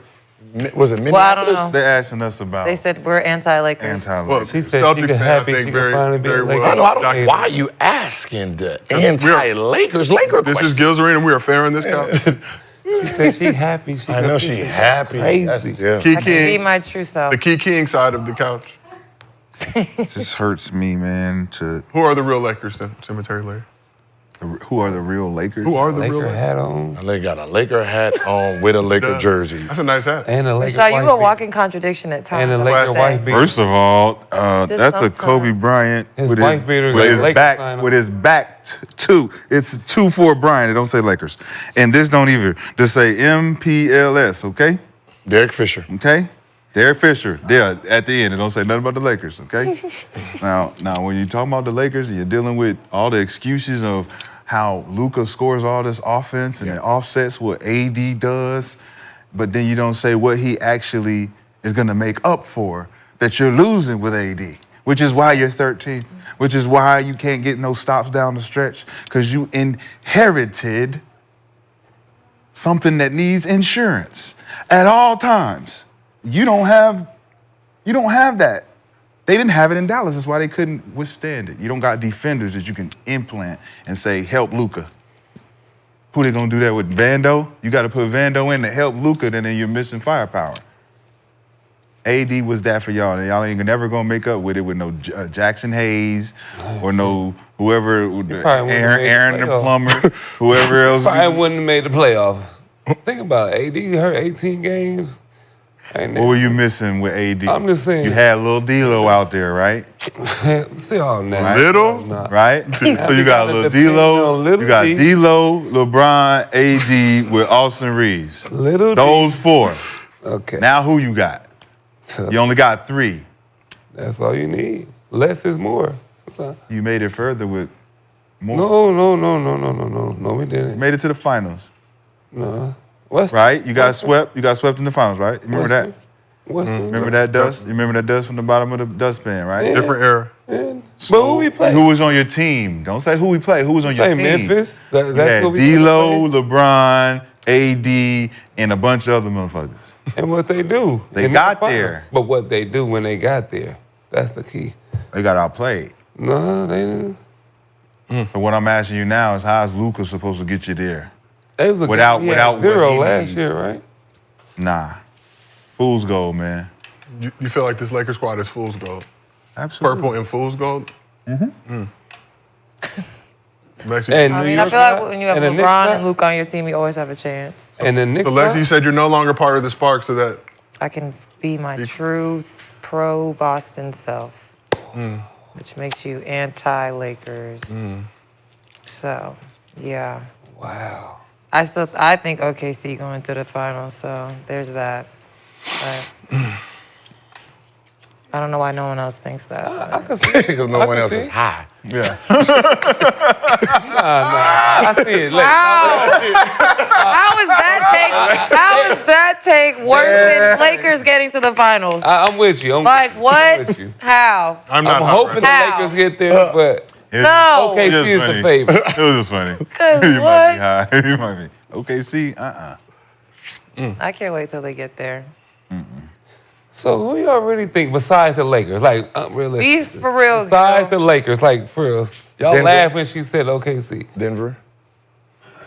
Was it Minneapolis? Well, I don't know. They're asking us about They said we're anti-Lakers. Well, anti-Lakers. She said Celtics she could fan, I happy think she very, could finally be very a well. Laker. I know. I don't documented. know why you asking the we are- anti-Lakers Laker This question. is Gil's Arena, and we are fair on this couch. She said she happy. I know she happy. Crazy. Yeah. Key I can be King, my true self. the Key King side of the couch. It just hurts me, man. Who are the real Lakers, Cemetery Larry? Who are the real Lakers? Who are the real Laker Lakers? hat on They got a Laker hat on with a Laker jersey. That's a nice hat. and a Laker Rashad, you a white walking contradiction at times. and a I Laker would white say. beater. First of all, that's a Kobe sometimes. Bryant His with wife beater with got a his Lakers back sign on. with his back to. It's 2 for Bryant. It don't say Lakers, and this don't either. Just say MPLS. Okay, Derek Fisher. okay. Derek Fisher. There at the end. It don't say nothing about the Lakers. Okay. now when you talk about the Lakers, and you're dealing with all the excuses of how Luka scores all this offense and it offsets what AD does, but then you don't say what he actually is going to make up for that you're losing with AD, which is why you're 13th, which is why you can't get no stops down the stretch, because you inherited something that needs insurance at all times. You don't have that. They didn't have it in Dallas. That's why they couldn't withstand it. You don't got defenders that you can implant and say, help Luka. Who they gonna do that with? Vando? You gotta put Vando in to help Luka, then you're missing firepower. AD was that for y'all, and y'all ain't never gonna make up with it with no Jackson Hayes or no whoever, probably wouldn't have made the Aaron the playoffs. plumber, whoever else. Probably wouldn't have made the playoffs. Think about it. AD hurt 18 games. Ain't What were you missing with AD? I'm just saying. You had Lil D-Lo out there, right? See all that. Little? Right? So you got Lil Depend D-Lo, on Lil you got D. D-Lo, LeBron, AD with Austin Reeves. Little Those 4. Okay. Now who you got? You only got 3. That's all you need. Less is more. Sometimes. You made it further with more. No, we didn't. Made it to the finals, No. What's right? You got swept. You got swept in the finals, right? Remember that? Remember that dust? You remember that dust from the bottom of the dustpan, right? Yeah. Different era. But who we play? Who was on your team? Don't say who we play. Who was on your Play team? Memphis. You That's had what we D-Lo, play. LeBron, AD, and a bunch of other motherfuckers. And what they do. They in got the final. there. But what they do when they got there, that's the key. They got outplayed. No, they didn't. So what I'm asking you now is, how is Luka supposed to get you there? It was a Without- game he had without what 0 he last needs. year, right? Nah. Fool's gold, man. You feel like this Lakers squad is fool's gold? Absolutely. Purple and fool's gold? Mm-hmm. And I New mean, I York feel like side, when you have and the Knicks LeBron side, and Luke on your team, you always have a chance. and the Knicks So Lexie, you side, said you're no longer part of the Sparks, so that I can be my true pro Boston self, which makes you anti-Lakers. So, yeah. wow. I think OKC going to the finals, so there's that. But I don't know why no one else thinks that. I but- can see it. Because no I one can else see is it. high. Nah, I see it. Lex. How is that take worse than Lakers getting to the finals? I'm with you. Like I'm what? with you. How? I'm not I'm hot hoping right the How? Lakers get there, but No. OKC It was is the funny. favorite. It was just funny. You what? might be high. You might be. OKC, I can't wait till they get there. So who y'all really think besides the Lakers? Like, realistic. Be for real, Besides girl. the Lakers, like, for real. Y'all Denver. laugh when she said OKC. Denver.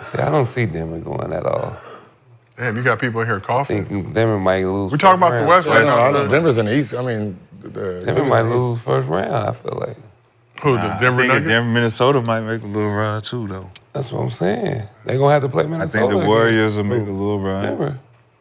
See, I don't see Denver going at all. Damn, you got people in here I coughing. think Denver might lose. We're talking first about the round. West right No, now. I know Denver's in the East. I mean, Denver might lose first round, I feel like. Who, the I Denver think Nuggets? Denver, Minnesota might make a little run too, though. That's what I'm saying. They're going to have to play I Minnesota. think the again. Warriors will make a little run. Denver.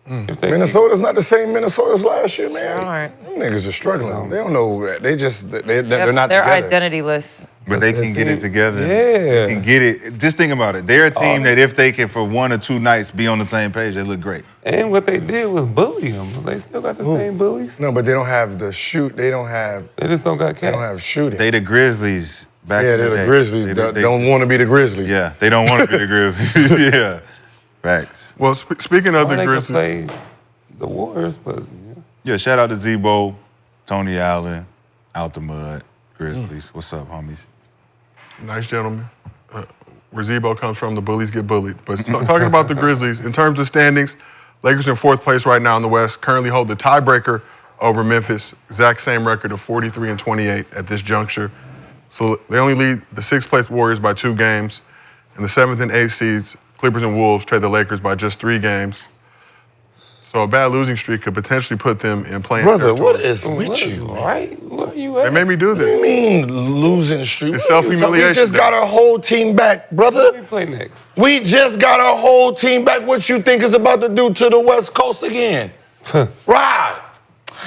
If they Minnesota's not the same Minnesota's last year, man. All right. Them niggas are struggling. They don't know. They just they're not They're together. identityless. But they can get it together. Yeah. They can get it. Just think about it. They're a team that if they can, for 1 or 2 nights, be on the same page, they look great. And what they did was bully them. They still got the same bullies. No, but they don't have the shoot. They don't have. They just don't got They cat. don't have shooting. They the Grizzlies back yeah, in they're the the day. Grizzlies. They Don't want to be the Grizzlies. Yeah, they don't want to be the Grizzlies. Yeah. Facts. Well, speaking of Or the they could Grizzlies, play the Warriors, but Yeah, shout out to Zebo, Tony Allen, Out the Mud, Grizzlies. What's up, homies? nice gentleman. Where Zebo comes from, the bullies get bullied. But talking about the Grizzlies, in terms of standings, Lakers in 4th place right now in the West, currently hold the tiebreaker over Memphis. Exact same record of 43-28 at this juncture. So they only lead the 6th place Warriors by 2 games. And the 7th and 8th seeds, Clippers and Wolves, trade the Lakers by just 3 games. So a bad losing streak could potentially put them in playing Brother, territory. what is with you? right? Where you They at? made me do What do you this. mean losing streak? It's What are you talking- self-humiliation We just day. got our whole team back, We brother. play next. We just got our whole team back. What you think is about to do to the West Coast again? Right.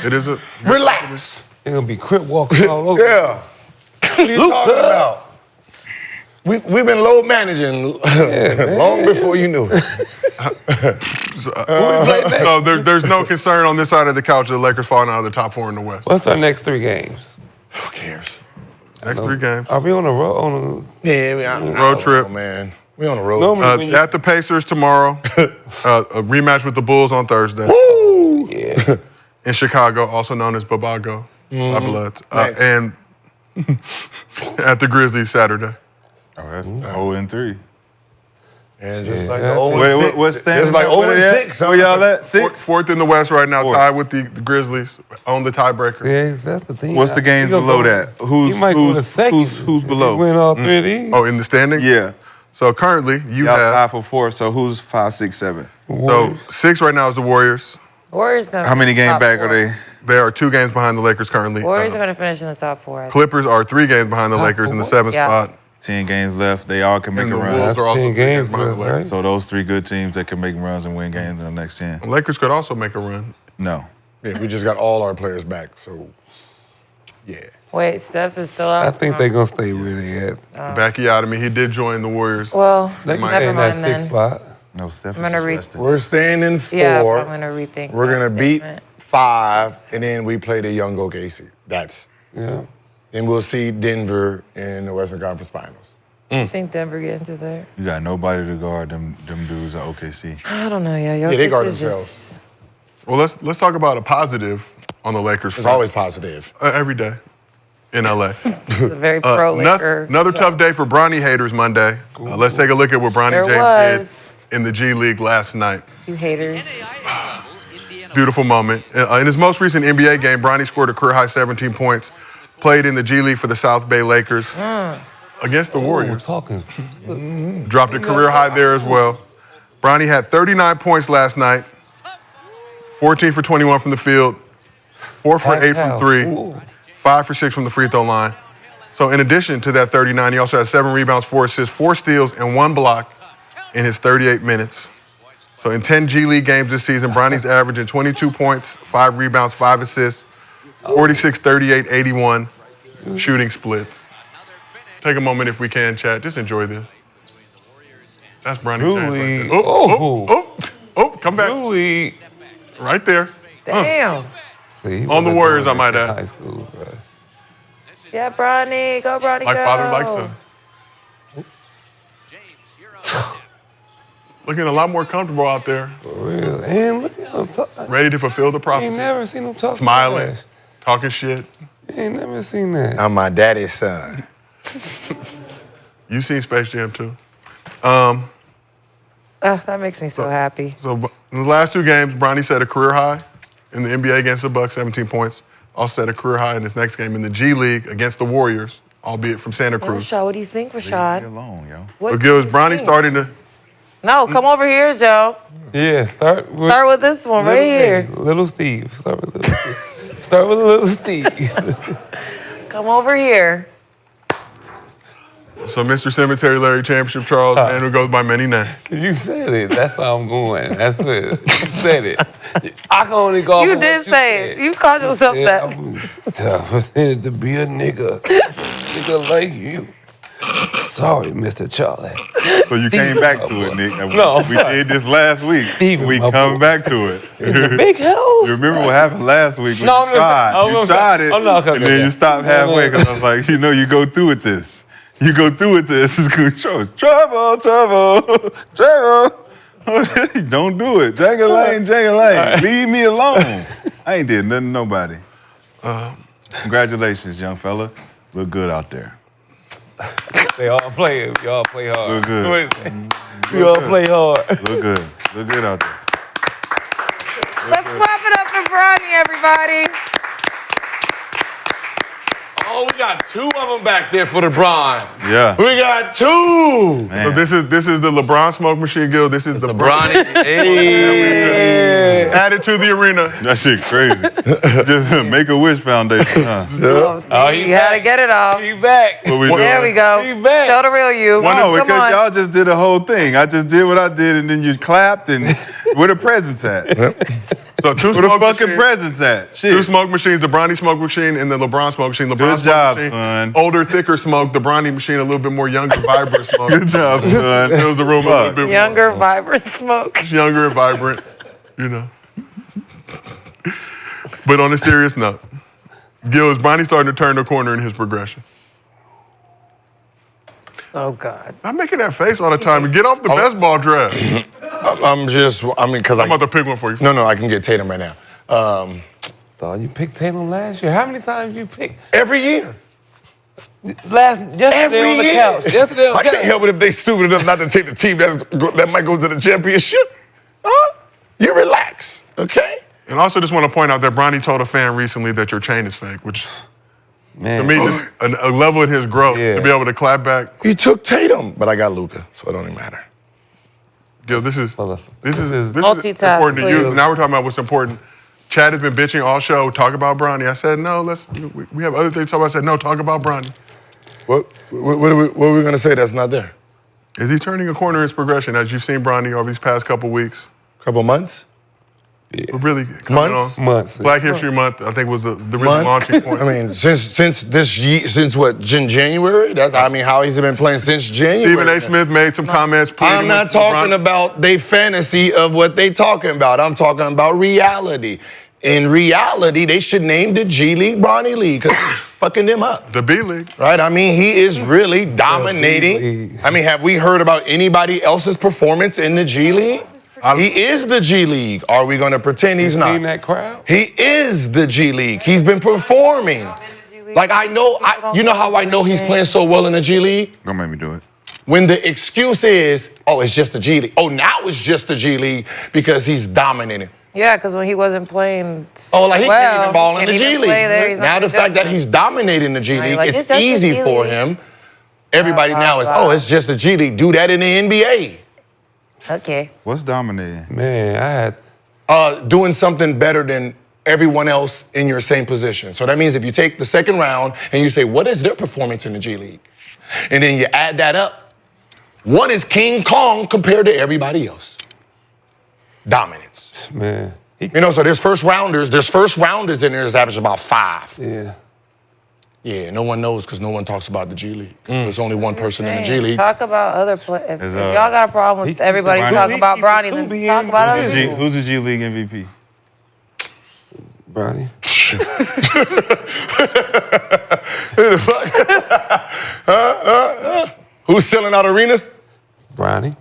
It is a Relax. It'll be crip walking all over. Yeah. What are you talking about? We've been load managing long before you knew it. no, there's no concern on this side of the couch of the Lakers falling out of the top 4 in the West. What's our next 3 games? Who cares? Next 3 games. Are we on the road? Yeah, Road trip. man. We on the road. Normally- At the Pacers tomorrow. A rematch with the Bulls on Thursday. Woo! Yeah. In Chicago, also known as Babago. My Bloods. Thanks. And at the Grizzlies Saturday. Oh, that's 0-3. And just like Yeah. the old Wait, what's standing? Just like What are they at? 0-6. Where y'all at? 6? 4th in the West right now, Fourth. tied with the Grizzlies on the tiebreaker. Yeah, that's the thing. What's the games He gonna below go- that? Who's He might go to who's second. who's if below? he win all 3 of these. Oh, in the standing? Yeah. So currently, you Y'all have. tied for 4th. So who's 5, 6, 7? So 6 right now is the Warriors. Warriors gonna. How many finish games top back 4. are they? They are 2 games behind the Lakers currently. Warriors are gonna finish in the top 4. I think. Clippers are 3 games behind the Lakers in the 7th Yeah. spot. 10 games left. They all can make And a the run. Wolves are also 10 3 games games behind the left, Lakers. right? So those 3 good teams that can make runs and win games in the next 10. The Lakers could also make a run. No. Yeah, we just got all our players back, so yeah. Wait, Steph is still out. I think they're going to stay where they at. Backy out of me. He did join the Warriors. Well, They can might- stay never in that mind 6th then. spot. No, Steph I'm gonna is read- resting. We're staying in 4. Yeah, but I'm gonna rethink. We're that gonna beat statement. 5, and then we play the young OKC. That's. Yeah. Then we'll see Denver in the Western Conference Finals. You think Denver get into there? You got nobody to guard them dudes at OKC. I don't know, yeah. they guard is themselves. just- Well, let's talk about a positive on the Lakers It's front. always positive. Every day in LA. It's a very pro Laker. Another tough day for Bronny haters Monday. Let's take a look at what Bronny There James was. did in the G League last night. You haters. Beautiful moment. In his most recent NBA game, Bronny scored a career-high 17 points, played in the G League for the South Bay Lakers against the We're Warriors. talking. Dropped a career high there as well. Bronny had 39 points last night, 14 for 21 from the field, 4 for 8 from 3, Ooh. 5 for 6 from the free throw line. So in addition to that 39, he also had 7 rebounds, 4 assists, 4 steals, and 1 block in his 38 minutes. So in 10 G League games this season, Bronny's averaging 22 points, 5 rebounds, 5 assists, 46, 38, 81 shooting splits. Take a moment if we can, chat. Just enjoy this. That's Bronny James right Really? there. Come back. Really? Right there. Damn. See, he On the wasn't Warriors, doing I might this in add. High school, bro. Yeah, Bronny. Go, Bronny, Like go. father, like son. Looking a lot more comfortable out there, For real. And look at him talk. ready to fulfill the You ain't prophecy. never seen him talk. Smiling, trash. talking shit. You ain't never seen that. I'm my daddy's son. You seen Space Jam too. That makes me so happy. So in the last 2 games, Bronny set a career high in the NBA against the Bucks, 17 points. Also set a career high in his next game in the G League against the Warriors, albeit from Santa Cruz. Rashad, what do you think, Leave me Rashad? alone, yo. What But do Gil, you is Bronny think? starting to? No, come over here, Joe. Yeah, start Start with this one right here. Little Steve. Start with Little Steve. Start with Little Steve. Come over here. So Mr. Cemetery Larry Championship Charles, man who goes by many names. You said it. That's how I'm going. That's it. You said it. I can only go. You off did what say it. You called yourself that. Tough to be a nigga like you. Sorry, Mr. Charlie. So you came back to it, Nick. No, I'm we sorry. did this last week. Steven, We my come boy. back to it. Big house. You remember what happened last week when No, you I'm tried? gonna- I'm You gonna- tried it, I'm not gonna and go then you there. stopped halfway because I was like, you go through with this. You go through with this. It's good show. Trouble. Don't do it. Jang-a-lane. Leave me alone. I ain't did nothing to nobody. Congratulations, young fella. Look good out there. They all play it. Y'all play hard. Look good. What is it? You all play hard. Look good. Look good out there. Let's clap it up for Bronny, everybody. Oh, we got two of them back there for the Bron. Yeah. We got two. Man. So this is the LeBron smoke machine, Gil. This is the Bronny. Hey. added to the arena. That shit crazy. Just Make-A-Wish Foundation, huh? Oh, see, you had to get it off. He back. What we doing? There we go. He back. Show the real you. No, Come because on. y'all just did the whole thing. I just did what I did, and then you clapped, and where the presents at? So two Where the smoke fucking machines. presents at? Two Shit. smoke machines, the Bronny smoke machine and the LeBron smoke machine. LeBron Good smoke job, machine, son. older, thicker smoke. The Bronny machine, a little bit more younger, vibrant smoke. Good job, son. Fills the room a little bit Younger, vibrant smoke. more. Younger and vibrant, you know. But on a serious note, Gil, is Bronny starting to turn the corner in his progression? Oh, God. I'm making that face all the time. Get off the best ball draft. Because I'm about to pick one for you. No, I can get Tatum right now. So you picked Tatum last year. How many times you picked? Every year. Yesterday Every on the year. couch. Yesterday on I the can't couch. help it if they stupid enough not to take the team that might go to the championship. Huh? You relax, okay? And also just want to point out that Bronny told a fan recently that your chain is fake, which to Man. me is a level in his growth Yeah. to be able to clap back. He took Tatum, but I got Luka, so it don't even matter. Gil, this is Multitask, important to you. please. Now we're talking about what's important. Chad has been bitching all show. Talk about Bronny. I said no. We have other things to talk about. I said no. Talk about Bronny. What are we gonna say that's not there? Is he turning a corner in his progression as you've seen Bronny over these past couple weeks? Couple months? We're really coming Months? on. Months. Black History Month, I think, was the really Month? launching point. I mean, since what? January? How he's been playing since January? Stephen A. Smith made some comments. I'm not talking about they fantasy of what they talking about. I'm talking about reality. In reality, they should name the G League Bronny League because it's fucking them up. the B League. Right? I mean, he is really dominating. League. I mean, have we heard about anybody else's performance in the G League? He is the G League. Are we going to pretend he's not? Seen that crowd? He is the G League. He's been performing. Like you know how I know he's playing so well in the G League? Don't make me do it. When the excuse is, oh, it's just the G League. Oh, now it's just the G League because he's dominating. Yeah, because when he wasn't playing Oh, like he well, can't even ball in can't the G even League. play there, he's not Now gonna the do fact that it. he's dominating the G Now you're League, like, it's it's just the easy G for League. him. Everybody Blah, now blah, is, blah. oh, it's just the G League. Do that in the NBA. Okay. What's dominating? Man, I had Doing something better than everyone else in your same position. So that means if you take the second round and you say, what is their performance in the G League? And then you add that up. One is King Kong compared to everybody else. Dominance. man. You know, so there's first rounders in there that's average about 5. Yeah. Yeah, no one knows because no one talks about the G League. There's only one person in the G League. Talk about other players. If Is, y'all got a problem with everybody Bronny- talking about Bronny, Who then be talk in- about other people. Who's the G League MVP? Bronny. Who's selling out arenas? Bronny.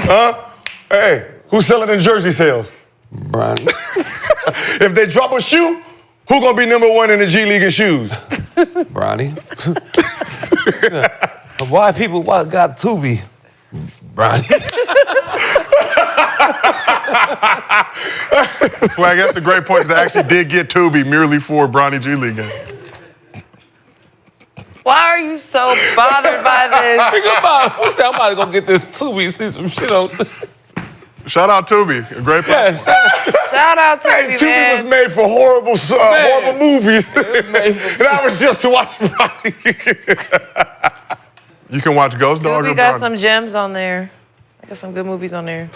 Huh? Hey, who's selling in jersey sales? Bronny. If they drop a shoe, who gonna be number 1 in the G League in shoes? Bronny. Why people got to be Bronny? Well, I guess the great point is I actually did get Tubi merely for Bronny G League game. Why are you so bothered by this? I'm about to go get this Tubi and see some shit on. Shout out Tubi, a great Yeah, place. Shout out to Hey, me, Tubi man. was made for horrible movies. And I was just to watch Bronny. You can watch Ghost Dog or Tubi got Bronny. some gems on there. I got some good movies on there.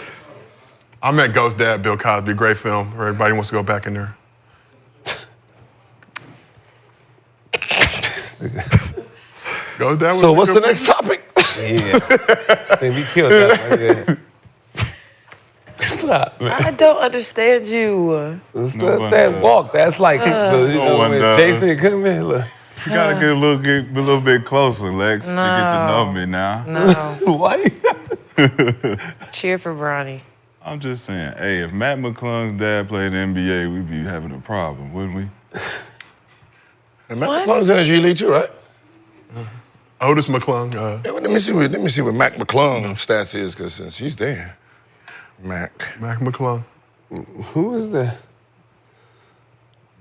I met Ghost Dad, Bill Cosby, great film. Where everybody wants to go back in there. Ghost Dad was So a what's good the next topic? Yeah. I think we killed that one. Yeah. Stop, man. I don't understand you. That walk, that's like, you know, one when does. Jason come in, look. You gotta get a little bit closer, Lex, to get to know me now. No. Why? Cheer for Bronny. I'm just saying, hey, if Matt McClung's dad played in the NBA, we'd be having a problem, wouldn't we? And Mac McClung's in the G League too, right? Otis McClung. Yeah, well, let me see what Mac McClung's stats is, because since he's there, Mac McClung. Who is that?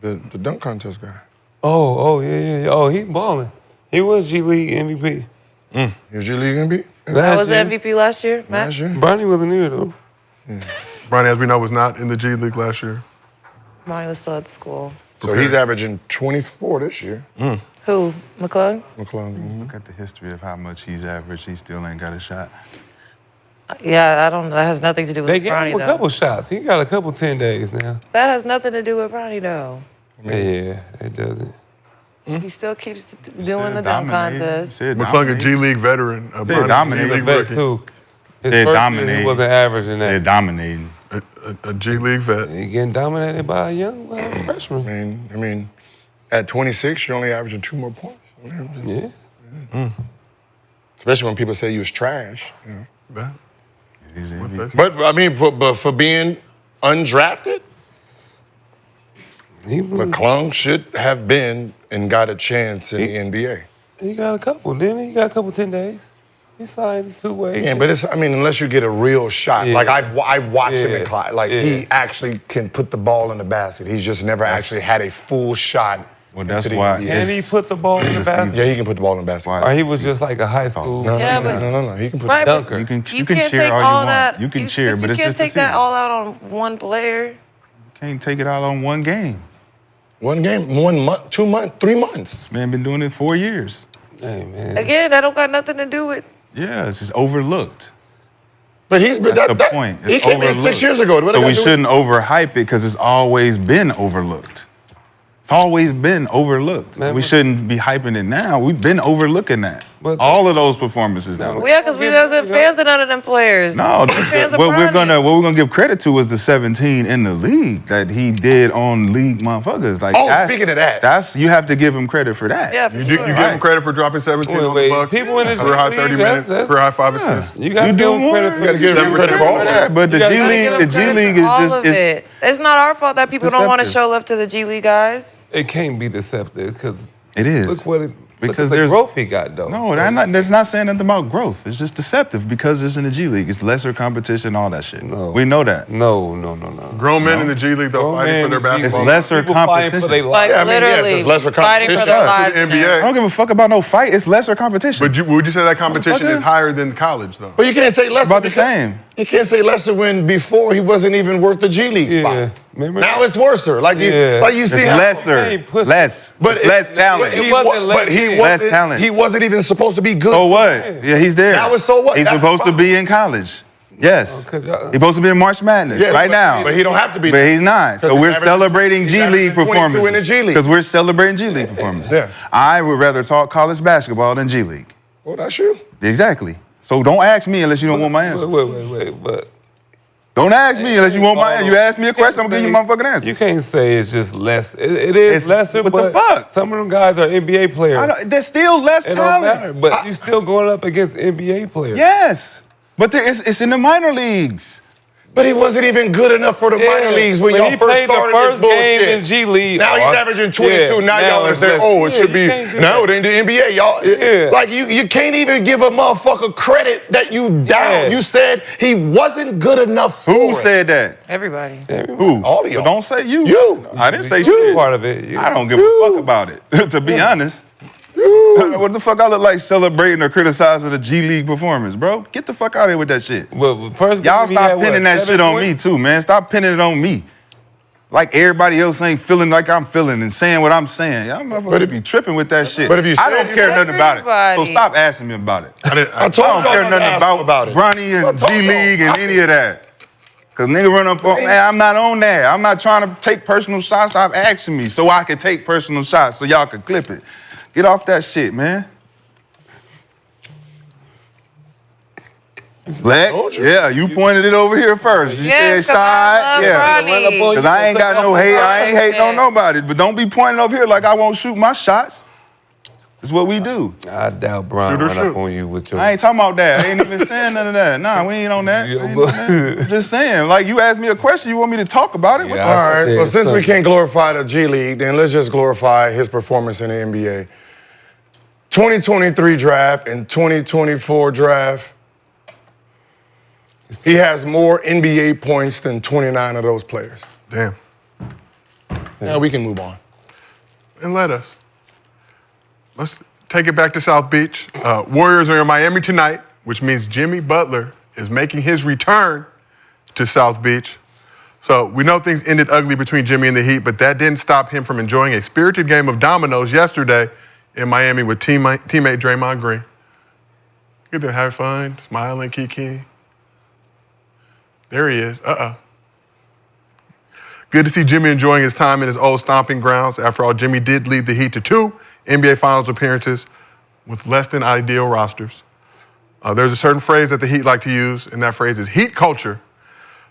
the dunk contest guy. Oh, yeah. Oh, he balling. He was G League MVP. He was G League MVP That was the year. MVP last year, Matt? last year. Bronny wasn't here, though. Bronny, as we know, was not in the G League last year. Bronny was still at school. So he's averaging 24 this year. Who? McClung? McClung. Look at the history of how much he's averaged. He still ain't got a shot. Yeah, that has nothing to do with They gave Bronny, him a though. couple shots. He got a couple 10 days now. That has nothing to do with Bronny, though. Yeah, it doesn't. He still keeps doing the dunk contest. McClung, a G League veteran. A Bronny, dominated. G League Vet rookie. too. His They're first year, dominating. he wasn't averaging They're that. dominating. A G League vet. He getting dominated by a young freshman. I mean, at 26, you're only averaging 2 more points. Yeah. Especially when people say you was trash. You know. Yeah. He's What MVP. the- But I mean, for being undrafted, He McClung should have been and got a chance in the NBA. He got a couple, didn't he? He got a couple 10 days. He signed 2 ways. Yeah, but unless you get a real shot. Yeah. Like I watched him in Yeah. class. Like Yeah. he actually can put the ball in the basket. He's just never actually had a full shot. Well, that's into the why NBA. Can he put the ball in the basket? Yeah, he can put the ball in the basket. Or he was just like a high school. Yeah, but- No. He can put Right, the but dunker. You can you can can't cheer take all you all want. that. You can cheer, but you it's can't just a take that season. all out on one player. Can't take it out on one game. one game, 1 month, 2 months, 3 months. This man been doing it 4 years. Hey, man. Again, that don't got nothing to do with. Yeah, it's just overlooked. But he's been That's the point. He It's came in overlooked. 6 years ago. What So I we gotta do? shouldn't overhype it because it's always been overlooked. It's always been overlooked. Man, We shouldn't be hyping it now. We've been overlooking that. But- All of those performances now. Yeah, because we wasn't fans of none of them players. No, fans of what we're Bronny. gonna give credit to is the 17 in the league that he did on league motherfuckers. Like, Oh, that's- speaking of that. that's you have to give him credit for that. Yeah, for You sure. give him credit for dropping 17 on the Wait, Bucks. people in the G career high League, 30 that's- minutes, that's- career high 5 Yeah. assists. You gotta You give do him more. credit for You gotta give him credit for all of Yeah, it. but the You gotta G give League, Give the him G credit League for is all just of it. It's not our fault that people don't want to deceptive. show love to the G League guys. It can't be deceptive because It is. look what it. Because look at the there's- growth he got though. No, that's not saying nothing about growth. It's just deceptive because it's in the G League. It's lesser competition, all that shit. No. We know that. No. Grown men in the G League, though, Grown fighting men for their in the G League. basketball. It's lesser People fighting for their competition. life. Like Yeah, I mean, yes, literally there's lesser fighting for competition. their Yeah, lives. the now. NBA. I don't give a fuck about no fight. It's lesser competition. But would you say that competition Motherfucker. is higher than college, though? But you can't say lesser. about the because- same. You can't say lesser when before he wasn't even worth the G League spot. Yeah. Remember? Now it's worser. Like you It's see how. lesser. Hey, pussy. Less. But It's less talent. it wasn't but he less- wasn't. Less talent. He wasn't even supposed to be good. So what? Yeah, he's there. Now it's so what? He's That's supposed the to be in college. Yes. 'cause y'all- He's supposed to be in March Madness Yes, right but- now. but he don't have to be. But he's not. So Because we're he's averaging- celebrating he's G averaging League 22 performances. in the G League. Because we're celebrating G League performances. Yeah. I would rather talk college basketball than G League. Oh, that's you. Exactly. So don't ask me unless you don't want my answer. Wait. But Don't ask me unless you want my answer. You ask me a question, I'm gonna give you my fucking answer. you can't say it's just less. It is It's- lesser, what the but fuck? some of them guys are NBA players. There's still less It don't matter, talent. but you still going up against NBA players. Yes. But it's in the minor leagues. But he wasn't even good enough for the minor leagues when y'all he first played started the first this game bullshit. in G League. Now he's averaging 22. Now y'all are saying, oh, it should be. Now it ain't the NBA, y'all. Like you can't even give a motherfucker credit that you down. Yeah. You said he wasn't good enough for Who it. said that? Everybody. Who? All of y'all. But don't say you. You. I didn't say You shit. part of it. I don't give a fuck about it, to be honest. What the fuck I look like celebrating or criticizing the G League performance, bro? Get the fuck out of here with that shit. Well, first Y'all game he stop had, pinning that shit on me too, man. Stop pinning it on me. Like everybody else ain't feeling like I'm feeling and saying what I'm saying. Y'all motherfuckers be tripping with that shit. But if you I said don't you care said nothing about it. So everybody. stop asking me about it. I told I don't y'all care not to nothing ask about it. Bronny and I told G League y'all. and any of that. Cause nigga run up on, man, I'm not on that. I'm not trying to take personal shots. Stop asking me so I can take personal shots so y'all can clip it. Get off that shit, man. Lex, yeah, you pointed it over here first. You Yes, said 'cause I side, love yeah. Bronny. Cause I ain't got no hate. I ain't hating on nobody. But don't be pointing over here like I won't shoot my shots. It's what we do. I doubt Bron run up on you with your. I ain't talking about that. I ain't even saying none of that. Nah, we ain't on that. I'm just saying, like you asked me a question, you want me to talk about it? What Yeah, the- All right, said well, since we something. can't glorify the G League, then let's just glorify his performance in the NBA. 2023 draft and 2024 draft, he has more NBA points than 29 of those players. Damn. Now we can move on. And let us. Let's take it back to South Beach. Warriors are in Miami tonight, which means Jimmy Butler is making his return to South Beach. So we know things ended ugly between Jimmy and the Heat, but that didn't stop him from enjoying a spirited game of dominoes yesterday in Miami with teammate Draymond Green. Get there, have fun, smiling, kiki. There he is. Good to see Jimmy enjoying his time in his old stomping grounds. After all, Jimmy did lead the Heat to 2 NBA Finals appearances with less than ideal rosters. There's a certain phrase that the Heat like to use, and that phrase is heat culture.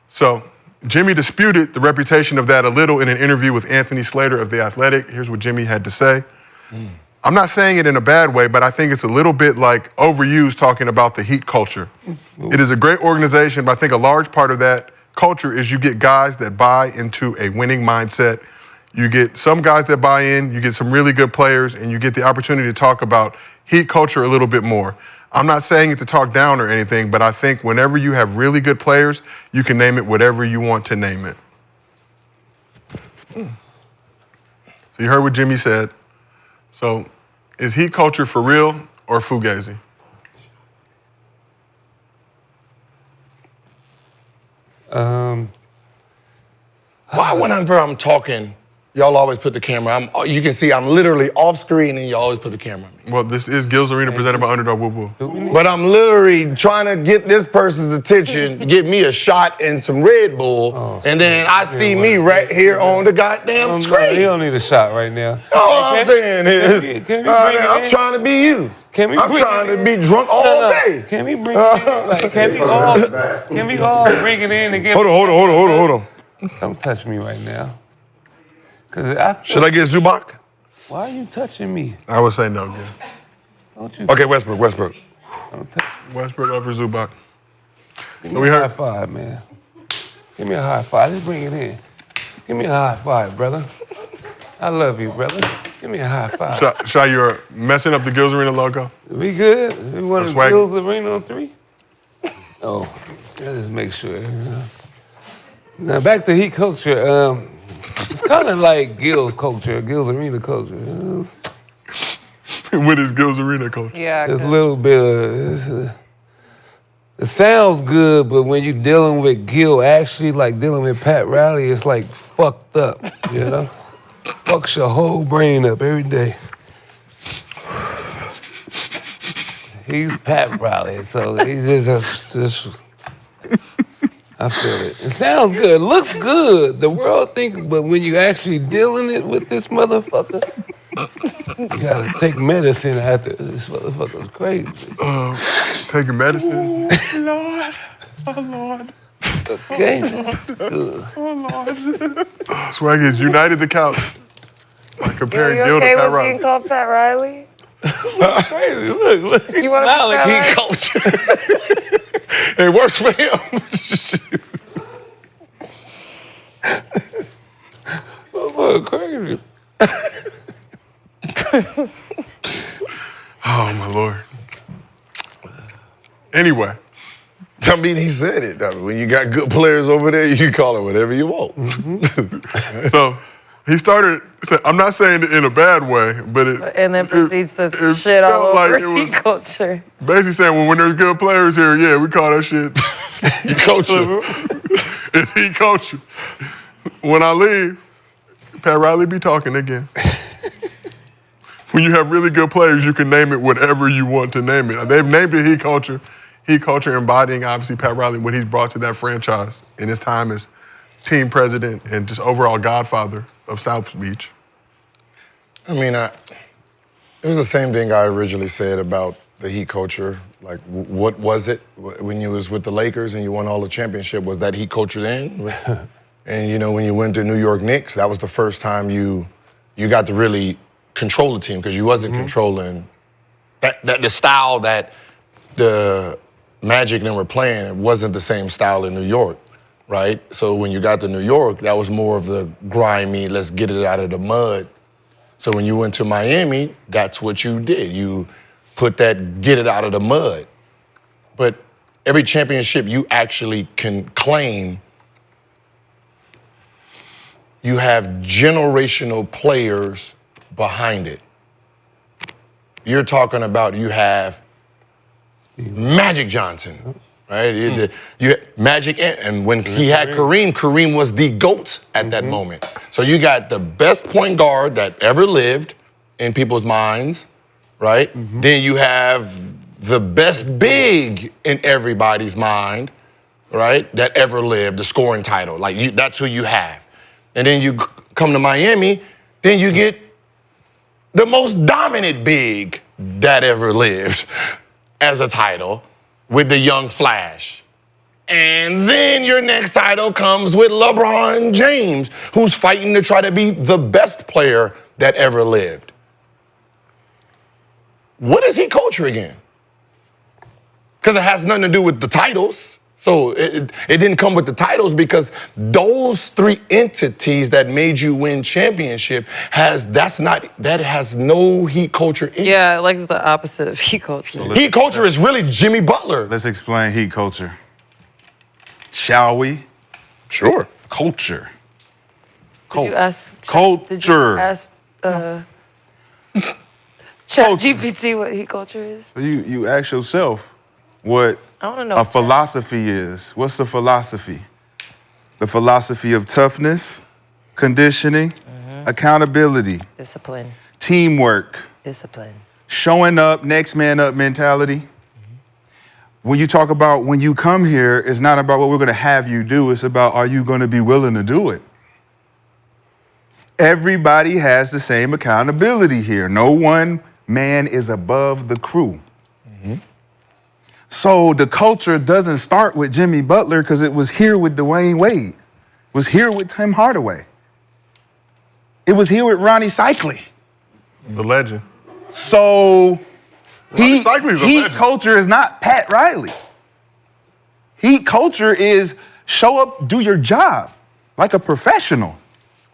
So Jimmy disputed the reputation of that a little in an interview with Anthony Slater of The Athletic. Here's what Jimmy had to say. I'm not saying it in a bad way, but I think it's a little bit like overused talking about the Heat culture. It is a great organization, but I think a large part of that culture is you get guys that buy into a winning mindset. You get some guys that buy in, you get some really good players, and you get the opportunity to talk about Heat culture a little bit more. I'm not saying it to talk down or anything, but I think whenever you have really good players, you can name it whatever you want to name it. So you heard what Jimmy said. So is Heat culture for real or fugazi? Why whenever I'm talking, y'all always put the camera, you can see I'm literally off screen and you always put the camera on me. Well, this is Gil's Arena presented by Underdog Woo Woo. But I'm literally trying to get this person's attention, get me a shot and some Red Bull, and then I see me right here on the goddamn He screen. don't need a shot right now. All I'm saying is, can we bring it I'm in? trying to be you. Can we I'm bring trying it to in? be drunk all day. Can we bring it in? Like, can we all bring it in and get? Hold on. Don't touch me right now. Cause Should I get Zubac? Why are you touching me? I would say no, Gil. Don't you? Okay, Westbrook. Don't touch. Westbrook over Zubac. Give So me we a heard- high five, man. Give me a high five. Just bring it in. Give me a high five, brother. I love you, brother. Give me a high five. Shy, you're messing up the Gil's Arena logo. We good? We want to swag. Gil's Arena on 3? Oh, let's just make sure. Now back to Heat culture. It's kind of like Gil's culture, Gil's Arena culture. What is Gil's Arena culture? Yeah, There's a 'cause little bit of. It sounds good, but when you're dealing with Gil, actually like dealing with Pat Riley, it's like fucked up, you know? Fucks your whole brain up every day. He's Pat Riley, so he's just I feel it. It sounds good, looks good. The world thinks, but when you actually dealing it with this motherfucker, you gotta take medicine after. This motherfucker's crazy. Taking medicine? Okay? Swag is united the couch. By Yo, comparing you Gil to okay Pat with being Riley. called Pat Riley? Crazy. Look, he's You want to be smiling. Pat Riley? Culture. It works for him. Anyway, I mean, he said it. I mean, when you got good players over there, you can call it whatever you want. so he started. So I'm not saying it in a bad way, but it. And then proceeds to it shit all felt over like it was culture. Basically saying, when there's good players here, yeah, we call that shit Culture. it's heat culture. When I leave, Pat Riley be talking again. When you have really good players, you can name it whatever you want to name it. They've named it heat culture. Heat culture embodying, obviously, Pat Riley, what he's brought to that franchise in his time as team president and just overall godfather of South Beach. I mean, it was the same thing I originally said about the Heat culture. Like, what was it when you was with the Lakers and you won all the championship? Was that Heat culture then? And, you know, when you went to New York Knicks, that was the first time you got to really control the team because you wasn't controlling the style that the Magic and them were playing. It wasn't the same style in New York, right? So when you got to New York, that was more of the grimy, let's get it out of the mud. So when you went to Miami, that's what you did. You put that get it out of the mud. But every championship you actually can claim, you have generational players behind it. You're talking about you have Magic Johnson, right? You Magic, and when he had Kareem was the GOAT at that moment. So you got the best point guard that ever lived in people's minds, right? Then you have the best big in everybody's mind, right? That ever lived, the scoring title. Like that's who you have. And then you come to Miami, then you get the most dominant big that ever lived as a title with the young Flash. And then your next title comes with LeBron James, who's fighting to try to be the best player that ever lived. What is he culture again? Because it has nothing to do with the titles. So it didn't come with the titles because those three entities that made you win championship that has no Heat culture in it. Yeah, like it's the opposite of Heat culture. Heat culture is really Jimmy Butler. Let's explain Heat culture. Shall we? Sure. Culture. Did you ask? Culture. Did you ask ChatGPT what Heat culture is? So you ask yourself what I want to know. a philosophy is. What's the philosophy? The philosophy of toughness, conditioning, accountability, Discipline. teamwork, Discipline. showing up, next man up mentality. When you talk about when you come here, it's not about what we're going to have you do. It's about are you going to be willing to do it? Everybody has the same accountability here. No one man is above the crew. So the culture doesn't start with Jimmy Butler because it was here with Dwayne Wade. It was here with Tim Hardaway. It was here with Ronnie Cycli. The legend. So Ronnie Cycli's a Heat legend. culture is not Pat Riley. Heat culture is show up, do your job like a professional.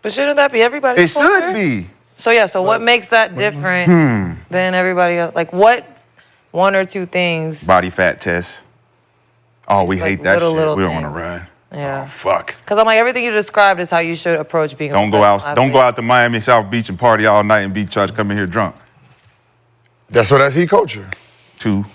But shouldn't that be everybody's It culture? should be. So what makes that different than everybody else? Like what one or two things? Body fat test. Oh, we Like hate that little, shit. little We don't want to things. run. Yeah. Oh, fuck. Because I'm like, everything you described is how you should approach being a Don't go professional out. Don't go athlete. out to Miami South Beach and party all night and be tried to come in here drunk. That's Heat culture.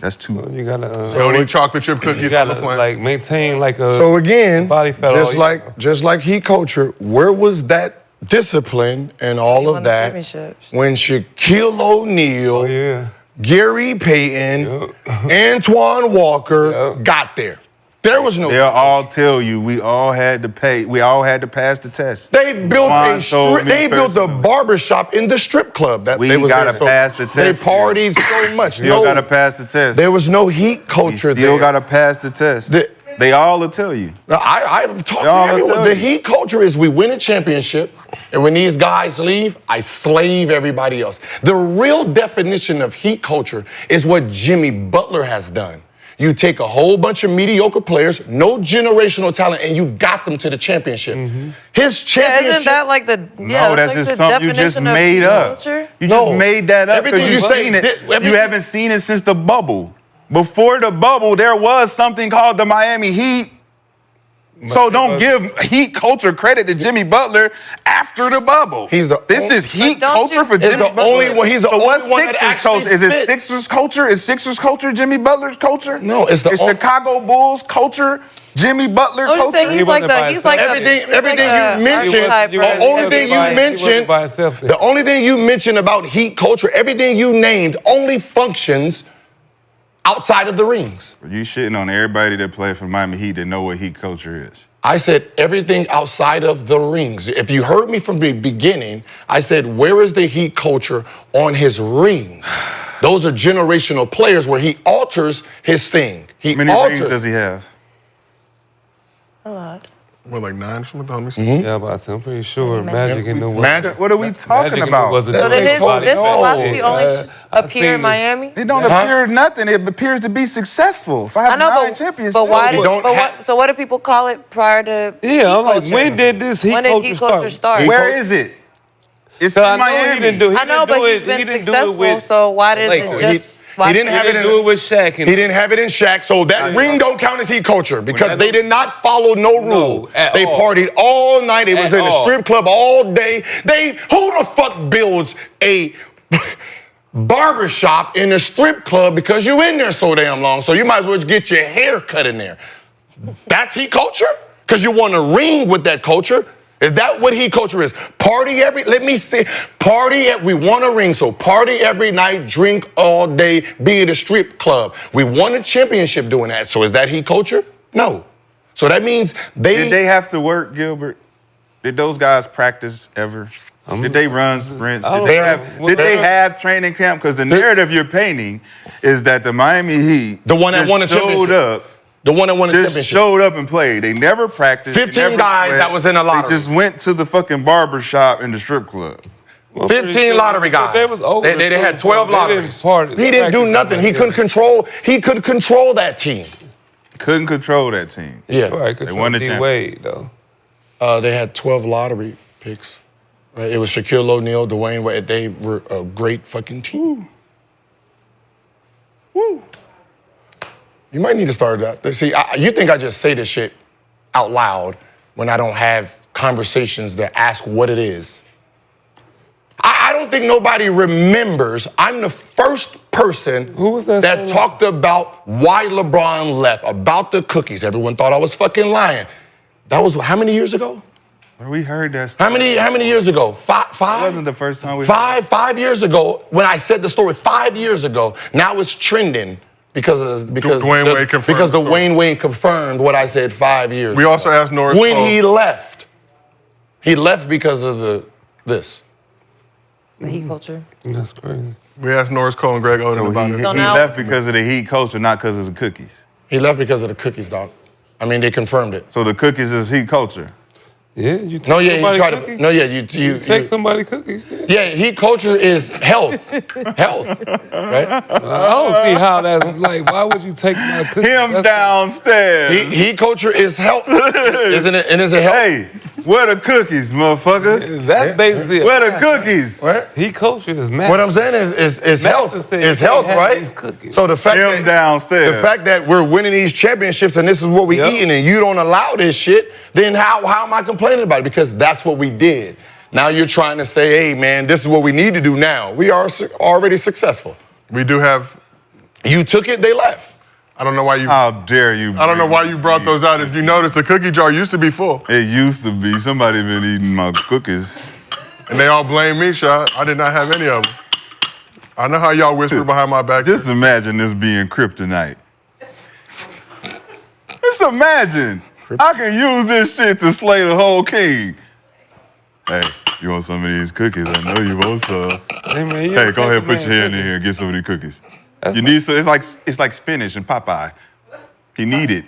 That's two. You gotta, Don't eat chocolate chip cookies you on the gotta plane. like maintain like a. So again, body fat all year. just like Heat culture, where was that discipline and all You of won the that championships. when Shaquille O'Neal, Oh yeah. Gary Payton, Antoine Walker got there? There was no. They'll all tell you we all had to pay. We all had to pass the test. They built Juan told me they built a personally. barbershop in the strip club. That We they was gotta there. So pass the They test. partied so much. Still gotta pass the test. There was no Heat We culture still there. gotta pass the test. They all will tell you. Now, I've talked to Y'all everyone. tell The you. Heat culture is we win a championship, and when these guys leave, I slave everybody else. The real definition of Heat culture is what Jimmy Butler has done. You take a whole bunch of mediocre players, no generational talent, and you got them to the championship. His Yeah, championship. isn't that like the No, that's like just the something you just definition of made Heat up. culture? You No. just made that up Everything because you you've say- seen it. everything- You haven't seen it since the bubble. Before the bubble, there was something called the Miami Heat. So don't give Heat culture credit to Jimmy Butler after the bubble. This is Heat culture for Jimmy Butler. He's the only one that actually culture? Is it fits. Sixers culture? Is Sixers culture Jimmy Butler's culture? No, it's the Chicago Bulls culture. Jimmy Butler I'm just culture. saying he's like Everything you mentioned, the only thing you mentioned about Heat culture, everything you named only functions outside of the rings. You shitting on everybody that played for Miami Heat that know what Heat culture is. I said everything outside of the rings. If you heard me from the beginning, I said, where is the Heat culture on his rings? Those are generational players where he alters his thing. How many rings does he have? A lot. What, like 9 or something? Let me see. Yeah, but I'm pretty sure Magic and the Magic? What are we talking about? So this philosophy only appear in Miami? It don't appear nothing. It appears to be successful. If I have I know, 9 championships, but why? So what do people call it prior to? Yeah, I'm like, culture? when did this Heat When did Heat culture start? Where is it? It's So in I know Miami. he didn't do it. I know, but he's been successful. So why does it just? He didn't have it in. Do it with Shaq. He didn't have it in Shaq, so that ring don't count as Heat culture because they did not follow no rule. They partied all night. It was in the strip club all day. Who the fuck builds a barbershop in a strip club because you in there so damn long? So you might as well get your hair cut in there. That's Heat culture? Because you want to ring with that culture. Is that what Heat culture is? Party we want a ring, so party every night, drink all day, be at a strip club. We won a championship doing that, so is that Heat culture? No. So that means Did they have to work, Gilbert? Did those guys practice ever? Did they run sprints? Did they have training camp? Because the narrative you're painting is that the Miami Heat the one that won a championship. The one that won the championship. Showed up and played. They never practiced. 15 guys that was in a lottery. They just went to the fucking barber shop in the strip club. 15 lottery guys. They had 12 lotteries. He didn't do nothing. He couldn't control that team. Couldn't control that team. Yeah. They won the D-Wade, though. They had 12 lottery picks. Right? It was Shaquille O'Neal, Dwayne Wade. They were a great fucking team. Woo. You might need to start that. See, you think I just say this shit out loud when I don't have conversations that ask what it is. I don't think nobody remembers. I'm the first person that talked about why LeBron left, about the cookies. Everyone thought I was fucking lying. That was how many years ago? We heard that story. How many years ago? Five? It wasn't the first time we heard it. 5 years ago when I said the story 5 years ago. Now it's trending. Because Dwayne Wade confirmed what I said 5 years ago. We also asked Norris when he left. He left because of this. The Heat culture. That's crazy. We asked Norris Cole and Greg Oden about it. He left because of the Heat culture, not because of the cookies. He left because of the cookies, dog. I mean, they confirmed it. So the cookies is Heat culture. Yeah, you take somebody cookies? You take somebody cookies. Yeah, Heat culture is health. Health, right? I don't see how that's like, why would you take my cookies? Him downstairs. Heat culture is health, isn't it? And is it health? Hey, where the cookies, motherfucker? That's basically where the cookies? What? Heat culture is mad. What I'm saying is health. It's health, right? So the fact downstairs. The fact that we're winning these championships and this is what we eating and you don't allow this shit, then how am I complaining about it? Because that's what we did. Now you're trying to say, hey man, this is what we need to do now. We are already successful. We do have. You took it, they left. I don't know why you. How dare you? I don't know why you brought those out. If you notice, the cookie jar used to be full. It used to be. Somebody been eating my cookies. And they all blame me, Shad. I did not have any of them. I know how y'all whisper behind my back. Just imagine this being kryptonite. Just imagine. I can use this shit to slay the whole king. Hey, you want some of these cookies? I know you want some. Hey, go ahead, put your hand in here and get some of these cookies. You need some. It's like spinach and Popeye. He need it.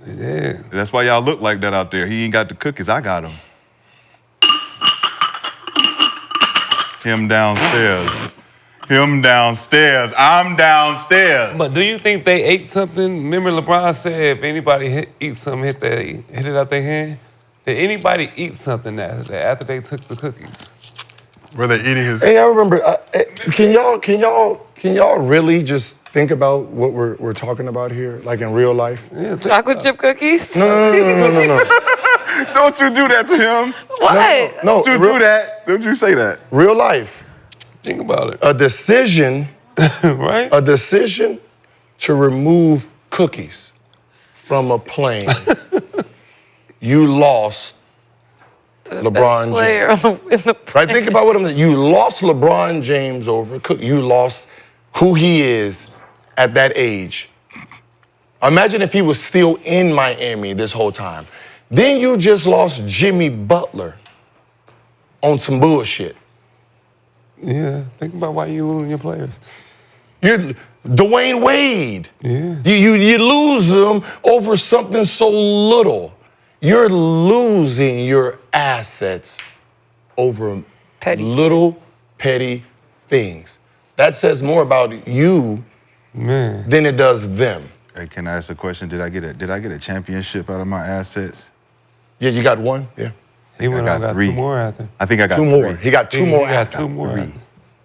Yeah. That's why y'all look like that out there. He ain't got the cookies. I got them. Him downstairs. Him downstairs. I'm downstairs. But do you think they ate something? Remember LeBron said if anybody eat something, hit it out their hand? Did anybody eat something that after they took the cookies? Were they eating his? Hey, I remember. Can y'all really just think about what we're talking about here, like in real life. Chocolate chip cookies? No. Don't you do that to him. What? No, Don't you do that. Don't you say that. real life. Think about it. A decision, Right? a decision to remove cookies from a plane. You lost LeBron Player James. in the Right? Think about what I'm saying. You lost LeBron James over cookies. You lost who he is at that age. Imagine if he was still in Miami this whole time. Then you just lost Jimmy Butler on some bullshit. Yeah. Think about why you losing your players. You're Dwayne Wade. Yeah. You lose them over something so little. You're losing your assets over Petty shit. little petty things. That says more about you Man. than it does them. Hey, can I ask a question? Did I get a championship out of my assets? Yeah, you got one? Yeah. He went got on got three. 2 more after. I think I got Two more. three. He got two more He got after. 2 more. Three. after.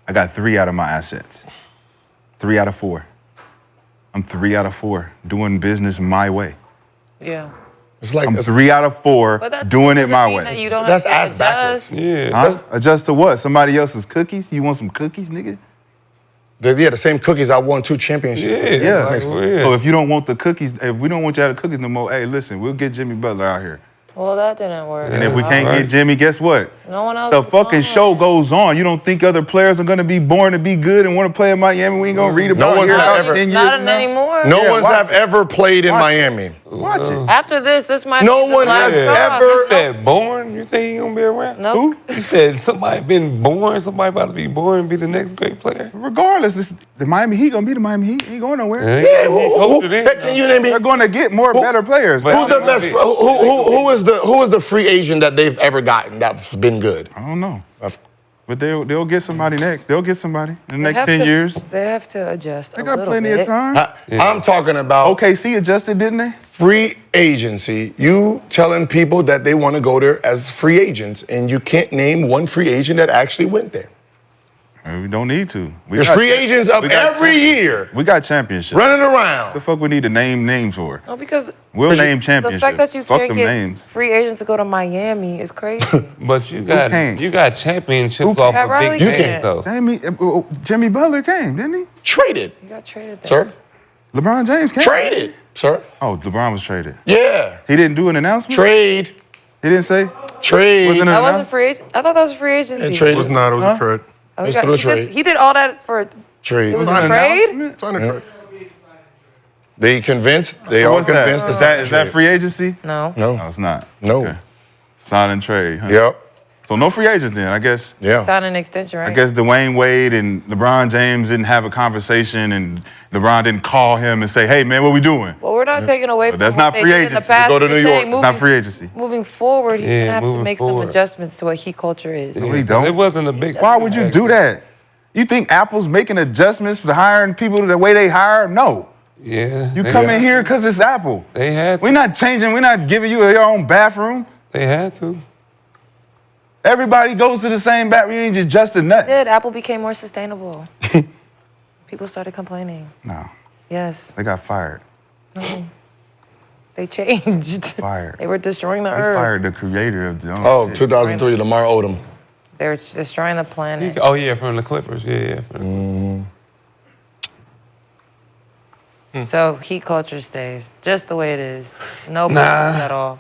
I got 3 out of my assets. 3 out of 4. I'm 3 out of 4 doing business my way. Yeah. It's like I'm it's- 3 out of 4 But that doing it doesn't my mean way. that you don't That's have ass to backwards. adjust. Yeah. Huh? Adjust to what? Somebody else's cookies? You want some cookies, nigga? Yeah, the same cookies I won 2 championships. with. Yeah. Like, yeah. So if you don't want the cookies, if we don't want you to have the cookies no more, hey, listen, we'll get Jimmy Butler out here. Well, that didn't work. And if we can't Right. get Jimmy, guess what? No one else. The was fucking on. show goes on. You don't think other players are gonna be born to be good and want to play in Miami? We ain't gonna read about one's it here ever- about 10 years Not from now? anymore. No Yeah, one's watch have it. ever played in Watch it. Miami. Watch it. After this might No be the one last has straw. ever- You said born? You think he gonna be around? Nope. You said somebody been born, somebody about to be born and be the next great player? Regardless, the Miami Heat gonna be the Miami Heat. He ain't going nowhere. Yeah, can you name me? They're gonna get more better players. but- Who's the best? Who is the free agent that they've ever gotten that's been good? I don't know. But they'll get somebody next. They'll get somebody in the They next have 10 to- years. They have to adjust. They a got little plenty bit. of time. I'm talking about OKC adjusted, didn't they? free agency. You telling people that they want to go there as free agents, and you can't name one free agent that actually went there. We don't need to. There's free agents up we got every year We got championships. running What around. the fuck we need to name names for? No, because We'll name the championships. fact that you Fuck can't them get names. free agents to go to Miami is crazy. But you can't? got championships off Pat of Riley big can't. games though. Jimmy Butler came, didn't he? Traded, You got traded there. sir. LeBron James came. Traded, sir. Oh, LeBron was traded. Yeah. He didn't do an announcement? Trade. He didn't say? Trade. Wasn't it- That wasn't free agent. I thought that was free agency. And It traded. was not. It was a trade. Oh, It's he, through a he, did, trade. he did all that for. Trade. It was Not a an trade. announcement? It's on a trade. They convinced. They So all what's that? convinced. Is that free agency? No. No, No. it's not. No. Okay. Sign and trade. Huh? Yep. So no free agents then, I guess. Yeah. Sign an extension, right? I guess Dwayne Wade and LeBron James didn't have a conversation, and LeBron didn't call him and say, "Hey man, what we doing?" Well, we're not taking away But from that's what not they free did in the agency. past. Go to We're New saying York. It's moving, not free agency. Moving forward, he's Yeah, gonna have to moving make forward. some adjustments to what Heat culture is. No, he don't. It wasn't a big. Why would you do that? You think Apple's making adjustments for hiring people the way they hire? No. Yeah. You they come had- in here because it's Apple. They had to. We're not changing. We're not giving you your own bathroom. They had to. Everybody goes to the same bathroom. You ain't just adjusting nothing. Did Apple became more sustainable? People started complaining. No, Yes. they got fired. No. They changed. Fired. They were destroying the They earth. fired the creator of the. Oh, 2003, Lamar Odom. They were destroying the planet. Oh yeah, from the Clippers. Yeah. So Heat culture stays just the way it is. No problems at all.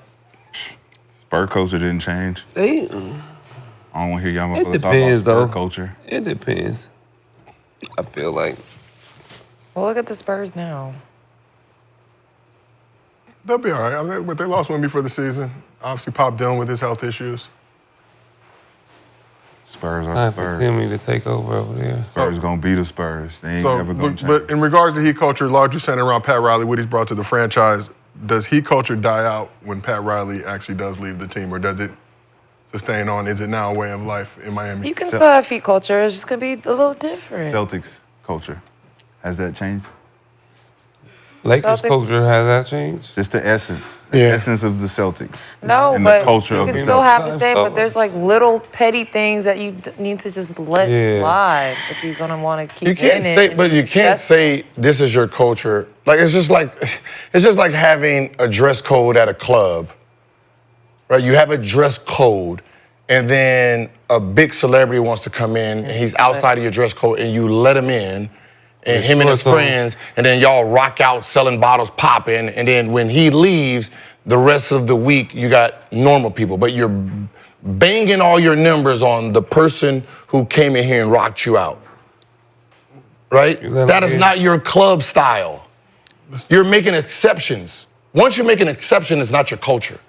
Spur culture didn't change. They, I don't want to hear y'all It motherfuckers talk about depends, Spur though. culture. it depends. I feel like Well, look at the Spurs now. They'll be all right. I mean, but they lost one before the season. Obviously, Pop Dillon with his health issues. Spurs I are have for Spurs. Timmy to take over there. Spurs gonna be the Spurs. They ain't So, never gonna change. but in regards to Heat culture, largely centered around Pat Riley, what he's brought to the franchise, does Heat culture die out when Pat Riley actually does leave the team, or does it sustain on? Is it now a way of life in Miami? You can still have Heat culture. It's just gonna be a little different. Celtics culture, has that changed? Lakers Celtics- culture has that changed? Just the essence. The Yeah. essence of the Celtics. No, and but the culture you of can the still Celtics. have the same, but there's like little petty things that you need to just let slide if you're gonna want to keep You can't in say, it. but you can't say this is your culture. Like it's just like having a dress code at a club, right? You have a dress code, and then a big celebrity wants to come in, and he's outside of your dress code, and you let him in, and him and his friends, and then y'all rock out selling bottles, popping, and then when he leaves, the rest of the week you got normal people, but you're banging all your numbers on the person who came in here and rocked you out. Right? That is not your club style. You're making exceptions. Once you make an exception, it's not your culture.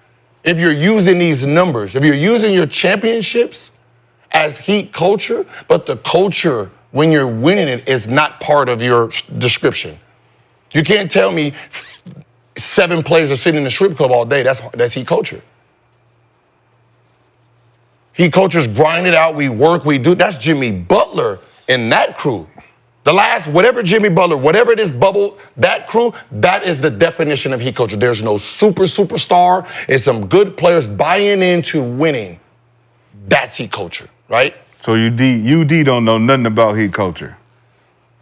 If you're using these numbers, if you're using your championships as Heat culture, but the culture when you're winning it is not part of your description. You can't tell me 7 players are sitting in the strip club all day. That's Heat culture. Heat culture's grind it out. We work, we do. That's Jimmy Butler and that crew. The last, whatever Jimmy Butler, whatever it is, bubble, that crew, that is the definition of Heat culture. There's no superstar. It's some good players buying into winning. That's Heat culture, right? So UD don't know nothing about Heat culture.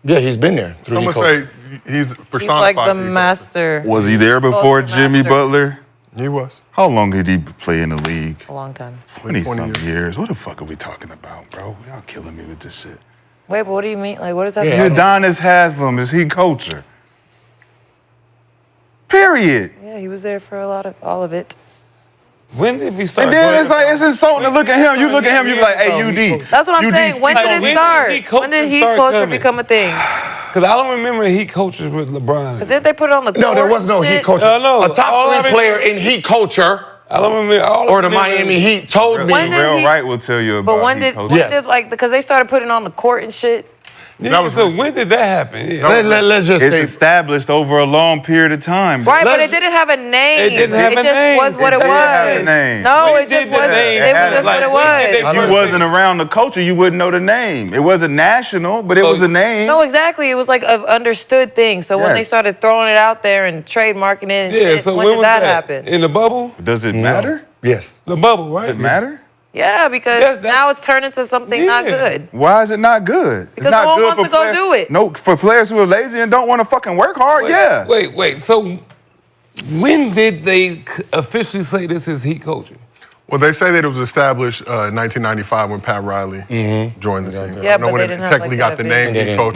Yeah, he's been there. I'm gonna say he's personified. He's like the Heat culture. master. Was he there before Close Jimmy master. Butler? He was. How long did he play in the league? A long time. 20-some years. What the fuck are we talking about, bro? Y'all killing me with this shit. Wait, but what do you mean? Like, what does that Yeah, mean? Udonis Haslam is Heat culture. Period. Yeah, he was there for all of it. When did we start? And then it's insulting to look at him. You look at him, you be like, hey, UD. That's what I'm UD saying. When did when it did start? Heat culture When did Heat start culture coming? become a thing? Because I don't remember Heat culture with LeBron. Because didn't they put it on the court? No, there was no and Heat shit? culture. No. A top All I 3 player in Heat culture, I don't remember. or the Miami Heat told me. When did Real he- Wright will tell you about But when Heat did, culture. when did like, because they started putting it on the court and shit. Yeah, That was so recent. when did that happen? Yeah. Let's just It's say, established over a long period of time. Right, but Let's- it didn't have a name. It didn't have a just name. was what It it didn't have a was. name. No, When it just did the was. name It was happen? just what it Like, when did was. they- If you wasn't around the culture, you wouldn't know the name. It wasn't national, but it So- was a name. No, exactly. It was like an understood thing. So when Yes. they started throwing it out there and trademarking it, and Yeah, shit, so when when did was that happen? In the bubble? Does it matter? yes. The bubble, right? Does it matter? Yeah, because That's- now it's turned into something not Yeah. good. Why is it not good? Because it's not no one good wants for to go players- do it. No, for players who are lazy and don't want to fucking work hard, yeah. Wait. So when did they officially say this is Heat culture? Well, they say that it was established in 1995 when Pat Riley joined the team. Yeah, I don't know but when they it didn't have, technically like, got the that name vision. Heat coach.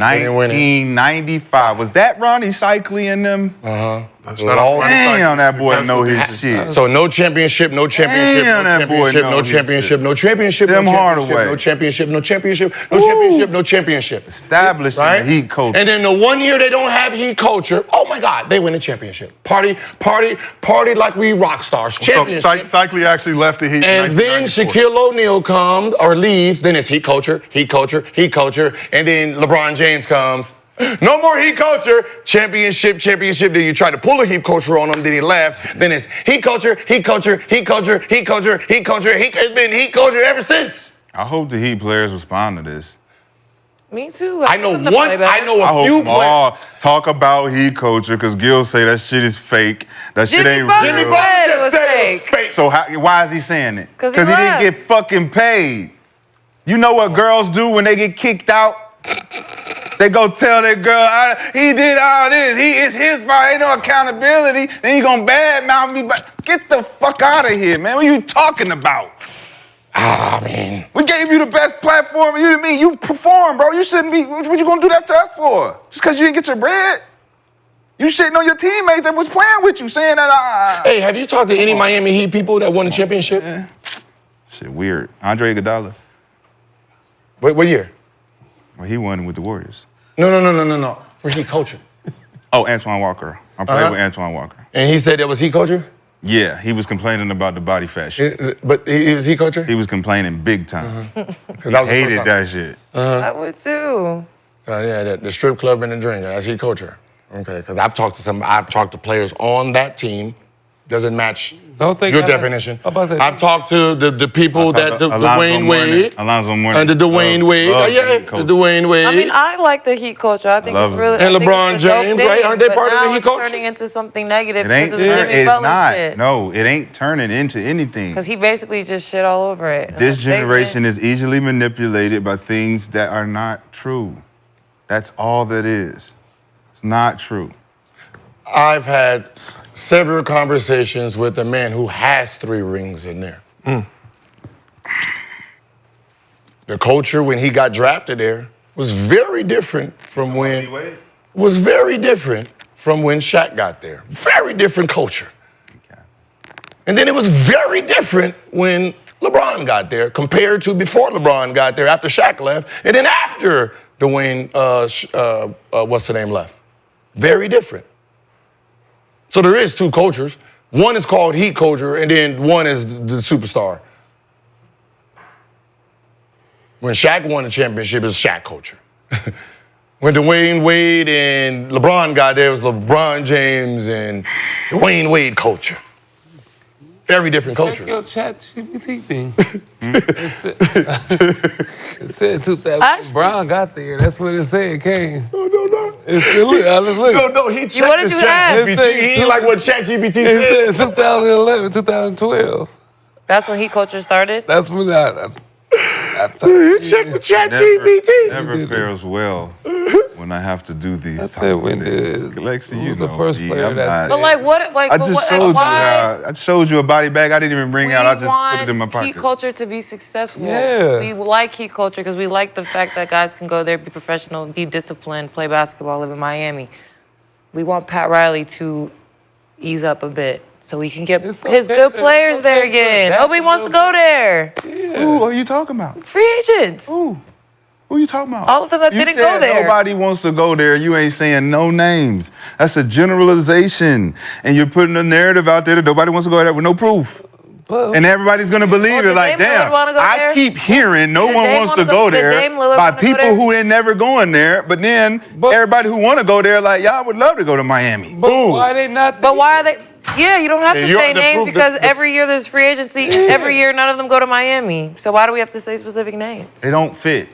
1995. Was that Ronnie Cycli and them? Shout out to Ronnie Damn, Cycli. that boy know his Successful shit. So no championship, no championship, Damn, no that boy championship, know no his championship, shit. no championship, Tim no Hardaway. championship, no championship, no championship, no championship, no championship. Established Right? in the Heat culture. And then the one year they don't have Heat culture, oh my God, they win a championship. Party like we rock stars. So Championship. Cycli actually left the Heat And in then 1994. Shaquille O'Neal comes or leaves, then it's Heat culture, Heat culture, Heat culture, and then LeBron James comes. No more Heat culture, championship. Then you try to pull a Heat culture on him, then he left. Then it's Heat culture, Heat culture, Heat culture, Heat culture, Heat culture. It's been Heat culture ever since. I hope the Heat players respond to this. Me too. I know want them to one. play better. I know I a hope few them players. all talk about Heat culture because Gil say that shit is fake. That shit Jimmy ain't Butler real. said it was said fake. So why is he saying it? 'Cause he he didn't left. get fucking paid. You know what girls do when they get kicked out? They go tell their girl, he did all this. It's his fault. Ain't no accountability. Then you gonna badmouth me. But get the fuck out of here, man. What are you talking about? Ah, man. We gave you the best platform. You perform, bro. You shouldn't be. What you gonna do that to us for? Just because you didn't get your bread? You shitting on your teammates that was playing with you, saying that. Hey, have you talked to any Miami Heat people that won the championship? Shit, weird. Andre Iguodala. What year? Well, he won with the Warriors. No. For Heat culture. Oh, Antoine Walker. I played Uh-huh. with Antoine Walker. And he said that was Heat culture? Yeah, he was complaining about the body fat shit. But he was Heat culture? He was complaining big time. That was He the hated first time. that shit. I would too. So yeah, the strip club and the drink, that's Heat culture. Okay, because I've talked to players on that team doesn't match Don't think your that- definition. I'm about to say- I've talked to the people that the Dwayne Wade Alonzo Mourning. and the Dwayne Wade. Love Yeah, the the coach. Dwayne Wade. I mean, I like the Heat culture. I think love it's it. really And I think LeBron it's a dope James, thing, right? Aren't they part of the but now Heat it's culture? turning into something negative It because ain't. of the Jimmy It's Butler not. shit. No, it ain't turning into anything. Because he basically just shit all over it. This generation is easily manipulated by things that are not true. That's all that is. It's not true. I've had several conversations with a man who has 3 rings in there. The culture when he got drafted there was very different from when Shaq got there. Very different culture. And then it was very different when LeBron got there compared to before LeBron got there, after Shaq left, and then after Dwayne, what's the name, left. Very different. So there is 2 cultures. One is called Heat culture, and then one is the superstar. When Shaq won the championship, it was Shaq culture. When Dwayne Wade and LeBron got there, it was LeBron James and Dwayne Wade culture. Very different Check culture. your chat GPT thing. It said 2000. Brown got there. That's what it said. Came. No. Let's look. No, he checked what did the you ask? ChatGPT. He ain't like what ChatGPT It said. said 2011, 2012. That's when Heat culture started. That's when I You checked the ChatGPT. Never fares well when I have to do these. That's type it of when things. the- Lexie, you who's the know first me, player I'm that- not- But like what? Like I but just what, showed you. why? I showed you a body bag. I didn't even bring out. I just put it in my We pocket. want Heat culture to be successful. Yeah. We like Heat culture because we like the fact that guys can go there, be professional, be disciplined, play basketball, live in Miami. We want Pat Riley to ease up a bit so we can get It's his okay good to- players it's there okay to again. adapt Nobody a wants to little go there. Who are you talking about? Free agents. Who are you talking about? All of them that you didn't said go there. Nobody wants to go there. You ain't saying no names. That's a generalization, and you're putting a narrative out there that nobody wants to go there with no proof. But And everybody's gonna believe Well, it did like, Dame Lillard damn. wanna go I there? keep hearing no Did one Dame wants to wanna go go- did there Dame Lillard by wanna go people there? who ain't never going there. But then But- everybody who want to go there, like, y'all would love to go to Miami. But why they not? But why are they? Yeah, you don't have to Yeah, you say have to names prove because the- every year there's free agency. Every year, none of them go to Miami. So why do we have to say specific names? They don't fit.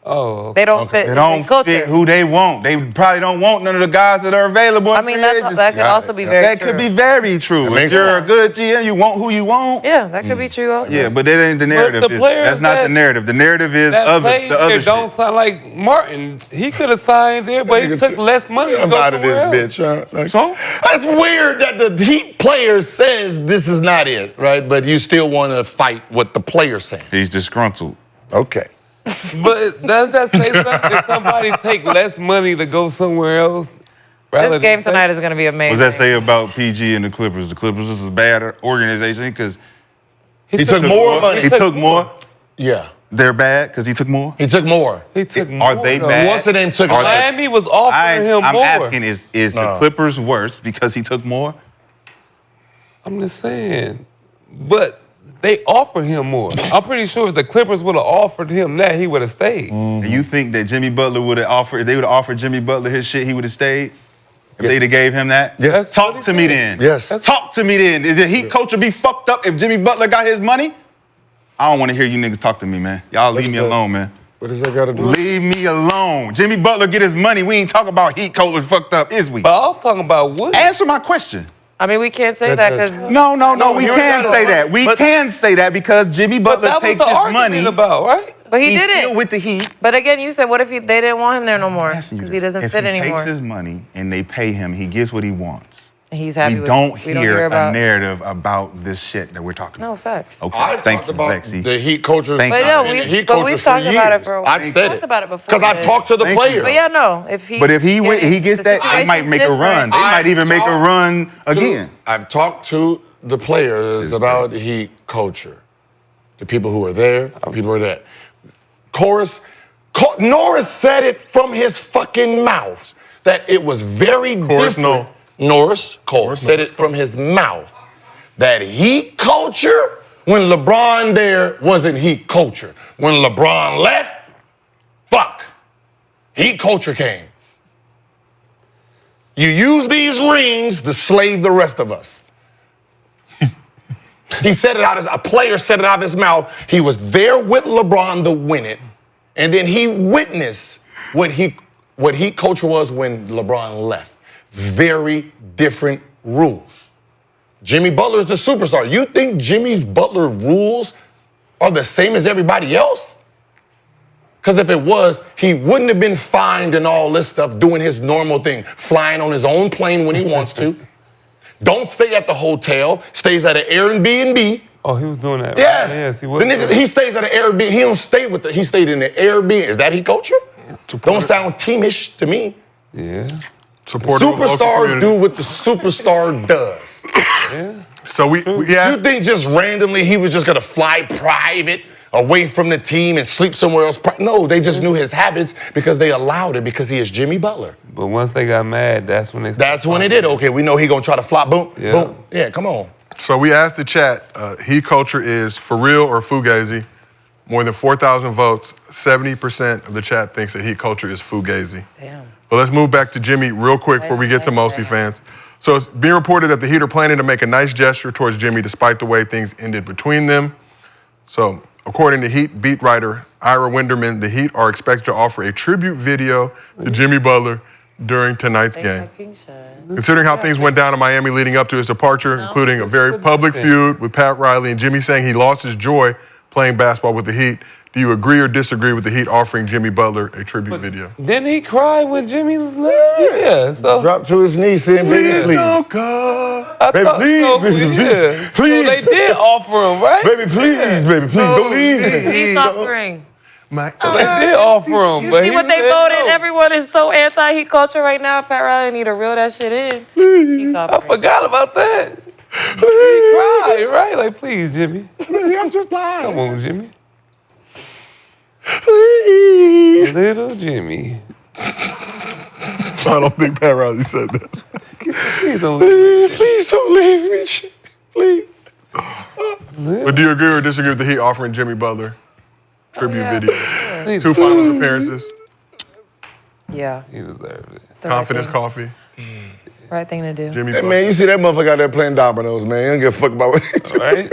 Oh, They don't fit. They don't culture. fit who they want. They probably don't want none of the guys that are available. I in mean, free that agency. could also be very That true. could be very true. If makes you're a sense. good GM, you want who you want. Yeah, that could be true also. Yeah, but that ain't the narrative. the players That's not the that- narrative. The narrative is that play the other there shit. don't sound like Martin. He could have signed there, but he took less money to I'm go out of somewhere this else. bitch. Huh? So that's weird that the Heat player says this is not it, right? But you still want to fight what the player's saying. He's disgruntled. Okay. But does that say something? Did somebody take less money to go somewhere else? This game tonight is going to be amazing. What does that say about PG and the Clippers? The Clippers is a bad organization because He took more money. He took more. Yeah. They're bad because he took more. He took more. He took more. Are they though. bad? What's the name took Are less? Miami was offering him I'm more. asking, is the Clippers worse because he took more? I'm just saying. But they offered him more. I'm pretty sure if the Clippers would have offered him that, he would have stayed. And you think that Jimmy Butler would have offered, if they would have offered Jimmy Butler his shit, he would have stayed? If they'd have gave him that? Yes. Talk to me then. Yes. Talk to me then. Is the Heat culture be fucked up if Jimmy Butler got his money? I don't want to hear you niggas talk to me, man. Y'all leave me alone, man. What does that got to do? Leave me alone. Jimmy Butler get his money. We ain't talking about Heat culture fucked up, is we? But I'm talking about what? Answer my question. I mean, we can't say that because No, we you can ain't say gotta- that. We but- can say that because Jimmy But Butler that was takes the his argument money. about, right? but he He's did still it. with the Heat. But again, you said, what if they didn't want him there no more because he doesn't if fit he anymore? takes his money and they pay him, he gets what he wants. He's happy We with don't it. We don't hear hear a about. narrative about this shit that we're talking No about. facts. Okay, I've thank talked you, about Lexie. the Heat culture. Thank But you. no, and the we've Heat but culture we've for talked about it years. for a while. I've We've said talked it. about it before. Because I've talked to the Thank you. players. But yeah, no. If he. But if he yeah, gets the that, they might situation's make a run. different. They might even make a talked run again. I've talked to the players Shit's about crazy. Heat culture. The people who are there, the people who are there. Norris said it from his fucking mouth that it was very different. Cole said it from his mouth that Heat culture, when LeBron there, wasn't Heat culture. When LeBron left, fuck, Heat culture came. You use these rings to slave the rest of us. He said it out as a player said it out of his mouth. He was there with LeBron to win it, and then he witnessed what heat culture was when LeBron left. Very different rules. Jimmy Butler is the superstar. You think Jimmy's Butler rules are the same as everybody else? Because if it was, he wouldn't have been fined and all this stuff doing his normal thing, flying on his own plane when he wants to. Don't stay at the hotel, stays at an Airbnb. Oh, he was doing that. Right? Yes, he was. The nigga, he stays at an Airbnb. He don't stay with he stayed in the Airbnb. Is that heat culture? Don't sound teamish to me. Yeah. Supportive of the local Superstar community. do what the superstar does. Yeah. So we You think just randomly he was just gonna fly private away from the team and sleep somewhere else? No, they just knew his habits because they allowed it because he is Jimmy Butler. But once they got mad, that's when they. That's when they did. Okay, we know he gonna try to fly. Boom, Yeah. boom. Yeah, come on. So we asked the chat, heat culture is for real or fugazi? More than 4,000 votes, 70% of the chat thinks that heat culture is fugazi. Damn. But let's move back to Jimmy real quick before we get to MostlyFans. So it's being reported that the Heat are planning to make a nice gesture towards Jimmy despite the way things ended between them. So according to Heat beat writer Ira Winderman, the Heat are expected to offer a tribute video to Jimmy Butler during tonight's game. Considering how things went down in Miami leading up to his departure, including a very public feud with Pat Riley and Jimmy saying he lost his joy playing basketball with the Heat, do you agree or disagree with the Heat offering Jimmy Butler a tribute video? Didn't he cry when Jimmy left? Yeah. So Drop to his knees, saying, please, please. I Baby, thought please, so, baby, yeah. please. So they did offer him, right? Baby, please, baby, please, go easy. He's offering. So they did offer him. You but see he what they said voted? no. Everyone is so anti-heat culture right now. Pat Riley need to reel that shit in. He's I offering. forgot about that. He cried, right? Like, please, Jimmy. Baby, I'm just lying. Come on, Jimmy. Please. Little Jimmy. I don't think Pat Riley said that. Please don't leave. Please don't leave me. Please. But do you agree or disagree with the Heat offering Jimmy Butler tribute yeah. video? 2 finals appearances, Yeah. He deserved it. It's the right confidence thing. coffee, Right thing to do. Jimmy Hey, Butler. man, you see that motherfucker out there playing dominoes, man. You don't give a fuck about what he do. Right?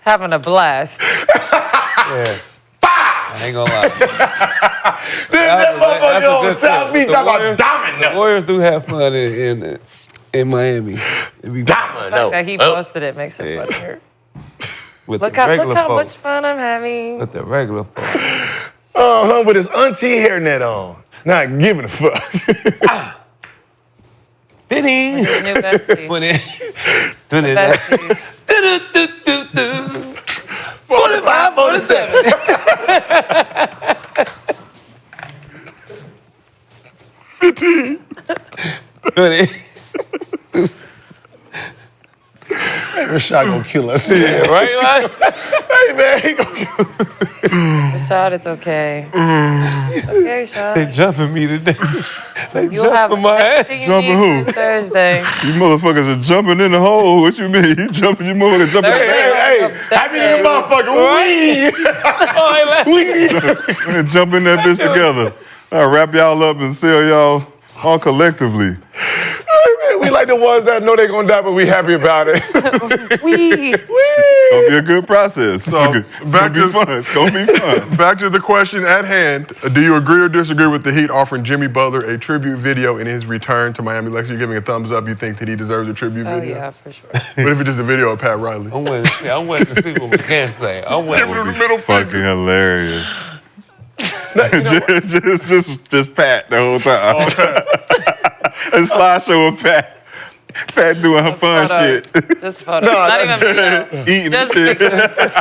Having a blast. Yeah. I ain't gonna lie. That motherfucker That's a on good South tip. Beach The talking about Warriors- domino. The Warriors do have fun in Miami. It be The fact that he Domino. posted it makes it funnier. with Look the how regular much folks. fun I'm having. With the regular folks. With his auntie hairnet on. Not giving a fuck. Ding. New bestie. 20. 20. Bestie. 45, 47. 20. Rashad gonna kill us. Yeah, right? Like, Hey, man, he gonna kill us. Rashad, it's okay. It's okay, they Rashad. jumping me today. They You'll have jumping my ass. everything you Jumping need who? for Thursday. You motherfuckers are jumping in the hole. What you mean? You jumping, you motherfuckers jumping in the Thursday. hole. Hey, happy new motherfucker. We're gonna jump in that bitch together. I'll wrap y'all up and sell y'all all collectively. We like the ones that know they're gonna die, but we happy about it. Wee. It's gonna be a good process. So, It's back gonna to- be fun. It's gonna be fun. Back to the question at hand. Do you agree or disagree with the Heat offering Jimmy Butler a tribute video in his return to Miami? Lexie, you're giving a thumbs up. You think that he deserves a tribute Oh, video? yeah, for sure. What if it's just a video of Pat Riley? I'm waiting to see what McCants say. I'm waiting Give him to the middle Fucking finger. hilarious. just Pat the whole time. A slideshow of Pat. Pat doing her fun Photos. shit. Just photos. Not even video. Eating Just shit. pictures.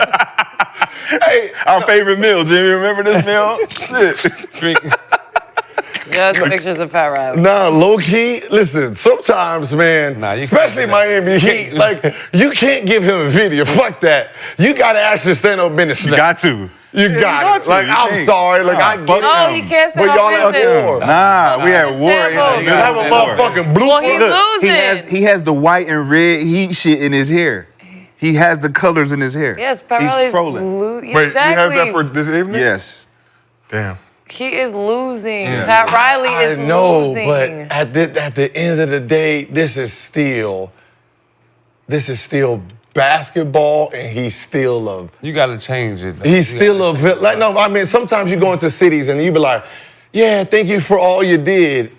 Hey, our favorite meal, Jimmy. Remember this meal? Shit. drinking. Just pictures of Pat Riley. Nah, low key. Listen, sometimes, man, Nah, you especially can't do that. Miami Heat, like you can't give him a video. Fuck that. You gotta actually stand up in the You snap. got to. You got it. to. Like You I'm can't. sorry. Like I Nah, get fuck it. No, he can't But say y'all at business. war. Nah, we had war. shambles. You have a motherfucking blue. Well, he's look, losing. He has the white and red heat shit in his hair. He has the colors in his hair. Yes, Pat He's Riley's trolling. Wait, exactly. you have that for this evening? Yes. Damn. He is losing. Pat Riley I is know, losing. but at the end of the day, this is still basketball, and he's still a. You got to change it. Though. He's still a like no. I mean, sometimes you go into cities and you be like, "Yeah, thank you for all you did."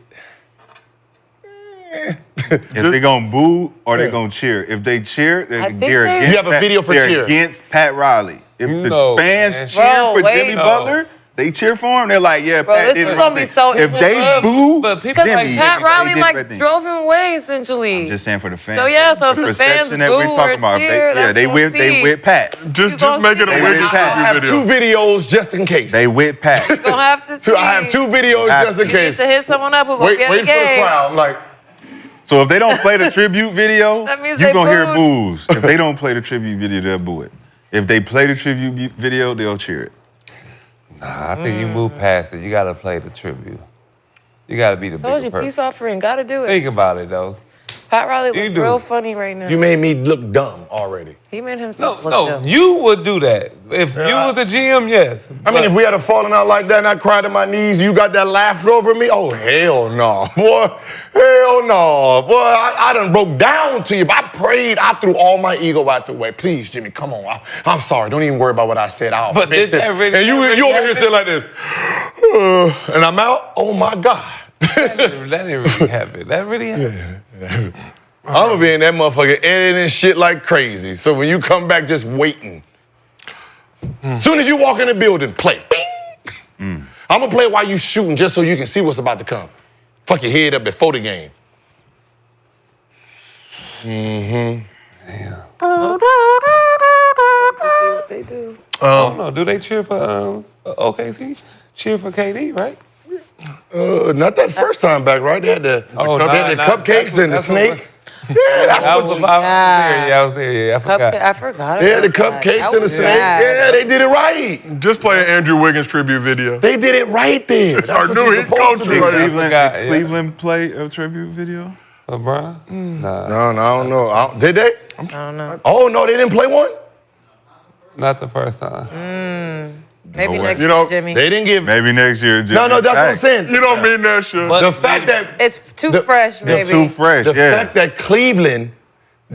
If they gonna boo or they gonna cheer. If they cheer, they're think against. You have a video for they're cheer. against Pat Riley. If the No, fans man. cheer Bro, for wait. Jimmy No. Butler, they cheer for him. They're like, yeah, Bro, Pat this did is the gonna right be thing. so If they interesting. boo, But people Jimmy, like Pat they Riley did the like right thing. drove him away essentially. I'm just saying for the fans. So yeah, so if the perception fans that we're boo talking or about. cheer, that's They what we'll with they see. with Pat. Just gonna make it a see Wiggins it. I tribute have video. 2 videos just in case. They with Pat. Gonna have to see. I have 2 videos Have just in You need case. to hit someone up who gonna Wait, get wait the for the game. crowd. I'm like, So if they don't play the tribute video, That means you they gonna hear booed. boos. If they don't play the tribute video, they'll boo it. If they play the tribute video, they'll cheer it. Nah, I think you move past it. You got to play the tribute. You got to be the Told bigger you, person. peace offering, gotta do it. Think about it though. Pat Riley You looks do. real funny right now. you made me look dumb already. He made himself look No, dumb. you would do that. If you was the GM, yes. I mean, if we had a falling out like that and I cried at my knees, you got that laughter over me? Oh, hell no, boy. Hell no. Boy, I done broke down to you, but I prayed. I threw all my ego out the way. Please, Jimmy, come on. I'm sorry. Don't even worry about what I said. I'll But fix did it. that really- And you that really over here happen? sitting like this. And I'm out. Oh, my God. that didn't really happen. That really happened. I'm gonna be in that motherfucker editing shit like crazy. So when you come back, just waiting. Soon as you walk in the building, play. Bing. I'm gonna play while you shooting just so you can see what's about to come. Fuck your head up before the game. To see what they do. I don't know. Do they cheer for OKC? Cheer for KD, right? Not that first time back, right? They had the, they had the cupcakes and the snake. Yeah, that's I what was you, there. Yeah, I was there. Yeah, I forgot. I forgot they had the about that. cupcakes That and the was snake. bad. Yeah, they did it right. Just play an Andrew Wiggins tribute video. They did it right there. That's our what new you're head supposed coach to do. right here. forgot, yeah. Cleveland play a tribute video? LeBron? Nah, No, I don't know. Did they? I don't know. Oh, no, they didn't play one? not the first time. Maybe way. next You know, year, Jimmy. They didn't give. Maybe next year. No, that's what I'm saying. You don't mean that shit. But- The fact that It's too The- fresh, the maybe. Too fresh, the yeah. fact that Cleveland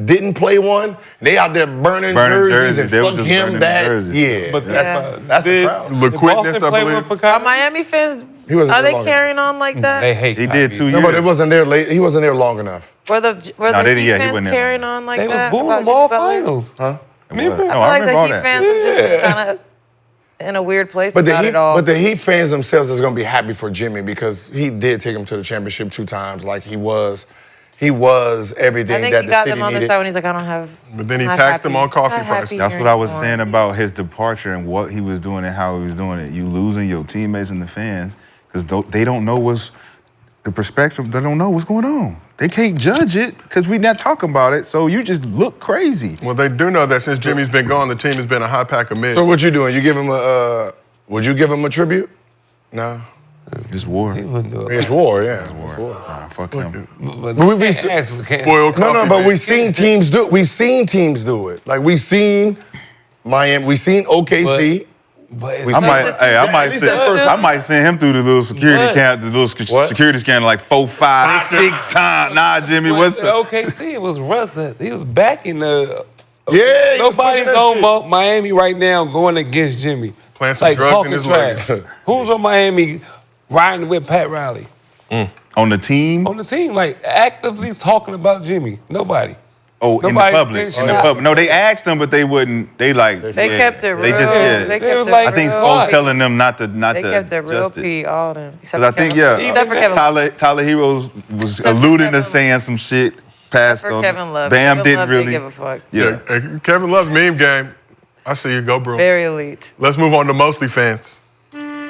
didn't play one, they out there burning Burning jerseys jerseys. and They was fuck just him burning that. jerseys. Yeah, But that's the did, crowd. did Liquidness, Boston I play believe. one for Are Kyrie? Miami fans, He wasn't are there they long carrying on like that? They hate He Kyrie. did 2 years. No, but it wasn't there late. He wasn't there long enough. Were the No, they- Heat yeah, he fans wasn't there. carrying on like They was that? booing about them all Jimmy Butler? Huh? finals. It was. Remember? No, I feel I like remember the all Heat that. fans are just kind of in a weird place But about it all. the Heat fans themselves is gonna be happy for Jimmy because he did take him to the championship 2 times. Like he was everything I think that he the got city them on the needed. side when he's like, I don't have. But then he not taxed happy- him on coffee not price. happy That's here what I was anymore. saying about his departure and what he was doing and how he was doing it. You losing your teammates and the fans because they don't know what's the perspective. They don't know what's going on. They can't judge it because we not talking about it. So you just look crazy. Well, they do know that since Jimmy's been gone, the team has been a high pack of mid. So what you doing? You give him a? Would you give him a tribute? No. It's war. He wouldn't do it. It's war, yeah. It's War. war. Fuck him. But we can't ask- can't- Spoiled coffee. No, but man. we've seen teams do it. We've seen teams do it. Like we've seen Miami. We've seen OKC. But it's We- I Some might, of the hey, I teams- might at least send, that first- I might send him through the little security What? camp, the little What? security scanner like 4, 5, 6 times. Nah, Jimmy, what's the up? OKC? It was Russ. He was backing the. Yeah, he was Nobody's pushing that on shit. Miami right now going against Jimmy. Playing some drugs in talking his trash. leg. Who's on Miami riding with Pat Riley On the team? on the team? Like actively talking about Jimmy. Nobody. Oh, in the Nobody public. said In the shit. public. No, they asked them, but they wouldn't. They like. They yeah, kept it real. They just, yeah. They It kept was it like- I think real. folks telling them not to They kept it real adjust it. P, all of them. Except Because I for think, Kevin, yeah, except for Kevin. Tyler Heroes was Except for alluding to Kevin- saying some shit past For on Kevin Love. Bam Kevin didn't Love really. didn't give a fuck. Yeah. Hey, Kevin Love's meme game. I see you go, bro. Very elite. Let's move on to MostlyFans.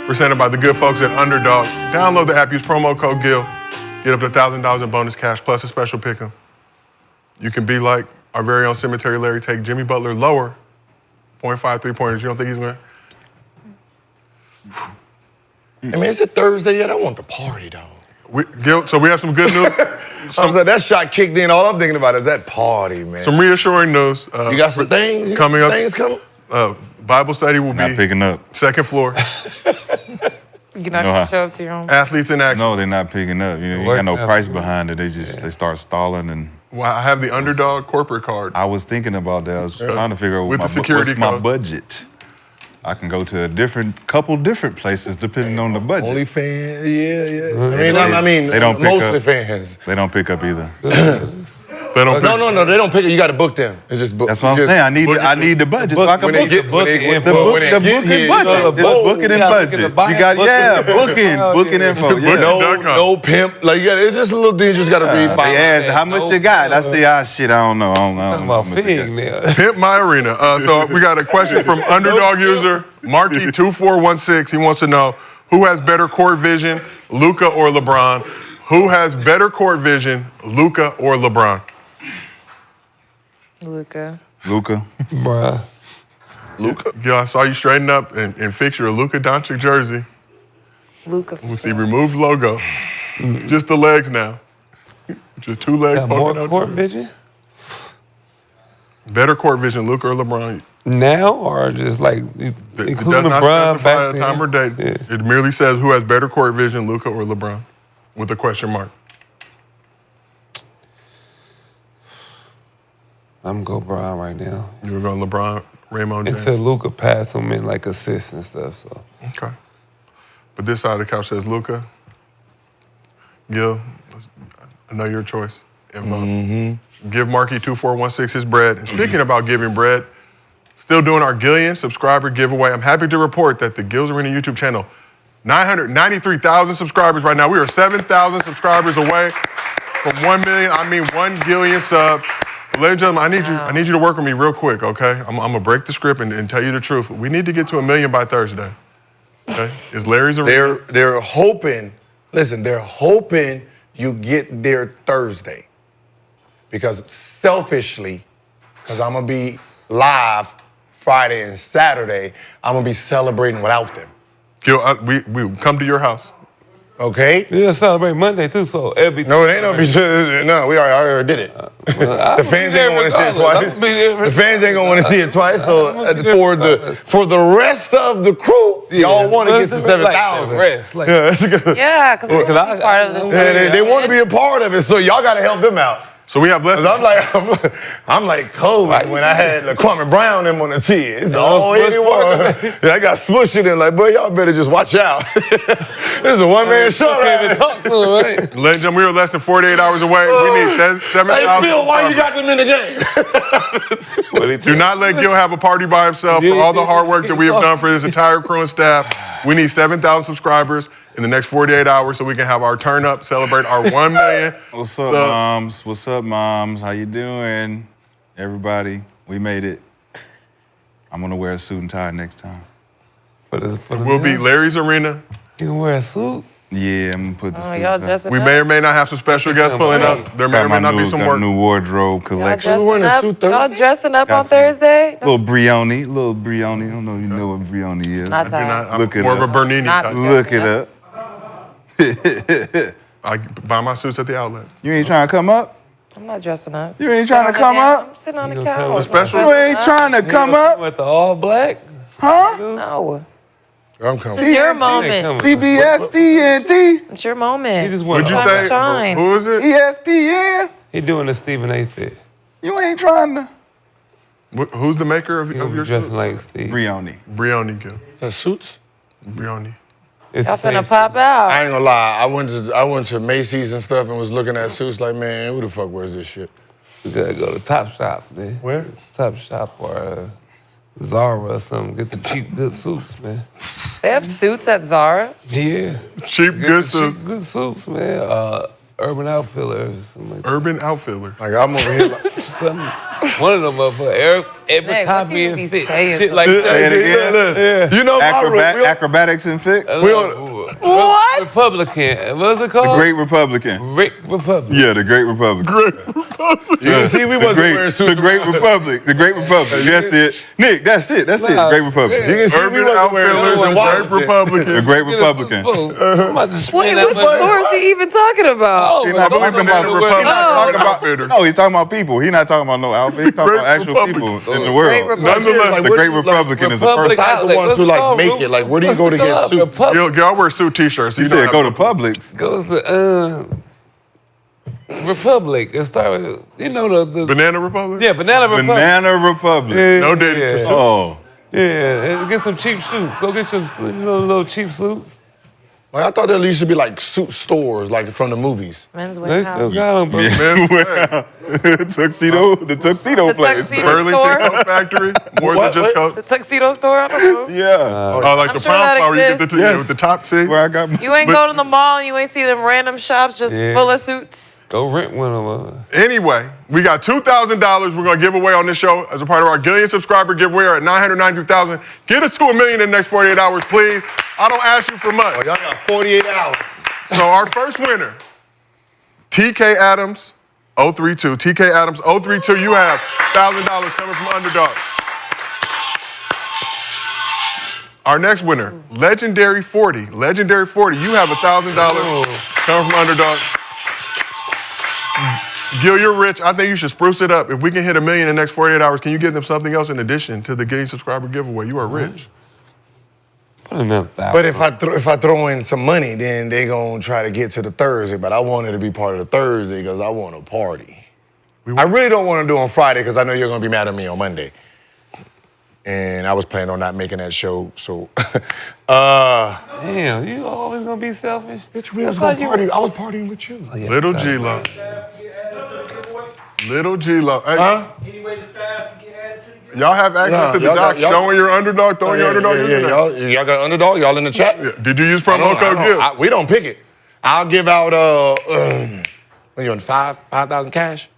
Presented by the good folks at Underdog. Download the app, use promo code GIL. Get up to $1,000 in bonus cash plus a special pick'em. You can be like our very own Cemetery Larry, take Jimmy Butler lower, 0.5 3-pointers. You don't think he's going to? I mean, is it Thursday yet? I want the party though. Gil, so we have some good news. I'm saying that shot kicked in. All I'm thinking about is that party, man. Some reassuring news. You got some things? You got coming some up. Things coming? Bible study will Not be picking up. second floor. You're not No, gonna show up to your own. Athletes in action. No, they're not picking up. You know, you got no price behind it. They start stalling and Well, I have the underdog corporate card. I was thinking about that. I was trying to figure out With the what's security my code. budget. I can go to a couple different places depending on the budget. OnlyFans, yeah. They don't pick mostly up. fans. They don't pick up either. They don't No, they don't pick it. You got to book them. It's just book. That's what I'm saying. I need the budget so I can when they book get- it. when they- The booking budget. It's booking and budget. You got booking info. Yeah. No pimp. Like you got. It's just a little thing. You just got to read. They asked how much you got. I say, shit, I don't know. Talking about fig now. Pimp my arena. So we got a question from underdog user Marky2416. He wants to know who has better court vision, Luka or LeBron? Who has better court vision, Luka or LeBron? Luka. Bruh. Yeah, I saw you straighten up and fix your Luka Doncic jersey Luka. with the removed logo. Just the legs now. Just two legs Got poking more out. court vision Better court vision, Luka or LeBron? now, or just like It does including not LeBron specify back a time or then? date. It merely says who has better court vision, Luka or LeBron, with a question mark. I'm gonna go Bron right now. You were going LeBron, Raymond James. Until Luka passed him in like assists and stuff. So Okay. But this side of the couch says Luka. Gil, I know your choice. And vote. Give Marky2416 his bread. And speaking about giving bread, still doing our Gillian subscriber giveaway. I'm happy to report that the Gil's Arena YouTube channel, 993,000 subscribers right now. We are 7,000 subscribers away from 1 million. I mean 1 Gillian subs. Ladies and gentlemen, I need you to work with me real quick, okay? I'm gonna break the script and tell you the truth. We need to get to 1 million by Thursday. Okay? Is Larry's arena? They're hoping. Listen, they're hoping you get there Thursday, because selfishly, because I'm gonna be live Friday and Saturday, I'm gonna be celebrating without them. Gil, we come to your house. Okay? yeah, celebrate Monday too. So every No, it ain't no be. No, we already did it. The fans ain't gonna want to see it twice. The fans ain't gonna want to see it twice. So for the rest of the crew, y'all want to get to 7,000. Rest, like, Yeah, that's good. Yeah, because I'm part of this. Yeah, they want to be a part of it, so y'all got to help them out. So we have less. 'Cause I'm like Kobe when I had Kwame Brown them on the tee. It's all anyone. Yeah, I got smushed in there like, boy, y'all better just watch out. This is a one-man show. can't even talk to him, right? Ladies and gentlemen, we are less than 48 hours away. We need 7,000. Hey, Phil, why you got them in the game? Do not let Gil have a party by himself for all the hard work that we have done for this entire crew and staff. We need 7,000 subscribers in the next 48 hours so we can have our turn up, celebrate our 1 million. What's up, moms? What's up, moms? How you doing? Everybody, we made it. I'm gonna wear a suit and tie next time. We'll be Larry's arena. You can wear a suit. Yeah, I'm gonna put the Oh, suit y'all on. dressing We up? may or may not have some special guests pulling up. There may or may not be some got work. new wardrobe Y'all collection. dressing up? suit Y'all Thursday? dressing up Got on some- Thursday? Little Brioni. I don't know if you know what Brioni is. Not You're that. not- I'm Look it more of a up. Bernini Not- type. Look it up. I buy my suits at the outlet. You ain't trying to come up? I'm not dressing up. You ain't trying to I'm come up? sitting on the You couch. gonna come special? You ain't trying to come up? With the all black. Huh? No. I'm coming. It's your Ain't moment. coming. CBS, TNT, It's your moment. He just Would went. you Time to say? shine. Who is it? ESPN. He doing the Stephen A. fit. You ain't trying to. Who's the maker of He your dressing suit? like Steve. Brioni. Brioni, Gil. The suits? Brioni. It's Y'all the same finna pop suit. out. I ain't gonna lie. I went to Macy's and stuff and was looking at suits like, man, who the fuck wears this shit? You gotta go to Top Shop, man. Where? Top Shop or Zara or something. Get the cheap, good suits, man. They have suits at Zara. Yeah. Cheap, Get good the suit. cheap, good suits, man. Urban Outfitters, something like that. Urban Outfitter. Like I'm over here. Like, Something. One of them motherfuckers. Every Hey, what copy you and be fit. saying? Shit like Say it that. again. you know my room. Acrobatics and fit. What? Republican. What's it The called? Great Republican. Great Republic. Yeah, the Great Republic. You can see we The wasn't Great, wearing suits. the Great Republic. The Great Republic. That's it. Nick, that's it. That's it. Nah, Great Republic. You can see we Urban wasn't wearing Outfitters suits in and Great Washington. The Republican. Great Get us some Republican. food. I'm about to spend Wait, that what money. store is he even talking about? Oh, He's my not God, talking I'm about gonna the wear- Republic. Oh. Talking about, no, he's talking about people. He's not talking about no outfit. He's talking Great about actual Republic. people in the Great world. Republic. Nonetheless, The Great Republican is the Republic first. Besides the ones who like make it, like where do you go to get suits? Gil, I wear suit t-shirts. He You don't said have go to Publix. Goes to Republic. It started with, you know, the Banana Republic? yeah, Banana Republic. Banana Republic. Yeah, No Diddy. yeah. Oh. Yeah, and get some cheap suits. Go get your little cheap suits. Like, I thought there used to be like suit stores, like from the movies. Men's They still warehouse. got them, bro. Tuxedo, the tuxedo The place. tuxedo Burlington store. Coat Factory? More What? than just What? The coat? tuxedo store. I don't know. Yeah. Oh, like I'm the sure Pound that Flower, you get exists. the, Yes. with the top seat? Where I got my. You ain't But- go to the mall and you ain't see them random shops just Yeah. full of suits. Go rent one of them. Anyway, we got $2,000 we're going to give away on this show as a part of our Gillian subscriber giveaway. We're at 992,000. Get us to $1 million in the next 48 hours, please. I don't ask you for much. Oh, y'all got 48 hours. So our first winner, TK Adams 032. TK Adams 032, you have $1,000 coming from Underdog. Our next winner, Legendary 40. Legendary 40, you have $1,000 coming from Underdog. Gil, you're rich. I think you should spruce it up. If we can hit $1 million in the next 48 hours, can you give them something else in addition to the Gillian subscriber giveaway? You are rich. Put another But if I throw in some money, then they gonna try to get to the Thursday. But I wanted to be part of the Thursday because I want to party. I really don't want to do on Friday because I know you're gonna be mad at me on Monday. And I was planning on not making that show. So, Damn, you always gonna be selfish? bitch, we was gonna party. I was partying with you. Little G-Lo. Little G-Lo. Hey, Huh? y'all have access Nah, to the y'all doc got- y'all- showing your underdog, throwing your underdog in there. Y'all got underdog. Y'all in the chat? Yeah. Did you use I promo don't- code I GIL? don't- we don't pick it. I'll give out what you want, 5,000 cash?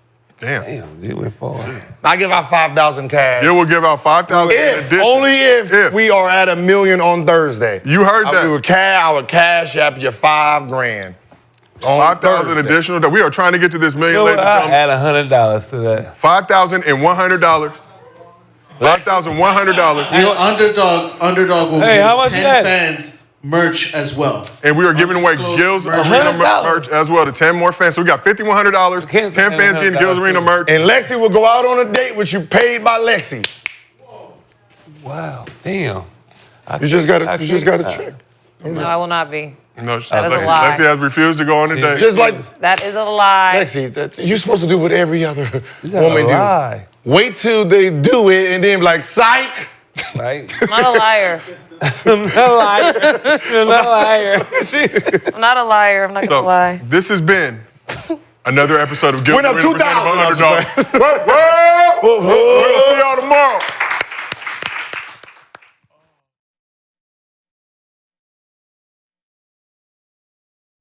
Damn. Damn, you went far. I give out 5,000 cash. GIL will give out 5,000 in If, addition. only if we are at $1 million on Thursday. You heard I that. would cash app you $5,000. On 5,000 Thursday. additional. We are trying to get to this million, You know ladies what? and I gentlemen. add $100 to that. $5,100. $5,100. And Underdog will Hey, give how much 10 that? fans merch as well. And we are giving away Undisclosed Gil's merch. Arena $100. merch as well to 10 more fans. So we got $5,100. 10 McCants fans getting Gil's $100 Arena too. merch. And Lexie will go out on a date with you paid by Lexie. Wow, damn. You just gotta check. No, I will not be. No, That is a Lexie, lie. Lexie has refused to go on a date. Just like That is a lie. Lexie, you're supposed to do what every other woman do. Lie. Wait till they do it and then be like, psych. Right? I'm not a liar. I'm not a liar. You're not a liar. I'm not a liar. I'm not gonna lie. This has been another episode of Gilbert Went up Arena presented by 2,000. Underdog. We'll see y'all tomorrow.